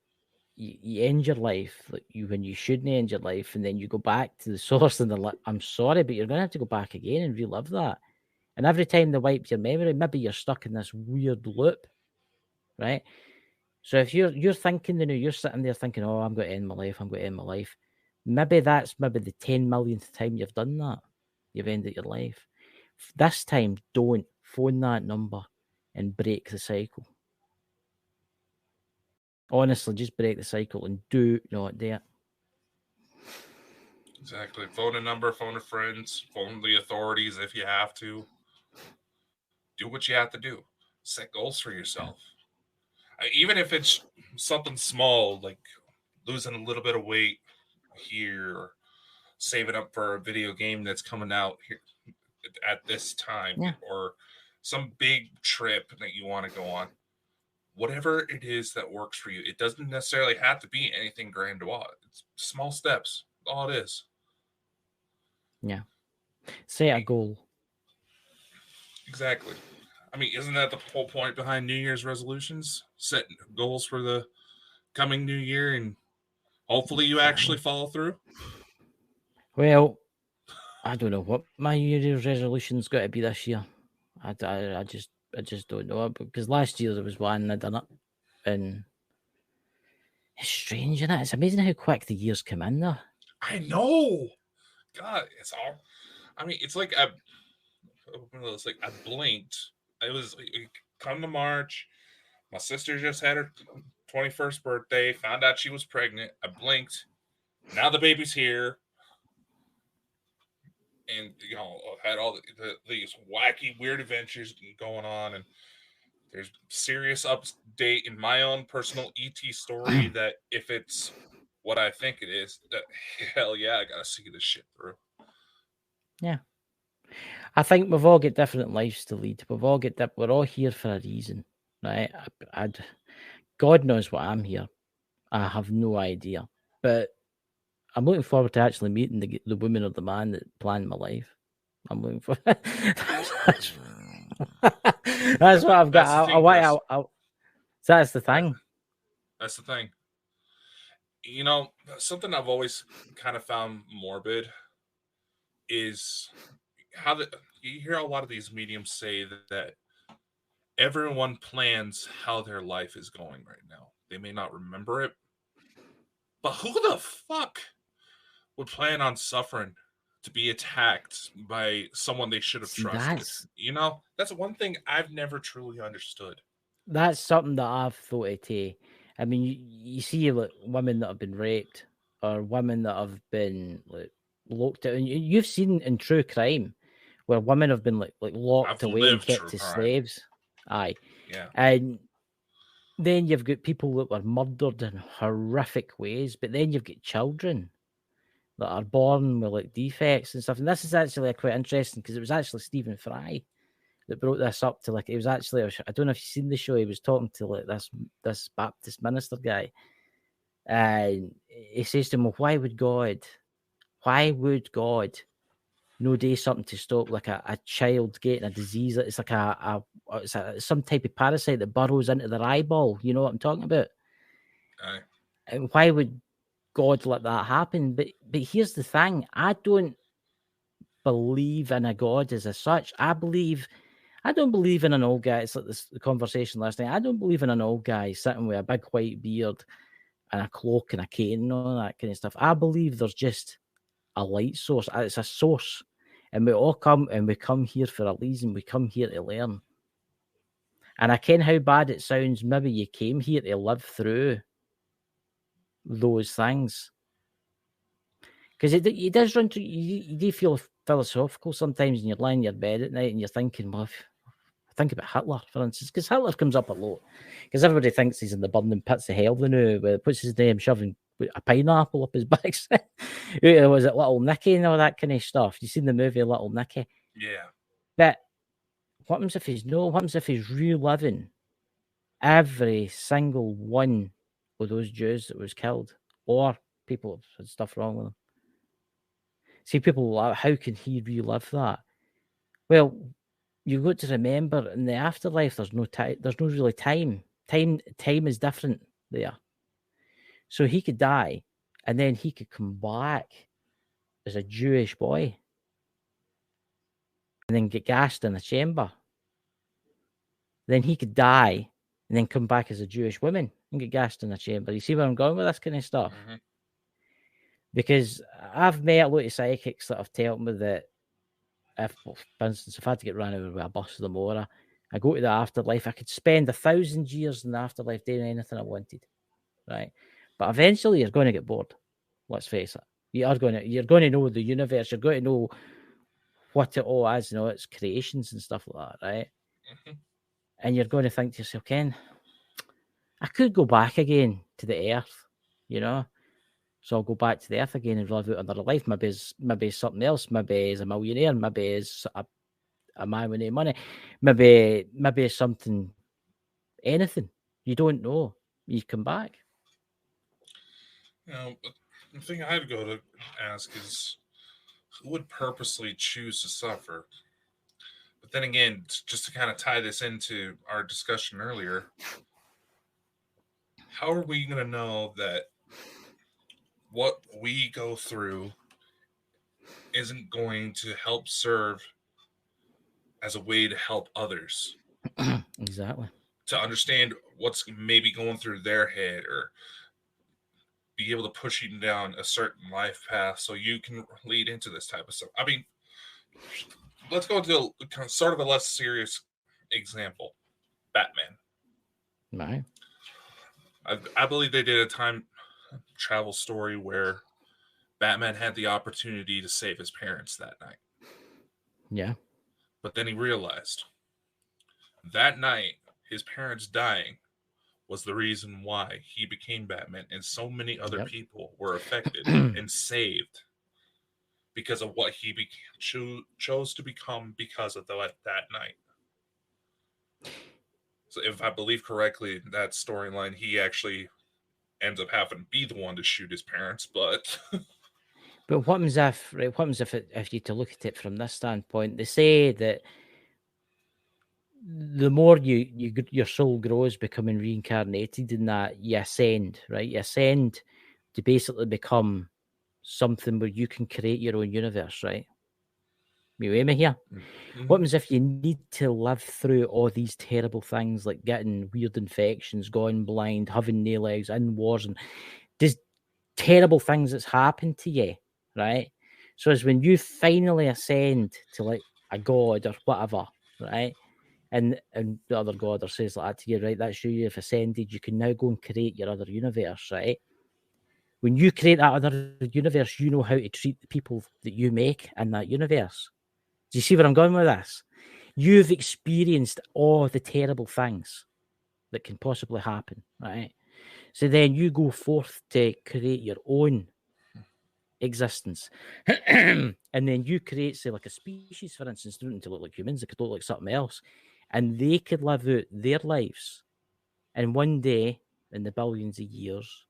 Speaker 2: end your life when you shouldn't end your life, and then you go back to the source and they're like, I'm sorry, but you're going to have to go back again and relive that. And every time they wipe your memory, maybe you're stuck in this weird loop, right? So if you're thinking, you're sitting there thinking, oh, I'm going to end my life. Maybe that's the 10 millionth time you've done that. You've ended your life. This time, don't phone that number and break the cycle. Honestly, just break the cycle and do not do it.
Speaker 3: Exactly. Phone a number, phone a friends, phone the authorities if you have to. Do what you have to do. Set goals for yourself. Even if it's something small, like losing a little bit of weight here, or saving up for a video game that's coming out here at this time, or some big trip that you want to go on. Whatever it is that works for you. It doesn't necessarily have to be anything grandiose. It's small steps. All it is.
Speaker 2: Yeah. Set a goal.
Speaker 3: Exactly. I mean, isn't that the whole point behind New Year's resolutions? Setting goals for the coming new year, and hopefully you actually follow through?
Speaker 2: Well, I don't know what my New Year's resolution's got to be this year. I just don't know, because last year there was one and I done it, and it's strange, isn't it? It's amazing how quick the years come in there.
Speaker 3: I know. God, it's all. I mean, it's like I blinked. It was come to March. My sister just had her 21st birthday. Found out she was pregnant. I blinked. Now the baby's here. And, I've had all these wacky, weird adventures going on. And there's serious update in my own personal ET story that if it's what I think it is, that hell yeah, I got to see this shit through.
Speaker 2: Yeah. I think we've all got different lives to lead. We're all here for a reason, right? God knows why I'm here. I have no idea. But I'm looking forward to actually meeting the woman or the man that planned my life. I'm looking for that's what I've got. That's the thing.
Speaker 3: That's the thing. Something I've always kind of found morbid is how you hear a lot of these mediums say that everyone plans how their life is going right now. They may not remember it, but who the fuck would plan on suffering to be attacked by someone they should have trusted? That's one thing I've never truly understood.
Speaker 2: That's something that I've thought of too. I mean, you see like women that have been raped or women that have been like locked out. And you've seen in true crime where women have been like locked away and kept as slaves. Aye.
Speaker 3: Yeah.
Speaker 2: And then you've got people that were murdered in horrific ways, but then you've got children that are born with like defects and stuff. And this is actually quite interesting because it was actually Stephen Fry that brought this up to it was actually, I don't know if you've seen the show, he was talking to this Baptist minister guy, And he says to him, well, why would God no do something to stop like a child getting a disease? It's like some type of parasite that burrows into their eyeball. You know what I'm talking about?
Speaker 3: Aye.
Speaker 2: And why would God let that happen? But here's the thing: I don't believe in a God as such. I don't believe in an old guy. It's like the conversation last night. I don't believe in an old guy sitting with a big white beard and a cloak and a cane and all that kind of stuff. I believe there's just a light source. It's a source. And we all come here for a reason. We come here to learn. And I ken how bad it sounds. Maybe you came here to live through those things. Because it does run to you do feel philosophical sometimes when you're lying in your bed at night and you're thinking, well, think about Hitler, for instance, because Hitler comes up a lot. Because everybody thinks he's in the burning pits of hell now, what's his name, shoving a pineapple up his backside. Was it Little Nicky and all that kind of stuff? You seen the movie Little Nicky?
Speaker 3: Yeah.
Speaker 2: But what happens if he's reliving every single one of those Jews that was killed, or people have had stuff wrong with them? See, people, how can he relive that? Well, you've got to remember in the afterlife, there's no time. There's no really time. Time is different there. So he could die, and then he could come back as a Jewish boy, and then get gassed in a chamber. Then he could die, and then come back as a Jewish woman and get gassed in a chamber. You see where I'm going with this kind of stuff?
Speaker 3: Mm-hmm.
Speaker 2: Because I've met a lot of psychics that have told me that if, for instance, if I had to get run over with a bus of the Mora, I go to the afterlife, I could spend 1,000 years in the afterlife doing anything I wanted, right? But eventually you're going to get bored. Let's face it. You're going to know the universe. You're going to know what it all is, its creations and stuff like that, right?
Speaker 3: Mm-hmm.
Speaker 2: And you're going to think to yourself, Ken, I could go back again to the earth, So I'll go back to the earth again and live out another life. Maybe it's something else. Maybe as a millionaire. Maybe as a man with no money. Maybe it's something, anything. You don't know. You come back.
Speaker 3: The thing I'd go to ask is, who would purposely choose to suffer? But then again, just to kind of tie this into our discussion earlier, how are we going to know that what we go through isn't going to help serve as a way to help others?
Speaker 2: Exactly.
Speaker 3: To understand what's maybe going through their head, or be able to push you down a certain life path so you can lead into this type of stuff. I mean, let's go to sort of a less serious example. Batman.
Speaker 2: Right.
Speaker 3: I believe they did a time travel story where Batman had the opportunity to save his parents that night.
Speaker 2: Yeah.
Speaker 3: But then he realized that night, his parents dying was the reason why he became Batman, and so many other people were affected and saved because of what he chose to become because of that night. So if I believe correctly, that storyline, he actually ends up having to be the one to shoot his parents, but...
Speaker 2: But what happens if you to look at it from this standpoint? They say that the more your soul grows, becoming reincarnated in that, you ascend, right? You ascend to basically become something where you can create your own universe, right? You with me here? Mm-hmm. What happens if you need to live through all these terrible things like getting weird infections, going blind, having no legs, in wars, and these terrible things that's happened to you, right? So it's when you finally ascend to like a god or whatever, right? And the other god or says like that to you, right? That's you've ascended. You can now go and create your other universe, right? When you create that other universe, you know how to treat the people that you make in that universe. Do you see where I'm going with this? You've experienced all the terrible things that can possibly happen, right? So then you go forth to create your own existence. And then you create, say, like a species, for instance, they don't need to look like humans, they could look like something else. And they could live out their lives. And one day, in the billions of years,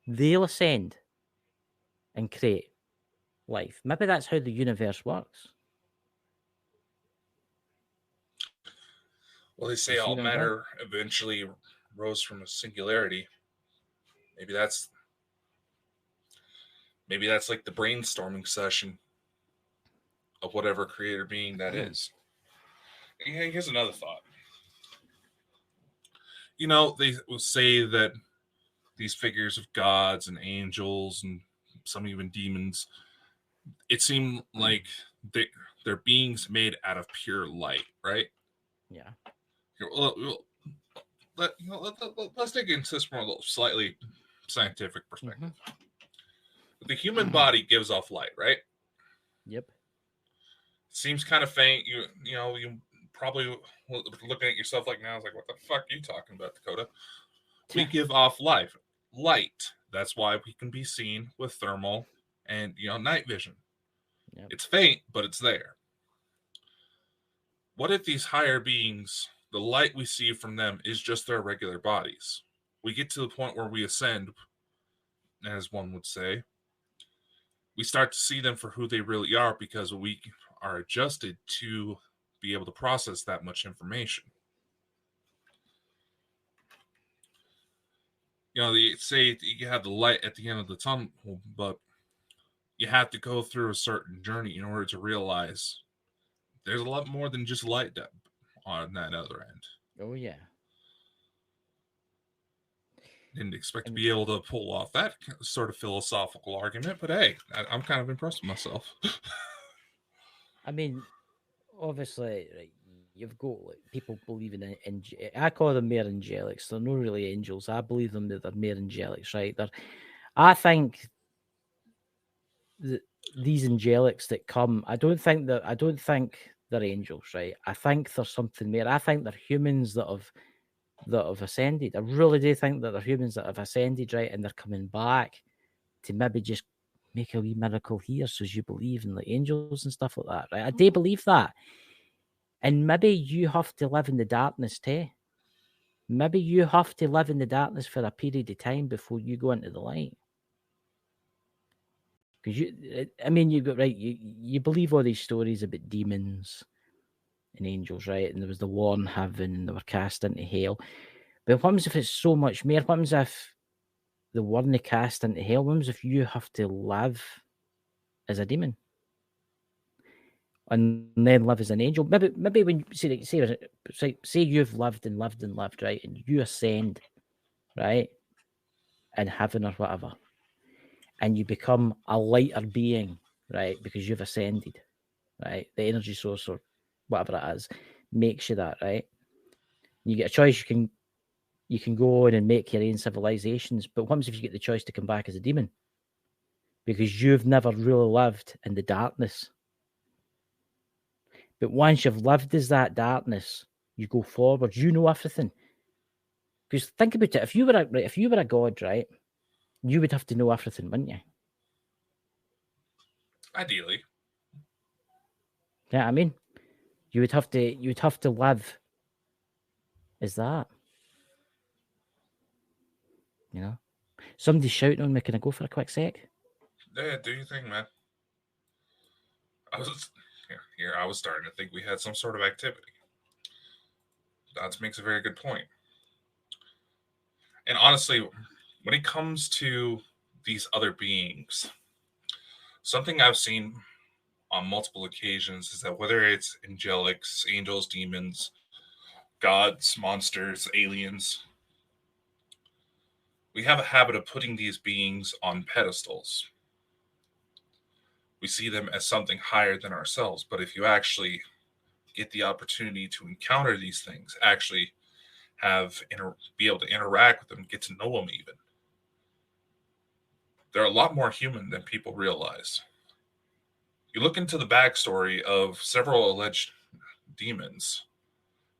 Speaker 2: they'll ascend and create life. Maybe that's how the universe works.
Speaker 3: Well, they say
Speaker 2: You see
Speaker 3: all
Speaker 2: what I'm saying?
Speaker 3: matter eventually rose from a singularity. Maybe that's like the brainstorming session of whatever creator being that is. Here's another thought. You know, they will say that these figures of gods and angels and some even demons, it seemed like they're beings made out of pure light, right?
Speaker 2: Yeah.
Speaker 3: Let's dig into this from a little slightly scientific perspective.
Speaker 2: Mm-hmm.
Speaker 3: The human body gives off light, right?
Speaker 2: Yep.
Speaker 3: Seems kind of faint. You probably looking at yourself like now. It's like, what the fuck are you talking about, Dakota? We give off light. That's why we can be seen with thermal and night vision.
Speaker 2: Yep.
Speaker 3: It's faint, but it's there. What if these higher beings, the light we see from them is just their regular bodies? We get to the point where we ascend, as one would say. We start to see them for who they really are because we are adjusted to be able to process that much information. They say you have the light at the end of the tunnel, but you have to go through a certain journey in order to realize there's a lot more than just light on that other end.
Speaker 2: Oh, yeah.
Speaker 3: Didn't expect to be able to pull off that sort of philosophical argument, but hey, I'm kind of impressed with myself.
Speaker 2: I mean, obviously, right, you've got people believing in I call them mere angelics. They're not really angels. I believe them that they're mere angelics, right? I think that these angelics that come, I don't think they're angels, right? I think there's something more. I think they're humans that have ascended. I really do think that they're humans that have ascended, right? And they're coming back to maybe just make a wee miracle here, so you believe in the angels and stuff like that, right? I do believe that. And maybe you have to live in the darkness too. Maybe you have to live in the darkness for a period of time before you go into the light. Because you've got right. You believe all these stories about demons and angels, right? And there was the war in heaven, and they were cast into hell. But what happens if it's so much more? What happens if they weren't cast into hell? What happens if you have to live as a demon and then live as an angel? Maybe when say you've lived and lived and lived, right, and you ascend, right, in heaven or whatever, and you become a lighter being, right, because you've ascended, right? The energy source or whatever it is makes you that, right? You get a choice. You can go on and make your own civilizations, but what happens if you get the choice to come back as a demon? Because you've never really lived in the darkness. But once you've lived as that darkness, you go forward. You know everything. Because think about it: if you were a god, right, you would have to know everything, wouldn't you?
Speaker 3: Ideally.
Speaker 2: Yeah, I mean, you would have to live as that. You know, somebody's shouting on me. Can I go for a quick sec?
Speaker 3: Yeah, do your thing, man. I was starting to think we had some sort of activity. That makes a very good point. And honestly, when it comes to these other beings, something I've seen on multiple occasions is that whether it's angelics, angels, demons, gods, monsters, aliens, we have a habit of putting these beings on pedestals. We see them as something higher than ourselves. But if you actually get the opportunity to encounter these things, actually be able to interact with them, get to know them even, they're a lot more human than people realize. You look into the backstory of several alleged demons,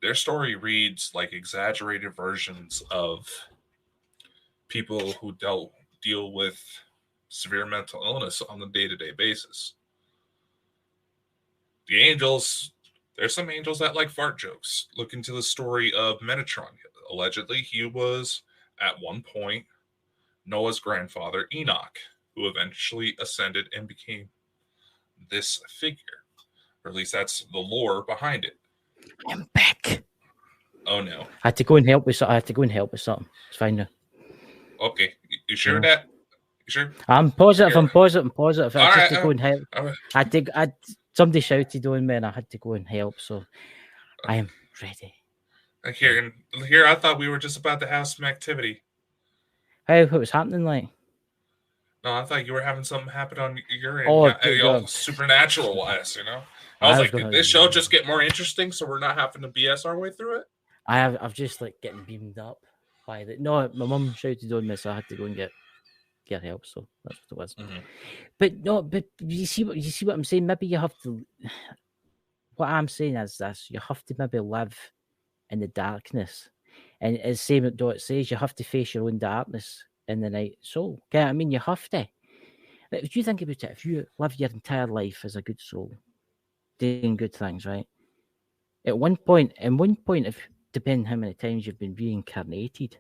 Speaker 3: their story reads like exaggerated versions of people who deal with severe mental illness on a day-to-day basis. The angels, there's some angels that like fart jokes. Look into the story of Metatron. Allegedly, he was at one point Noah's grandfather, Enoch, who eventually ascended and became this figure. Or at least that's the lore behind it.
Speaker 2: I'm back.
Speaker 3: Oh no.
Speaker 2: I had to go and help with something. It's fine now.
Speaker 3: Okay. You sure
Speaker 2: Yeah.
Speaker 3: that? You sure?
Speaker 2: I'm positive.
Speaker 3: Here.
Speaker 2: I'm positive. I
Speaker 3: All
Speaker 2: just
Speaker 3: right,
Speaker 2: had to go and help. Somebody shouted on me, and I had to go and help. So I am ready.
Speaker 3: Here, I thought we were just about to have some activity.
Speaker 2: How? What was happening? Like?
Speaker 3: No, I thought you were having something happen on your end.
Speaker 2: Oh,
Speaker 3: supernatural wise, I was like, did this show just get more interesting so we're not having to BS our way through it?
Speaker 2: I've just like getting beamed up by the. No, my mum shouted on me, so I had to go and get help. So that's what it was.
Speaker 3: Mm-hmm.
Speaker 2: But you see what I'm saying? Maybe you have to. What I'm saying is this: you have to maybe live in the darkness, and as same what Dot says, you have to face your own darkness in the night soul. Okay, I mean, you have to. If you think about it, if you live your entire life as a good soul, doing good things, right? At one point, if depending how many times you've been reincarnated,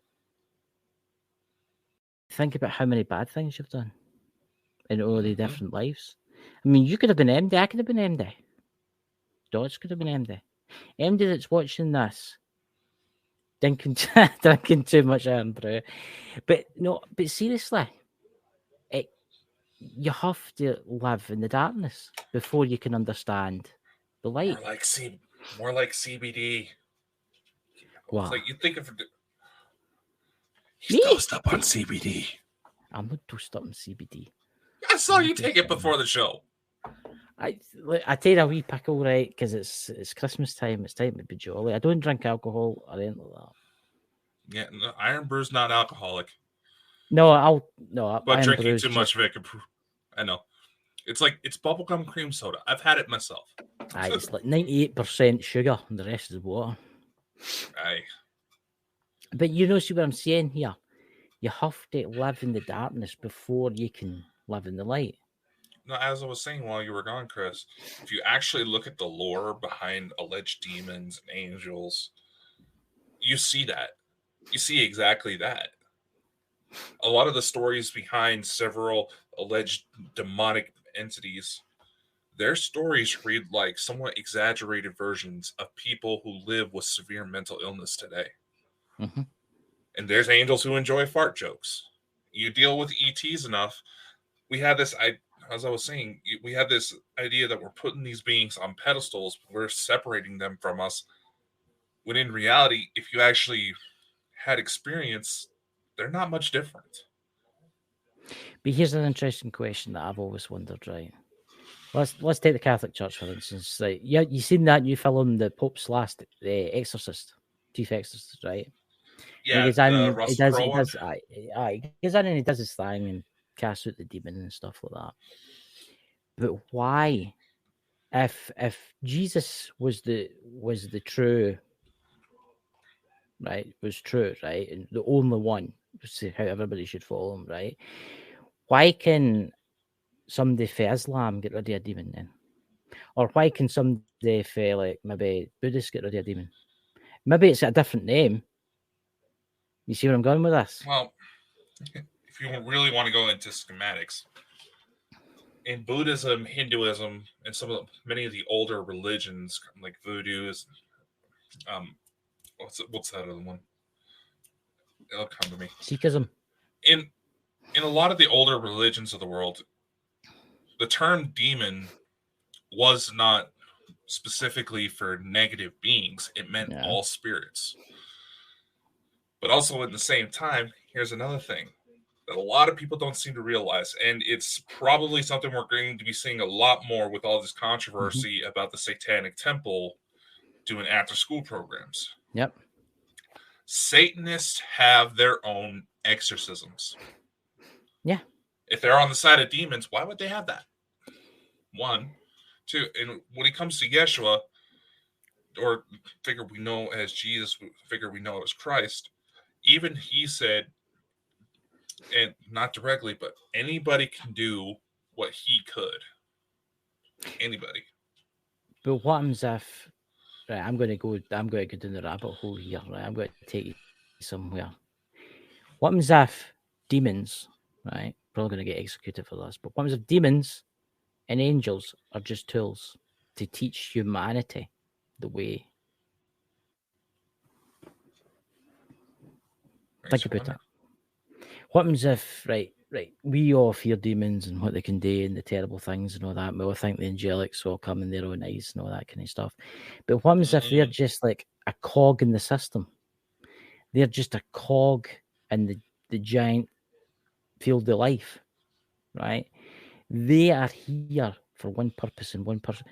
Speaker 2: think about how many bad things you've done in all the different lives. I mean, you could have been MD, I could have been MD. Dodge could have been MD. MD that's watching this, drinking too much iron brew. But seriously, you have to live in the darkness before you can understand the light.
Speaker 3: More like CBD.
Speaker 2: Wow.
Speaker 3: It's like you think of he's dosed up on CBD.
Speaker 2: I'm not dosed up on CBD.
Speaker 3: I saw you take it before the show.
Speaker 2: I take a wee pickle, right? Because it's Christmas time. It's time to be jolly. I don't drink alcohol or anything like that.
Speaker 3: Yeah, no, Iron Brew's not alcoholic.
Speaker 2: But
Speaker 3: Iron drinking Brew's too much of it, I know. It's bubblegum cream soda. I've had it myself.
Speaker 2: It's like 98% sugar, and the rest is water.
Speaker 3: Aye.
Speaker 2: But see what I'm saying here? You have to live in the darkness before you can live in the light.
Speaker 3: No, as I was saying while you were gone, Chris, if you actually look at the lore behind alleged demons and angels, you see that. You see exactly that. A lot of the stories behind several alleged demonic entities, their stories read like somewhat exaggerated versions of people who live with severe mental illness today.
Speaker 2: Mm-hmm.
Speaker 3: And there's angels who enjoy fart jokes. You deal with ETs enough. We had this, as I was saying, we had this idea that we're putting these beings on pedestals. We're separating them from us. When in reality, if you actually had experience, they're not much different.
Speaker 2: But here's an interesting question that I've always wondered, right? Let's take the Catholic Church, for instance. Like, yeah, you seen that new film, The Pope's Last Exorcist, Chief Exorcist, right?
Speaker 3: Yeah,
Speaker 2: he goes in,
Speaker 3: the Russell Crowe one.
Speaker 2: He goes in and he does his thing and casts out the demon and stuff like that. But why, if Jesus was the true, right, and the only one, how everybody should follow him, right? Why can somebody for Islam get rid of a demon then? Or why can somebody for like maybe Buddhists get rid of a demon? Maybe it's a different name. You see where I'm going with this?
Speaker 3: Well, if you really want to go into schematics, in Buddhism, Hinduism, and many of the older religions like voodoo, what's that other one? It'll come to me.
Speaker 2: Sikhism.
Speaker 3: In a lot of the older religions of the world, the term demon was not specifically for negative beings. It meant all spirits. But also at the same time, here's another thing that a lot of people don't seem to realize, and it's probably something we're going to be seeing a lot more with all this controversy about the Satanic Temple doing after-school programs.
Speaker 2: Yep.
Speaker 3: Satanists have their own exorcisms.
Speaker 2: Yeah.
Speaker 3: If they're on the side of demons, why would they have that? One. Two, and when it comes to Yeshua, or figure we know as Jesus, figure we know as Christ, even he said, and not directly, but anybody can do what he could. Anybody.
Speaker 2: But what happens if, right, I'm going to go down the rabbit hole here, right? I'm going to take you somewhere. What happens if demons, right? Probably going to get executed for this. But what happens if demons and angels are just tools to teach humanity the way? Think about that. What happens if, right, we all fear demons and what they can do and the terrible things and all that. We all think the angelics all come and they're all nice and all that kind of stuff. But what happens if they're just like a cog in the system? They're just a cog in the giant field of life, right? They are here for one purpose and one person.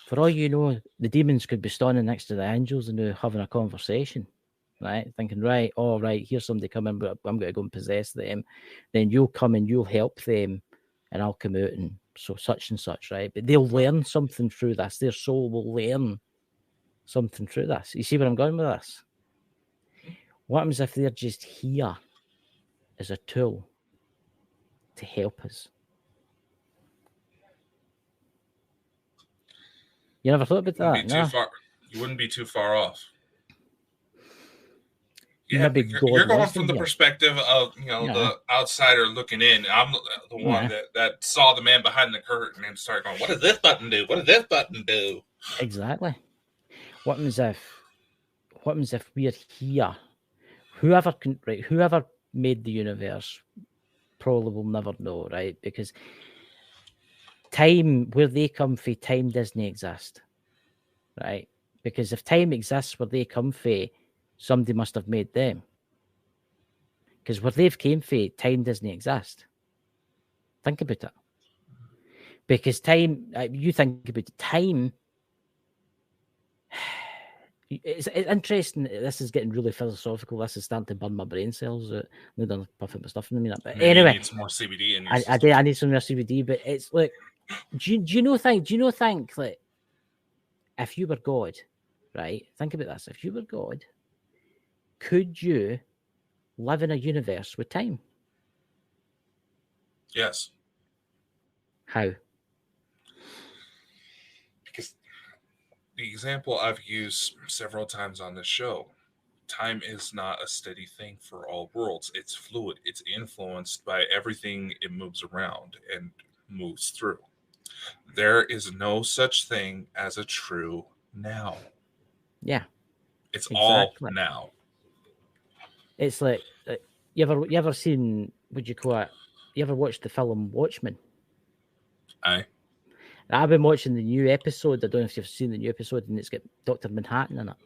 Speaker 2: For all you know, the demons could be standing next to the angels and they're having a conversation, right? Thinking, right, all right, here's somebody coming, but I'm going to go and possess them. Then you'll come and you'll help them, and I'll come out and so such and such, right? But they'll learn something through this. Their soul will learn something through this. You see where I'm going with this? What happens if they're just here as a tool to help us? You never thought about that? No?
Speaker 3: You wouldn't be too far off.
Speaker 2: Yeah,
Speaker 3: you're going from the perspective of the outsider looking in. I'm the one that saw the man behind the curtain and started going, "What does this button do? What does this button do?"
Speaker 2: Exactly. What happens if we're here? Whoever made the universe probably will never know, right? Because time, where they come from, time doesn't exist, right? Because if time exists where they come from, somebody must have made them. Because where they've came from, time doesn't exist. Think about it. Because time, you think about it, time. It's interesting. This is getting really philosophical. This is starting to burn my brain cells out. I'm done puffing my stuff in a minute. But anyway,
Speaker 3: you need some more CBD in your
Speaker 2: I need some more CBD. But it's like, do you know think like, if you were God, right? Think about this. If you were God, could you live in a universe with time?
Speaker 3: Yes.
Speaker 2: How?
Speaker 3: Because the example I've used several times on this show, time is not a steady thing for all worlds. It's fluid. It's influenced by everything it moves around and moves through. There is no such thing as a true now.
Speaker 2: Yeah.
Speaker 3: It's exactly all now.
Speaker 2: It's like, you ever seen, would you call it, you ever watched the film Watchmen?
Speaker 3: Aye.
Speaker 2: I've been watching the new episode. I don't know if you've seen the new episode, and it's got Dr. Manhattan in it.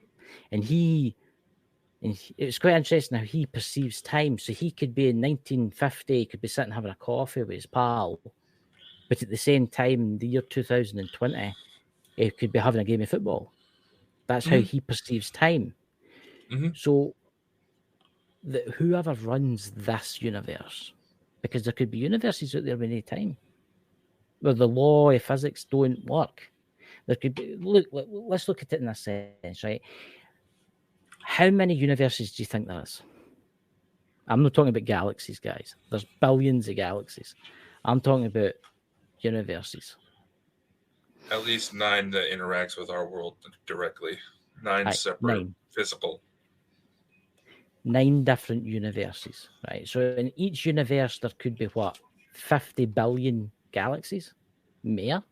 Speaker 2: And it's quite interesting how he perceives time. So he could be in 1950, he could be sitting having a coffee with his pal, but at the same time, in the year 2020, he could be having a game of football. That's how he perceives time.
Speaker 3: Mm-hmm.
Speaker 2: So whoever runs this universe, because there could be universes out there with no time, where the law of physics don't work. There could be, let's look at it in a sense, right? How many universes do you think there is? I'm not talking about galaxies, guys. There's billions of galaxies. I'm talking about universes.
Speaker 3: At least 9 that interacts with our world directly. 9 separate physical.
Speaker 2: 9 different universes, right? So in each universe, there could be what? 50 billion galaxies? More?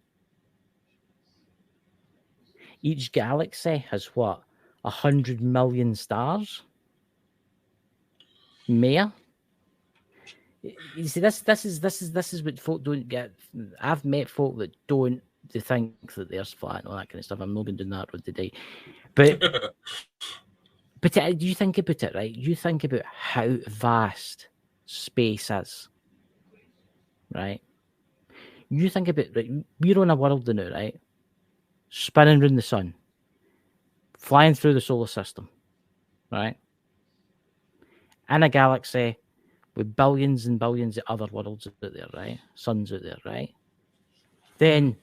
Speaker 2: Each galaxy has what? 100 million stars? More? You see, this is what folk don't get. I've met folk that don't. They think that there's flat and all that kind of stuff. I'm not going to do that road today, but you think about it, right? You think about how vast space is, right? You think about, right, we're on a world now, right? Spinning around the sun, flying through the solar system, right? In a galaxy with billions and billions of other worlds out there, right? Suns out there, right? Then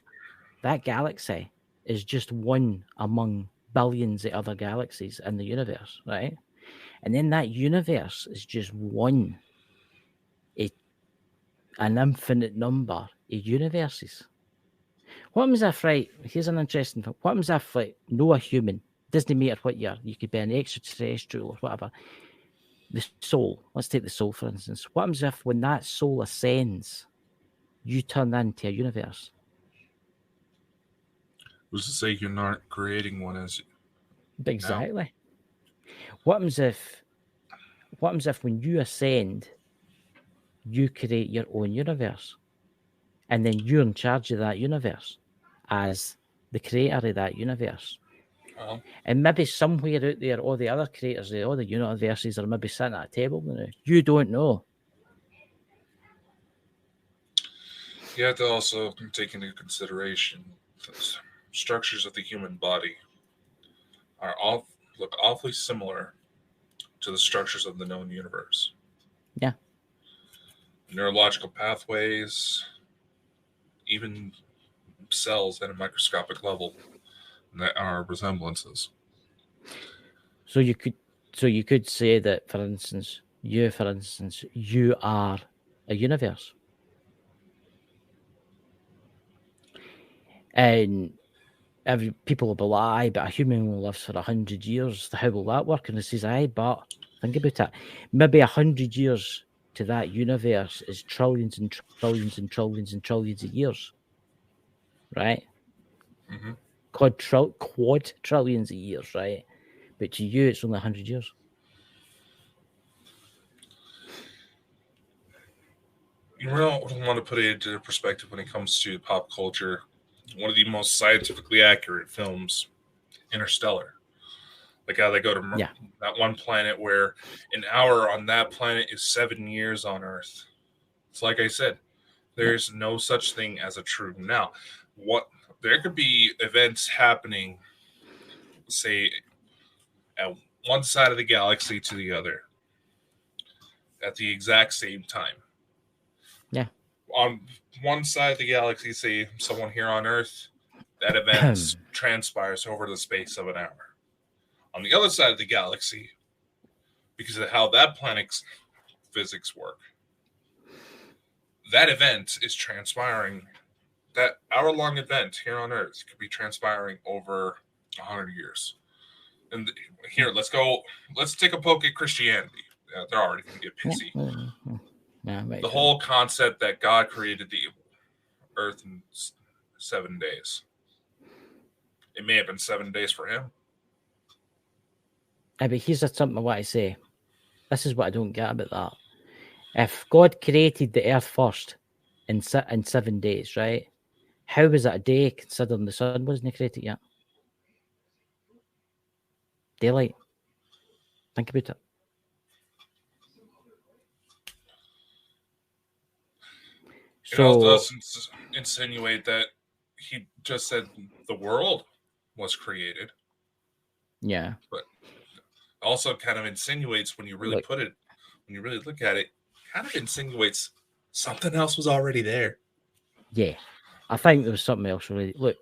Speaker 2: that galaxy is just one among billions of other galaxies in the universe, right? And then that universe is just one, an infinite number of universes. What happens if, right, here's an interesting thing. What happens if, like, no a human, doesn't matter what you could be an extraterrestrial or whatever, the soul. Let's take the soul, for instance. What happens if when that soul ascends, you turn into a universe?
Speaker 3: Who's to say you're not creating one as
Speaker 2: Exactly. What happens if when you ascend, you create your own universe, and then you're in charge of that universe as the creator of that universe? And maybe somewhere out there, all the other creators of all the universes are maybe sitting at a table now. You don't know.
Speaker 3: You have to also take into consideration the structures of the human body look awfully similar to the structures of the known universe.
Speaker 2: Yeah.
Speaker 3: Neurological pathways, even cells at a microscopic level, that are resemblances.
Speaker 2: So you could say that, for instance, you are a universe. And people will be like, aye, but a human will live for 100 years. How will that work? And it says, aye, but think about it. Maybe 100 years to that universe is trillions and trillions and trillions and trillions of years. Right?
Speaker 3: Mm-hmm.
Speaker 2: Quad trillions of years, right? But to you, it's only 100 years.
Speaker 3: You really want to put it into perspective when it comes to pop culture. One of the most scientifically accurate films, Interstellar. Like how they go to that one planet where an hour on that planet is 7 years on Earth. It's like I said, there's no such thing as a true now. There could be events happening, say, at one side of the galaxy to the other at the exact same time.
Speaker 2: Yeah.
Speaker 3: On one side of the galaxy, say someone here on Earth, that event transpires over the space of an hour. On the other side of the galaxy, because of how that planet's physics work, that event is transpiring. That hour-long event here on Earth could be transpiring over 100 years. And here, let's take a poke at Christianity. They're already going to get pissy. The whole concept that God created the Earth in 7 days. It may have been 7 days for him.
Speaker 2: But here's something I want to say. This is what I don't get about that. If God created the earth first in 7 days, right? How was it a day considering the sun wasn't created yet? Daylight. Think about it.
Speaker 3: It also does insinuate that he just said the world was created.
Speaker 2: Yeah.
Speaker 3: But also kind of insinuates when you really look at it, kind of insinuates something else was already there.
Speaker 2: Yeah. I think there was something else already. Look,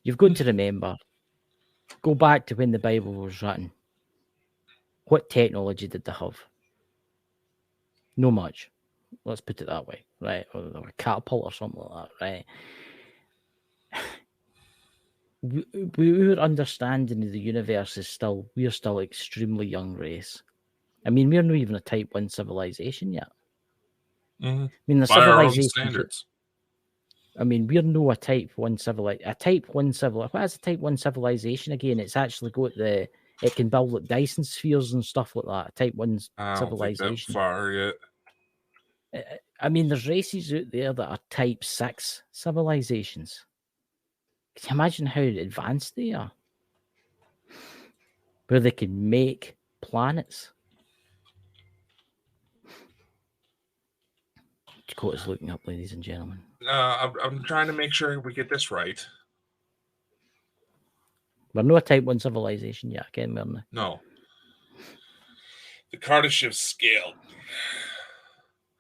Speaker 2: you've got to remember, go back to when the Bible was written. What technology did they have? No much. Let's put it that way, right? Or a catapult or something like that, right? Our understanding of the universe is we're still extremely young race. I mean, we're not even a type 1 civilization yet.
Speaker 3: Mm-hmm.
Speaker 2: I mean, the
Speaker 3: by our own
Speaker 2: civilization
Speaker 3: standards.
Speaker 2: I mean, we're no a type 1 civilization. What is a type 1 civilization again? It's actually got it can build like Dyson spheres and stuff like that. A type 1 civilization.
Speaker 3: Think that far yet.
Speaker 2: I mean, there's races out there that are type 6 civilizations. Can you imagine how advanced they are? Where they can make planets. Dakota's looking up, ladies and gentlemen.
Speaker 3: I'm trying to make sure we get this right.
Speaker 2: We're not a type 1 civilization yet, again, we're not.
Speaker 3: No. The Kardashev scale.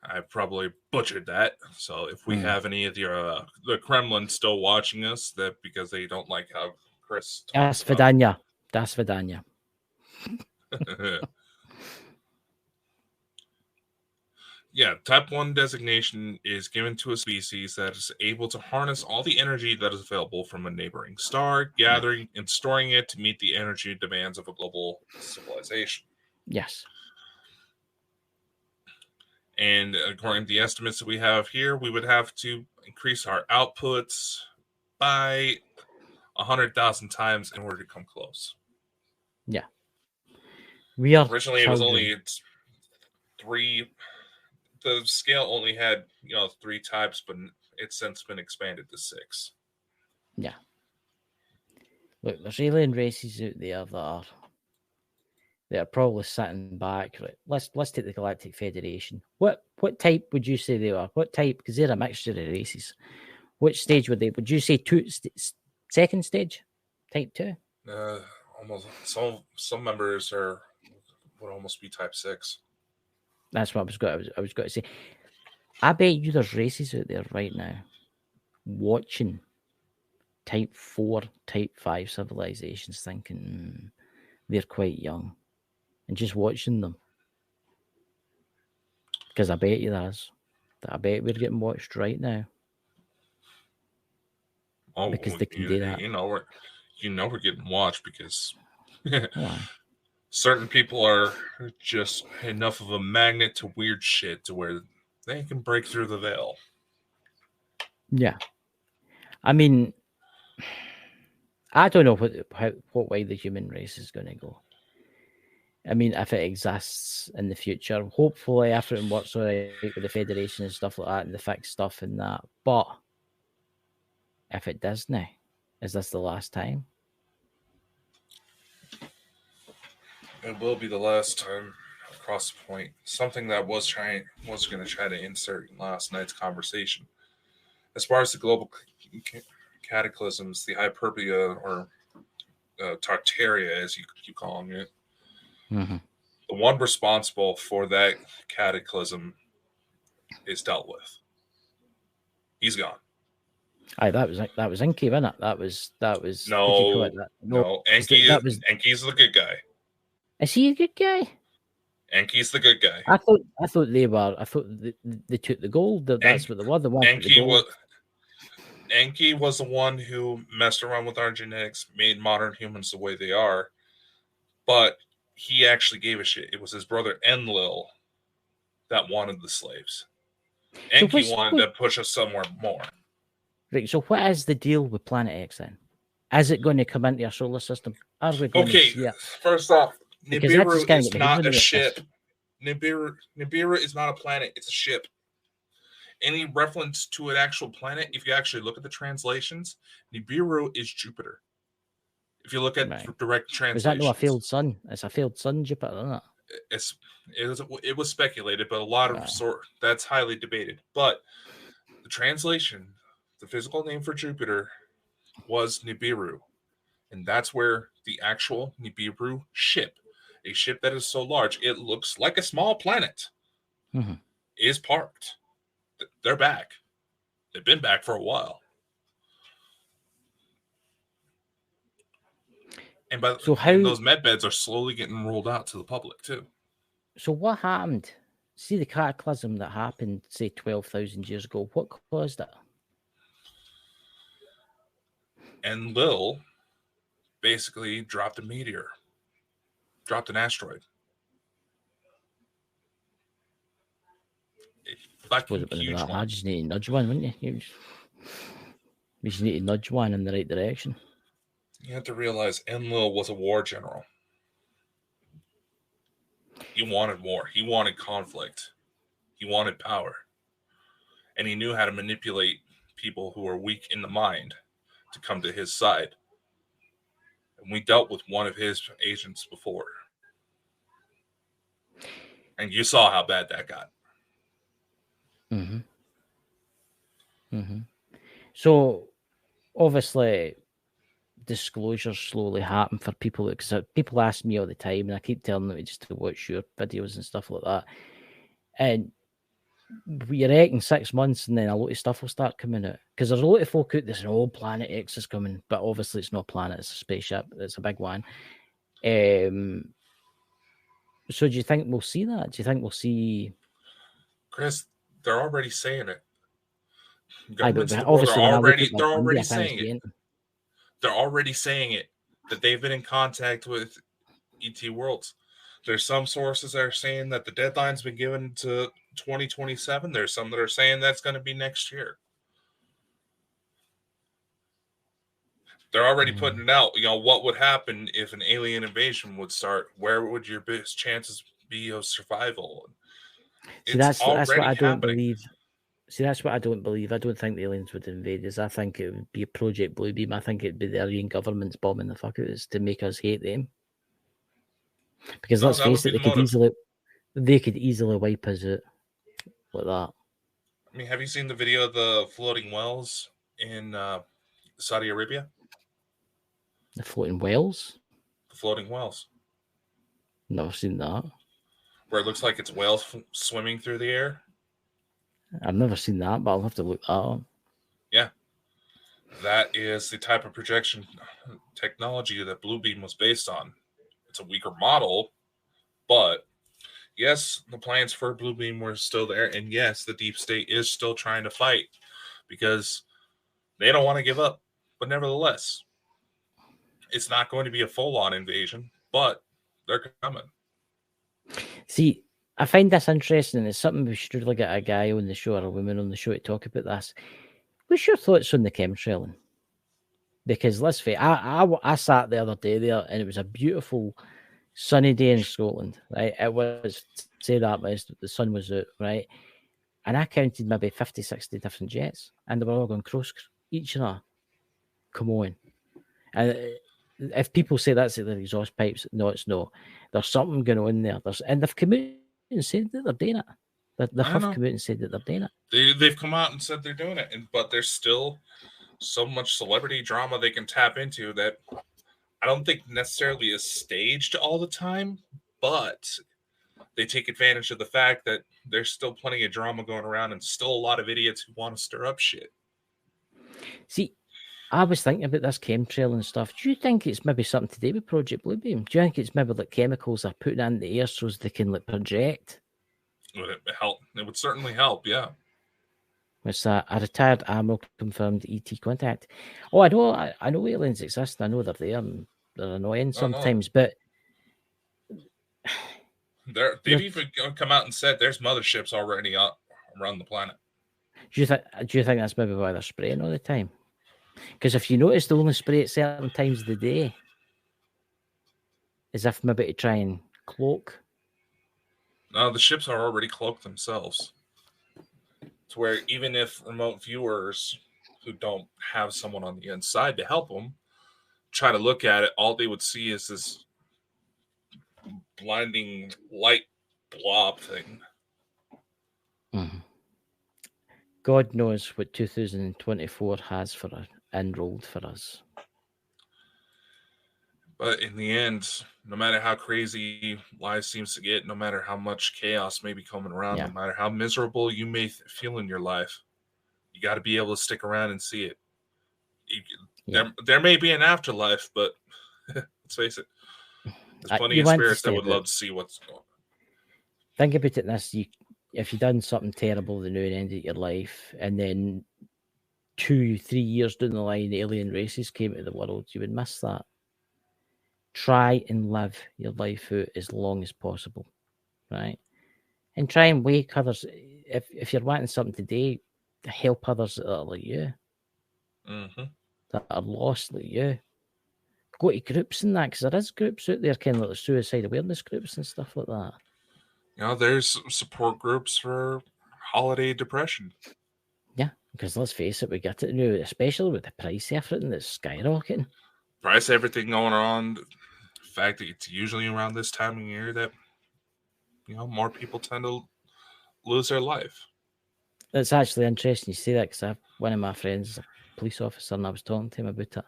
Speaker 3: I probably butchered that. So if we have any of the Kremlin still watching us, that because they don't like how Chris
Speaker 2: Das Vidanya. Das Vidanya.
Speaker 3: Yeah, type 1 designation is given to a species that is able to harness all the energy that is available from a neighboring star, gathering and storing it to meet the energy demands of a global civilization.
Speaker 2: Yes.
Speaker 3: And according to the estimates that we have here, we would have to increase our outputs by 100,000 times in order to come close.
Speaker 2: Yeah. We are
Speaker 3: Originally,
Speaker 2: children.
Speaker 3: it was only 3. The scale only had 3 types, but it's since been expanded to 6.
Speaker 2: Yeah. Look, there's alien races out there that are probably sitting back. Right? Let's take the Galactic Federation. What type would you say they are? What type? Because they're a mixture of races. Which stage would they? Would you say second stage, type 2?
Speaker 3: Almost. Some members would almost be type 6.
Speaker 2: That's what I was going to say. I bet you there's races out there right now watching type 4, type 5 civilizations, thinking they're quite young, and just watching them. Because I bet you there's. I bet we're getting watched right now.
Speaker 3: Oh,
Speaker 2: because they can do that.
Speaker 3: We're getting watched because
Speaker 2: Why?
Speaker 3: certain people are just enough of a magnet to weird shit to where they can break through the veil.
Speaker 2: Yeah. I mean, I don't know what way the human race is going to go. I mean, if it exists in the future, hopefully everything works all right with the Federation and stuff like that and the fixed stuff and that. But if it doesn't, is this the last time?
Speaker 3: It will be the last time across the point. Something that was going to try to insert in last night's conversation. As far as the global cataclysms, the Hyperborea or Tartaria, as you keep calling it,
Speaker 2: mm-hmm.
Speaker 3: the one responsible for that cataclysm is dealt with. He's gone.
Speaker 2: Aye, that was Inky, wasn't it? That was
Speaker 3: no. Enki's the good guy.
Speaker 2: Is he a good guy?
Speaker 3: Enki's the good guy.
Speaker 2: I thought they took the gold. That's what they were. The one
Speaker 3: Enki was the one who messed around with our genetics, made modern humans the way they are. But he actually gave a shit. It was his brother Enlil that wanted the slaves. Enki wanted to push us somewhere more.
Speaker 2: Right. So what is the deal with Planet X then? Is it going to come into our solar system? Are we going to see it?
Speaker 3: First off, Nibiru is not a ship. Nibiru is not a planet. It's a ship. Any reference to an actual planet, if you actually look at the translations, Nibiru is Jupiter. If you look at direct translations.
Speaker 2: Is that not a failed sun? It's a failed sun, Jupiter, isn't it?
Speaker 3: It was speculated, but a lot of that's highly debated. But the translation, the physical name for Jupiter was Nibiru. And that's where the actual Nibiru ship, a ship that is so large, it looks like a small planet, is parked. They're back. They've been back for a while. And those med beds are slowly getting rolled out to the public too.
Speaker 2: So what happened? See the cataclysm that happened, say 12,000 years ago. What caused it?
Speaker 3: And Lil basically dropped a meteor, dropped an asteroid.
Speaker 2: I just need to nudge one, wouldn't you? You just need to nudge one in the right direction.
Speaker 3: You have to realize Enlil was a war general. He wanted war. He wanted conflict. He wanted power. And he knew how to manipulate people who were weak in the mind to come to his side. And we dealt with one of his agents before. And you saw how bad that got.
Speaker 2: So, obviously, disclosures slowly happen for people, because people ask me all the time, and I keep telling them just to watch your videos and stuff like that. And you reckon 6 months, and then a lot of stuff will start coming out, because there's a lot of folk out there saying, "Oh, Planet X is coming," but obviously it's not a planet; it's a spaceship. It's a big one. So, do you think we'll see that? Do you think we'll see?
Speaker 3: Chris, they're already saying it.
Speaker 2: They're already saying it.
Speaker 3: They're already saying it, that they've been in contact with ET Worlds. There's some sources that are saying that the deadline's been given to 2027. There's some that are saying that's going to be next year. They're already putting it out. What would happen if an alien invasion would start? Where would your best chances be of survival?
Speaker 2: See, that's what I don't believe. See, that's what I don't believe. I don't think the aliens would invade us. I think it would be a Project Bluebeam. I think it'd be the Aryan government's bombing the fuck out of us to make us hate them. Because let's face it, they could easily wipe us out like that.
Speaker 3: I mean, have you seen the video of the floating wells in Saudi Arabia?
Speaker 2: The floating wells?
Speaker 3: The floating wells.
Speaker 2: Never seen that.
Speaker 3: Where it looks like it's whales swimming through the air?
Speaker 2: I've never seen that, but I'll have to look that up.
Speaker 3: Yeah. That is the type of projection technology that Bluebeam was based on. It's a weaker model, but yes, the plans for Bluebeam were still there. And yes, the deep state is still trying to fight because they don't want to give up. But nevertheless, it's not going to be a full-on invasion, but they're coming.
Speaker 2: See, I find this interesting. It's something we should really get a guy on the show or a woman on the show to talk about this. What's your thoughts on the chemtrailing? Because let's face it, I sat the other day there and it was a beautiful sunny day in Scotland, right? It was, say that, but the sun was out, right? And I counted maybe 50, 60 different jets and they were all going cross each other. Come on. And if people say that's the exhaust pipes, no, it's not. There's something going on there. And they've come out and said that they're doing it. They have come out and said that they're doing it.
Speaker 3: They've come out and said they're doing it, but there's still so much celebrity drama they can tap into that I don't think necessarily is staged all the time, but they take advantage of the fact that there's still plenty of drama going around and still a lot of idiots who want to stir up shit.
Speaker 2: See, I was thinking about this chemtrail and stuff. Do you think it's maybe something to do with Project Bluebeam? Do you think it's maybe like chemicals they're putting in the air so they can like project?
Speaker 3: Would it help? It would certainly help, yeah.
Speaker 2: It's a retired admiral confirmed ET contact. Oh, I know aliens exist. I know they're there and they're annoying sometimes, but
Speaker 3: they've even come out and said there's motherships already around the planet.
Speaker 2: Do you think that's maybe why they're spraying all the time? Because if you notice, they only spray at certain times of the day, as if maybe to try and cloak.
Speaker 3: No, the ships are already cloaked themselves. To where even if remote viewers who don't have someone on the inside to help them try to look at it, all they would see is this blinding light blob thing.
Speaker 2: Mm-hmm. God knows what 2024 has enrolled for us.
Speaker 3: But in the end, no matter how crazy life seems to get, no matter how much chaos may be coming around, no matter how miserable you may feel in your life, you got to be able to stick around and see it. There may be an afterlife, but let's face it, there's plenty of spirits that would love to see what's going on.
Speaker 2: Think about it this: if you've done something terrible, the new end of your life, and then 2-3 years down the line, alien races came to the world, you would miss that. Try and live your life out as long as possible, right? And try and wake others. If you're wanting something today, help others that are like you, that are lost like you. Go to groups and that, because there is groups out there, kind of like suicide awareness groups and stuff like that.
Speaker 3: You know, there's support groups for holiday depression.
Speaker 2: Yeah, because let's face it, we got it now, especially with the price of everything that's skyrocketing.
Speaker 3: Price everything going on. The fact that it's usually around this time of year that, you know, more people tend to lose their life.
Speaker 2: It's actually interesting you say that, because one of my friends is a police officer and I was talking to him about it,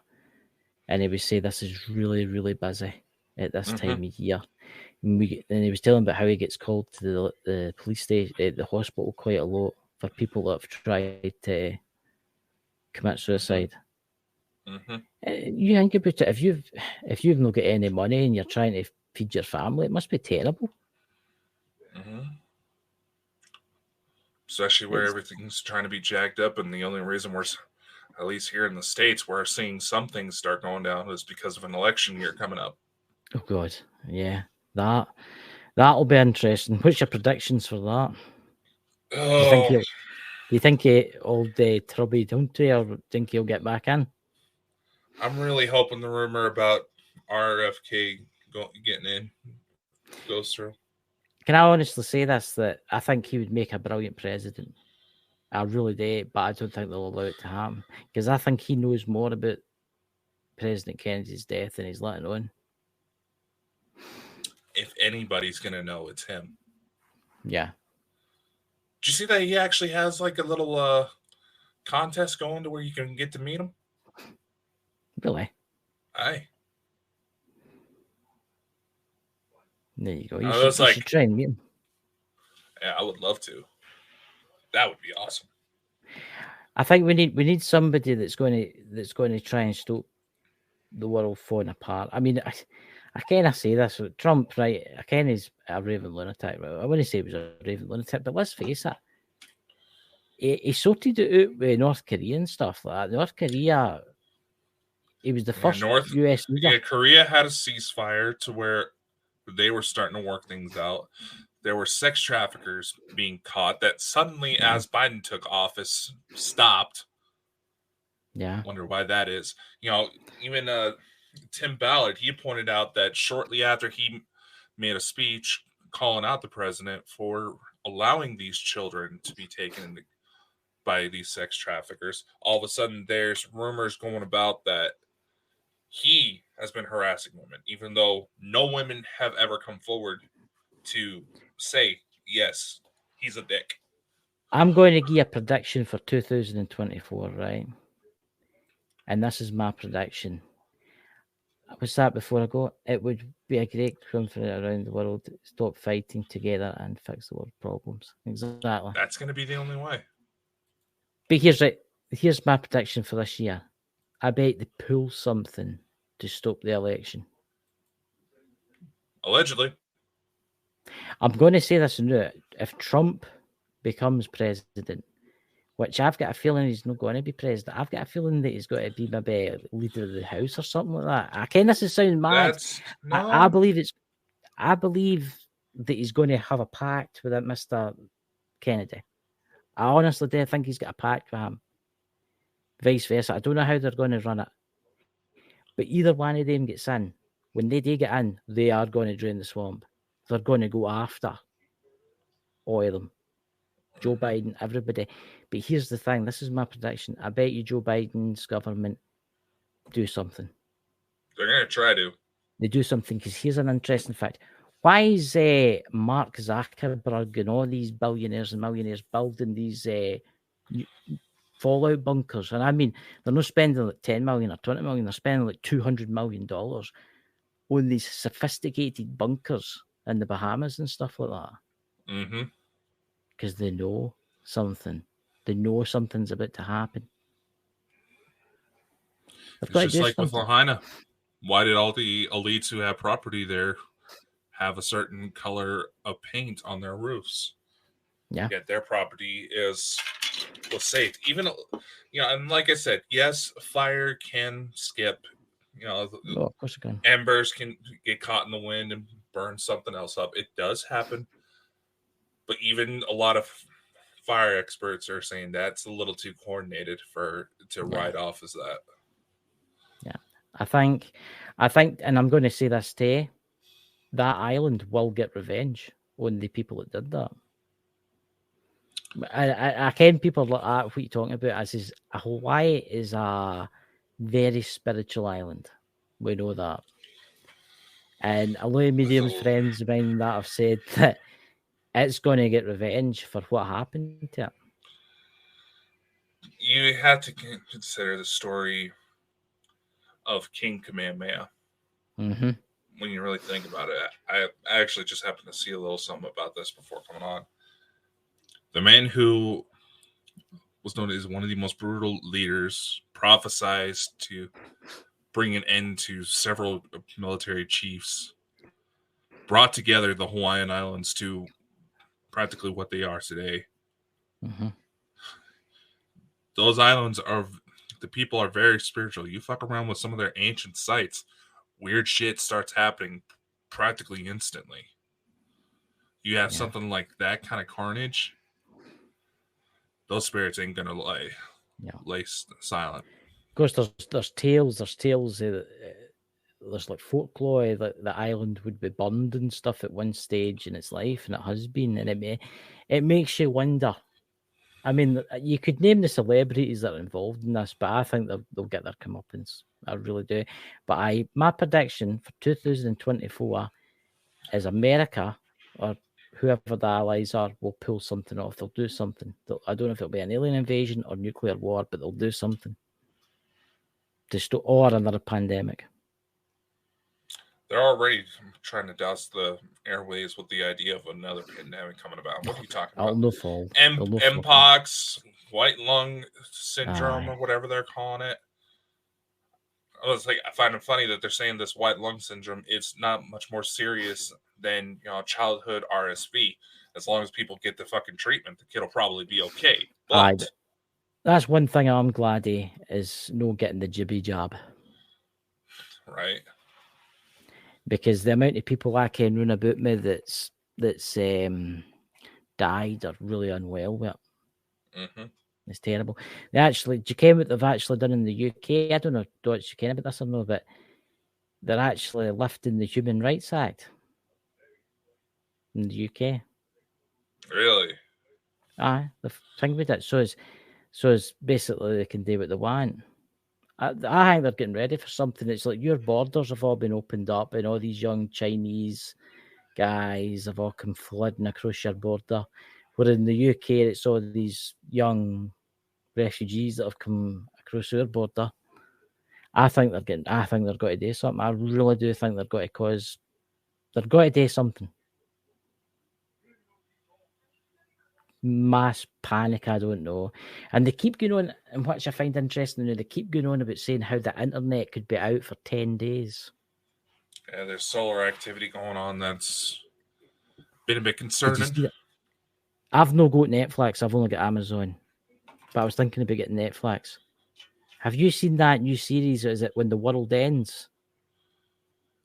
Speaker 2: and he would say this is really, really busy at this time of year. And he was telling about how he gets called to the police station, the hospital quite a lot for people that have tried to commit suicide. You think about it, if you've not got any money and you're trying to feed your family, it must be terrible.
Speaker 3: Especially where everything's trying to be jacked up, and the only reason we're, at least here in the States, we're seeing some things start going down is because of an election year coming up.
Speaker 2: Oh God, yeah. That'll be interesting. What's your predictions for that?
Speaker 3: Oh,
Speaker 2: Do you think old Trubby Dunty, or do you think he'll get back in?
Speaker 3: I'm really hoping the rumor about RFK getting in goes through.
Speaker 2: Can I honestly say this, that I think he would make a brilliant president? I really do, but I don't think they'll allow it to happen, because I think he knows more about President Kennedy's death than he's letting on.
Speaker 3: If anybody's gonna know, it's him.
Speaker 2: Yeah.
Speaker 3: Did you see that he actually has like a little contest going to where you can get to meet him?
Speaker 2: Really?
Speaker 3: Aye.
Speaker 2: There you go.
Speaker 3: I
Speaker 2: You
Speaker 3: was
Speaker 2: should
Speaker 3: like-
Speaker 2: try and meet him.
Speaker 3: Yeah, I would love to. That would be awesome.
Speaker 2: I think we need somebody that's going to try and stop the world falling apart. I mean, I kind of say this with Trump, right? I kind of he's a raving lunatic. Right? I wouldn't say he was a raving lunatic, but let's face it. He sorted it out with North Korea and stuff like that. North Korea, he was the first US leader.
Speaker 3: Yeah, Korea had a ceasefire to where they were starting to work things out. There were sex traffickers being caught that suddenly, as Biden took office, stopped.
Speaker 2: Yeah.
Speaker 3: Wonder why that is. Even Tim Ballard, he pointed out that shortly after he made a speech calling out the president for allowing these children to be taken by these sex traffickers, all of a sudden there's rumors going about that he has been harassing women, even though no women have ever come forward to say, yes, he's a dick.
Speaker 2: I'm going to give a prediction for 2024, right? And this is my prediction. What's that before I go? It would be a great country around the world to stop fighting together and fix the world problems. Exactly.
Speaker 3: That's going to be the only way.
Speaker 2: But here's my prediction for this year. I bet they pull something to stop the election.
Speaker 3: Allegedly.
Speaker 2: I'm going to say this now. If Trump becomes president, which I've got a feeling he's not going to be president, I've got a feeling that he's going to be maybe leader of the house or something like that. I kind of sound mad. I believe that he's going to have a pact with that Mr. Kennedy. I honestly do think he's got a pact with him. Vice versa. I don't know how they're going to run it. But either one of them gets in. When they do get in, they are going to drain the swamp. They're going to go after all of them. Joe Biden, everybody. But here's the thing. This is my prediction. I bet you Joe Biden's government do something.
Speaker 3: They're going to try to.
Speaker 2: They do something, because here's an interesting fact. Why is Mark Zuckerberg and all these billionaires and millionaires building these fallout bunkers? And I mean, they're not spending like 10 million or 20 million. They're spending like $200 million on these sophisticated bunkers in the Bahamas and stuff like that.
Speaker 3: Mm-hmm.
Speaker 2: Because they know something. They know something's about to happen.
Speaker 3: It's just like with Lahaina. Why did all the elites who have property there have a certain color of paint on their roofs?
Speaker 2: Yeah.
Speaker 3: Yet their property was safe. Even, and like I said, yes, fire can skip.
Speaker 2: Of course it can.
Speaker 3: Embers can get caught in the wind and burn something else up. It does happen. But even a lot of fire experts are saying that's a little too coordinated to ride off as that.
Speaker 2: Yeah. I think, and I'm going to say this today, that island will get revenge on the people that did that. I ken people like that, what you're talking about. Hawaii is a very spiritual island. We know that. And a lot of medium's friends of mine that have said that it's going to get revenge for what happened to it.
Speaker 3: You have to consider the story of King Kamehameha.
Speaker 2: Mm-hmm.
Speaker 3: When you really think about it, I actually just happened to see a little something about this before coming on. The man who was known as one of the most brutal leaders prophesied to bring an end to several military chiefs, brought together the Hawaiian Islands to practically what they are today.
Speaker 2: Mm-hmm.
Speaker 3: Those islands the people are very spiritual. You fuck around with some of their ancient sites, weird shit starts happening practically instantly. You have something like that kind of carnage, those spirits ain't gonna lay silent.
Speaker 2: Of course, there's tales. There's like folklore that the island would be burned and stuff at one stage in its life, and it has been, and it makes you wonder. I mean, you could name the celebrities that are involved in this, but I think they'll get their comeuppance. I really do. But my prediction for 2024 is America, or whoever the allies are, will pull something off. They'll do something. I don't know if it'll be an alien invasion or nuclear war, but they'll do something. Or another pandemic.
Speaker 3: They're already trying to douse the airways with the idea of another pandemic coming about. What are you talking about? Mpox, white lung syndrome, or whatever they're calling it. I find it funny that they're saying this white lung syndrome. It's not much more serious than childhood RSV. As long as people get the fucking treatment, the kid will probably be okay. But
Speaker 2: that's one thing I'm glad is no getting the jibby jab.
Speaker 3: Right.
Speaker 2: Because the amount of people I can run about me that's died or really unwell with it.
Speaker 3: Mm-hmm.
Speaker 2: It's terrible. Do you care what they've actually done in the UK? I don't know what you care about this or no, but they're actually lifting the Human Rights Act in the UK.
Speaker 3: Really?
Speaker 2: Aye, the thing with it. So it's basically they can do what they want. I think they're getting ready for something. It's like your borders have all been opened up, and all these young Chinese guys have all come flooding across your border. Where in the UK, it's all these young refugees that have come across our border. I think they're going to do something. I really do think they're going to do something. Mass panic, I don't know. And they keep going on, and what I find interesting, they keep going on about saying how the internet could be out for 10 days.
Speaker 3: Yeah, there's solar activity going on that's been a bit concerning.
Speaker 2: I've no got Netflix, I've only got Amazon. But I was thinking about getting Netflix. Have you seen that new series? Is it When the World Ends?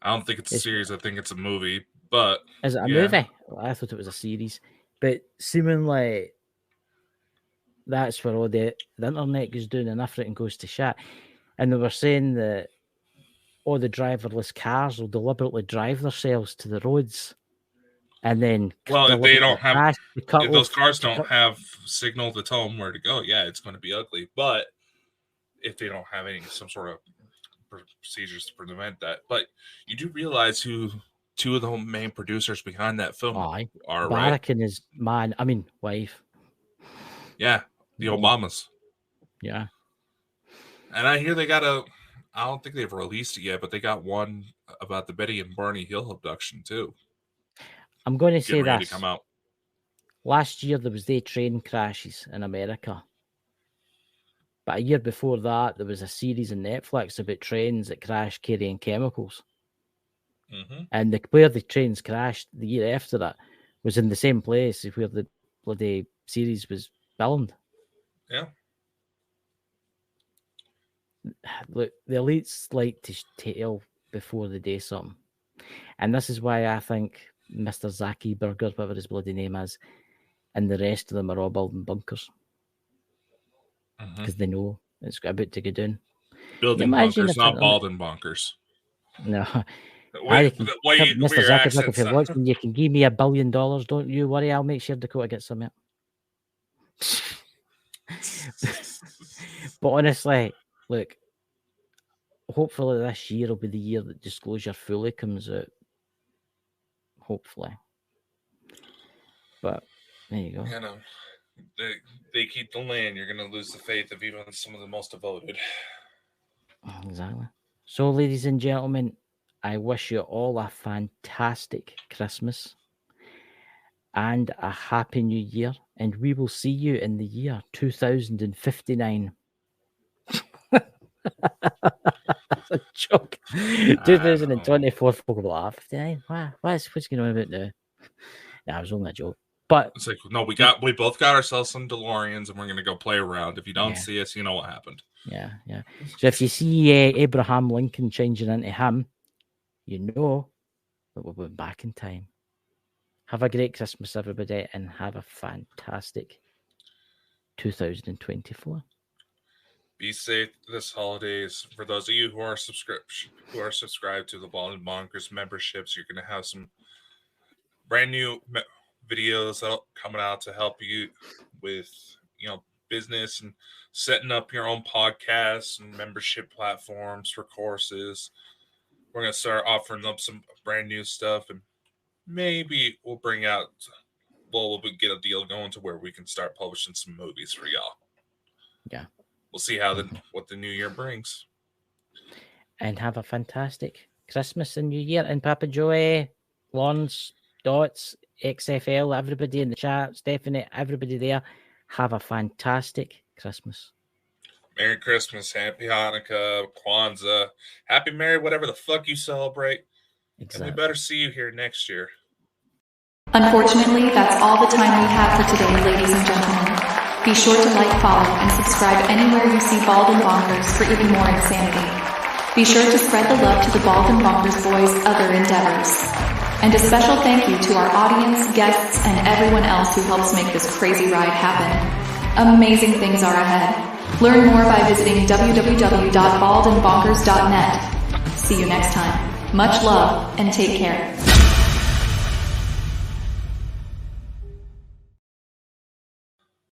Speaker 3: I don't think it's a series, I think it's a movie. But
Speaker 2: is it a movie? Well, I thought it was a series. But seemingly that's where all the internet goes down and everything goes to shit. And they were saying that all the driverless cars will deliberately drive themselves to the roads. And then,
Speaker 3: if they don't have, if those cars don't have signal to tell them where to go, it's going to be ugly. But if they don't have some sort of procedures to prevent that, but you do realize who two of the main producers behind that film are,
Speaker 2: Barack
Speaker 3: right?
Speaker 2: And his wife.
Speaker 3: Yeah, the Obamas.
Speaker 2: Yeah,
Speaker 3: and I hear they got I don't think they've released it yet, but they got one about the Betty and Barney Hill abduction too.
Speaker 2: I'm going to say this.
Speaker 3: To come out.
Speaker 2: Last year, there was train crashes in America. But a year before that, there was a series on Netflix about trains that crashed carrying chemicals.
Speaker 3: Mm-hmm.
Speaker 2: And where the trains crashed the year after that was in the same place where the bloody series was filmed.
Speaker 3: Yeah.
Speaker 2: Look, the elites like to tell before they do something. And this is why I think Mr. Zuckerberg, whatever his bloody name is, and the rest of them are all building bunkers. Because they know it's about to go down.
Speaker 3: Building bunkers, not balding bunkers.
Speaker 2: No.
Speaker 3: Mr.
Speaker 2: Zuckerberg, if you're watching, you can give me $1 billion. Don't you worry. I'll make sure Dakota gets some. But honestly, look, hopefully this year will be the year that Disclosure fully comes out. Hopefully. But there you go.
Speaker 3: You know, they keep delaying. You're going to lose the faith of even some of the most devoted.
Speaker 2: Exactly. So, ladies and gentlemen, I wish you all a fantastic Christmas and a happy new year. And we will see you in the year 2059. That's a joke. 2024, folk will be like, 59? What's going on about now? Nah, it was only a joke. But
Speaker 3: it's like, no, we both got ourselves some DeLoreans and we're going to go play around. If you don't see us, you know what happened.
Speaker 2: Yeah. So if you see Abraham Lincoln changing into him, you know but we'll be back in time. Have a great Christmas, everybody, and have a fantastic 2024.
Speaker 3: Be safe this holidays. For those of you who are subscribed to the Bald and Bonkers memberships, you're going to have some brand new videos coming out to help you with, business and setting up your own podcasts and membership platforms for courses. We're going to start offering up some brand new stuff, and maybe we'll we'll get a deal going to where we can start publishing some movies for y'all.
Speaker 2: Yeah.
Speaker 3: We'll see what the new year brings.
Speaker 2: And have a fantastic Christmas and New Year. And Papa Joey, Lawrence, Dots, XFL, everybody in the chat, Stephanie, everybody there, have a fantastic Christmas.
Speaker 3: Merry Christmas, Happy Hanukkah, Kwanzaa, Happy Merry, whatever the fuck you celebrate. Exactly. And we better see you here next year.
Speaker 1: Unfortunately, that's all the time we have for today, ladies and gentlemen. Be sure to like, follow, and subscribe anywhere you see Bald and Bonkers for even more insanity. Be sure to spread the love to the Bald and Bonkers boys' other endeavors. And a special thank you to our audience, guests, and everyone else who helps make this crazy ride happen. Amazing things are ahead. Learn more by visiting www.baldandbonkers.net. See you next time. Much love and take care.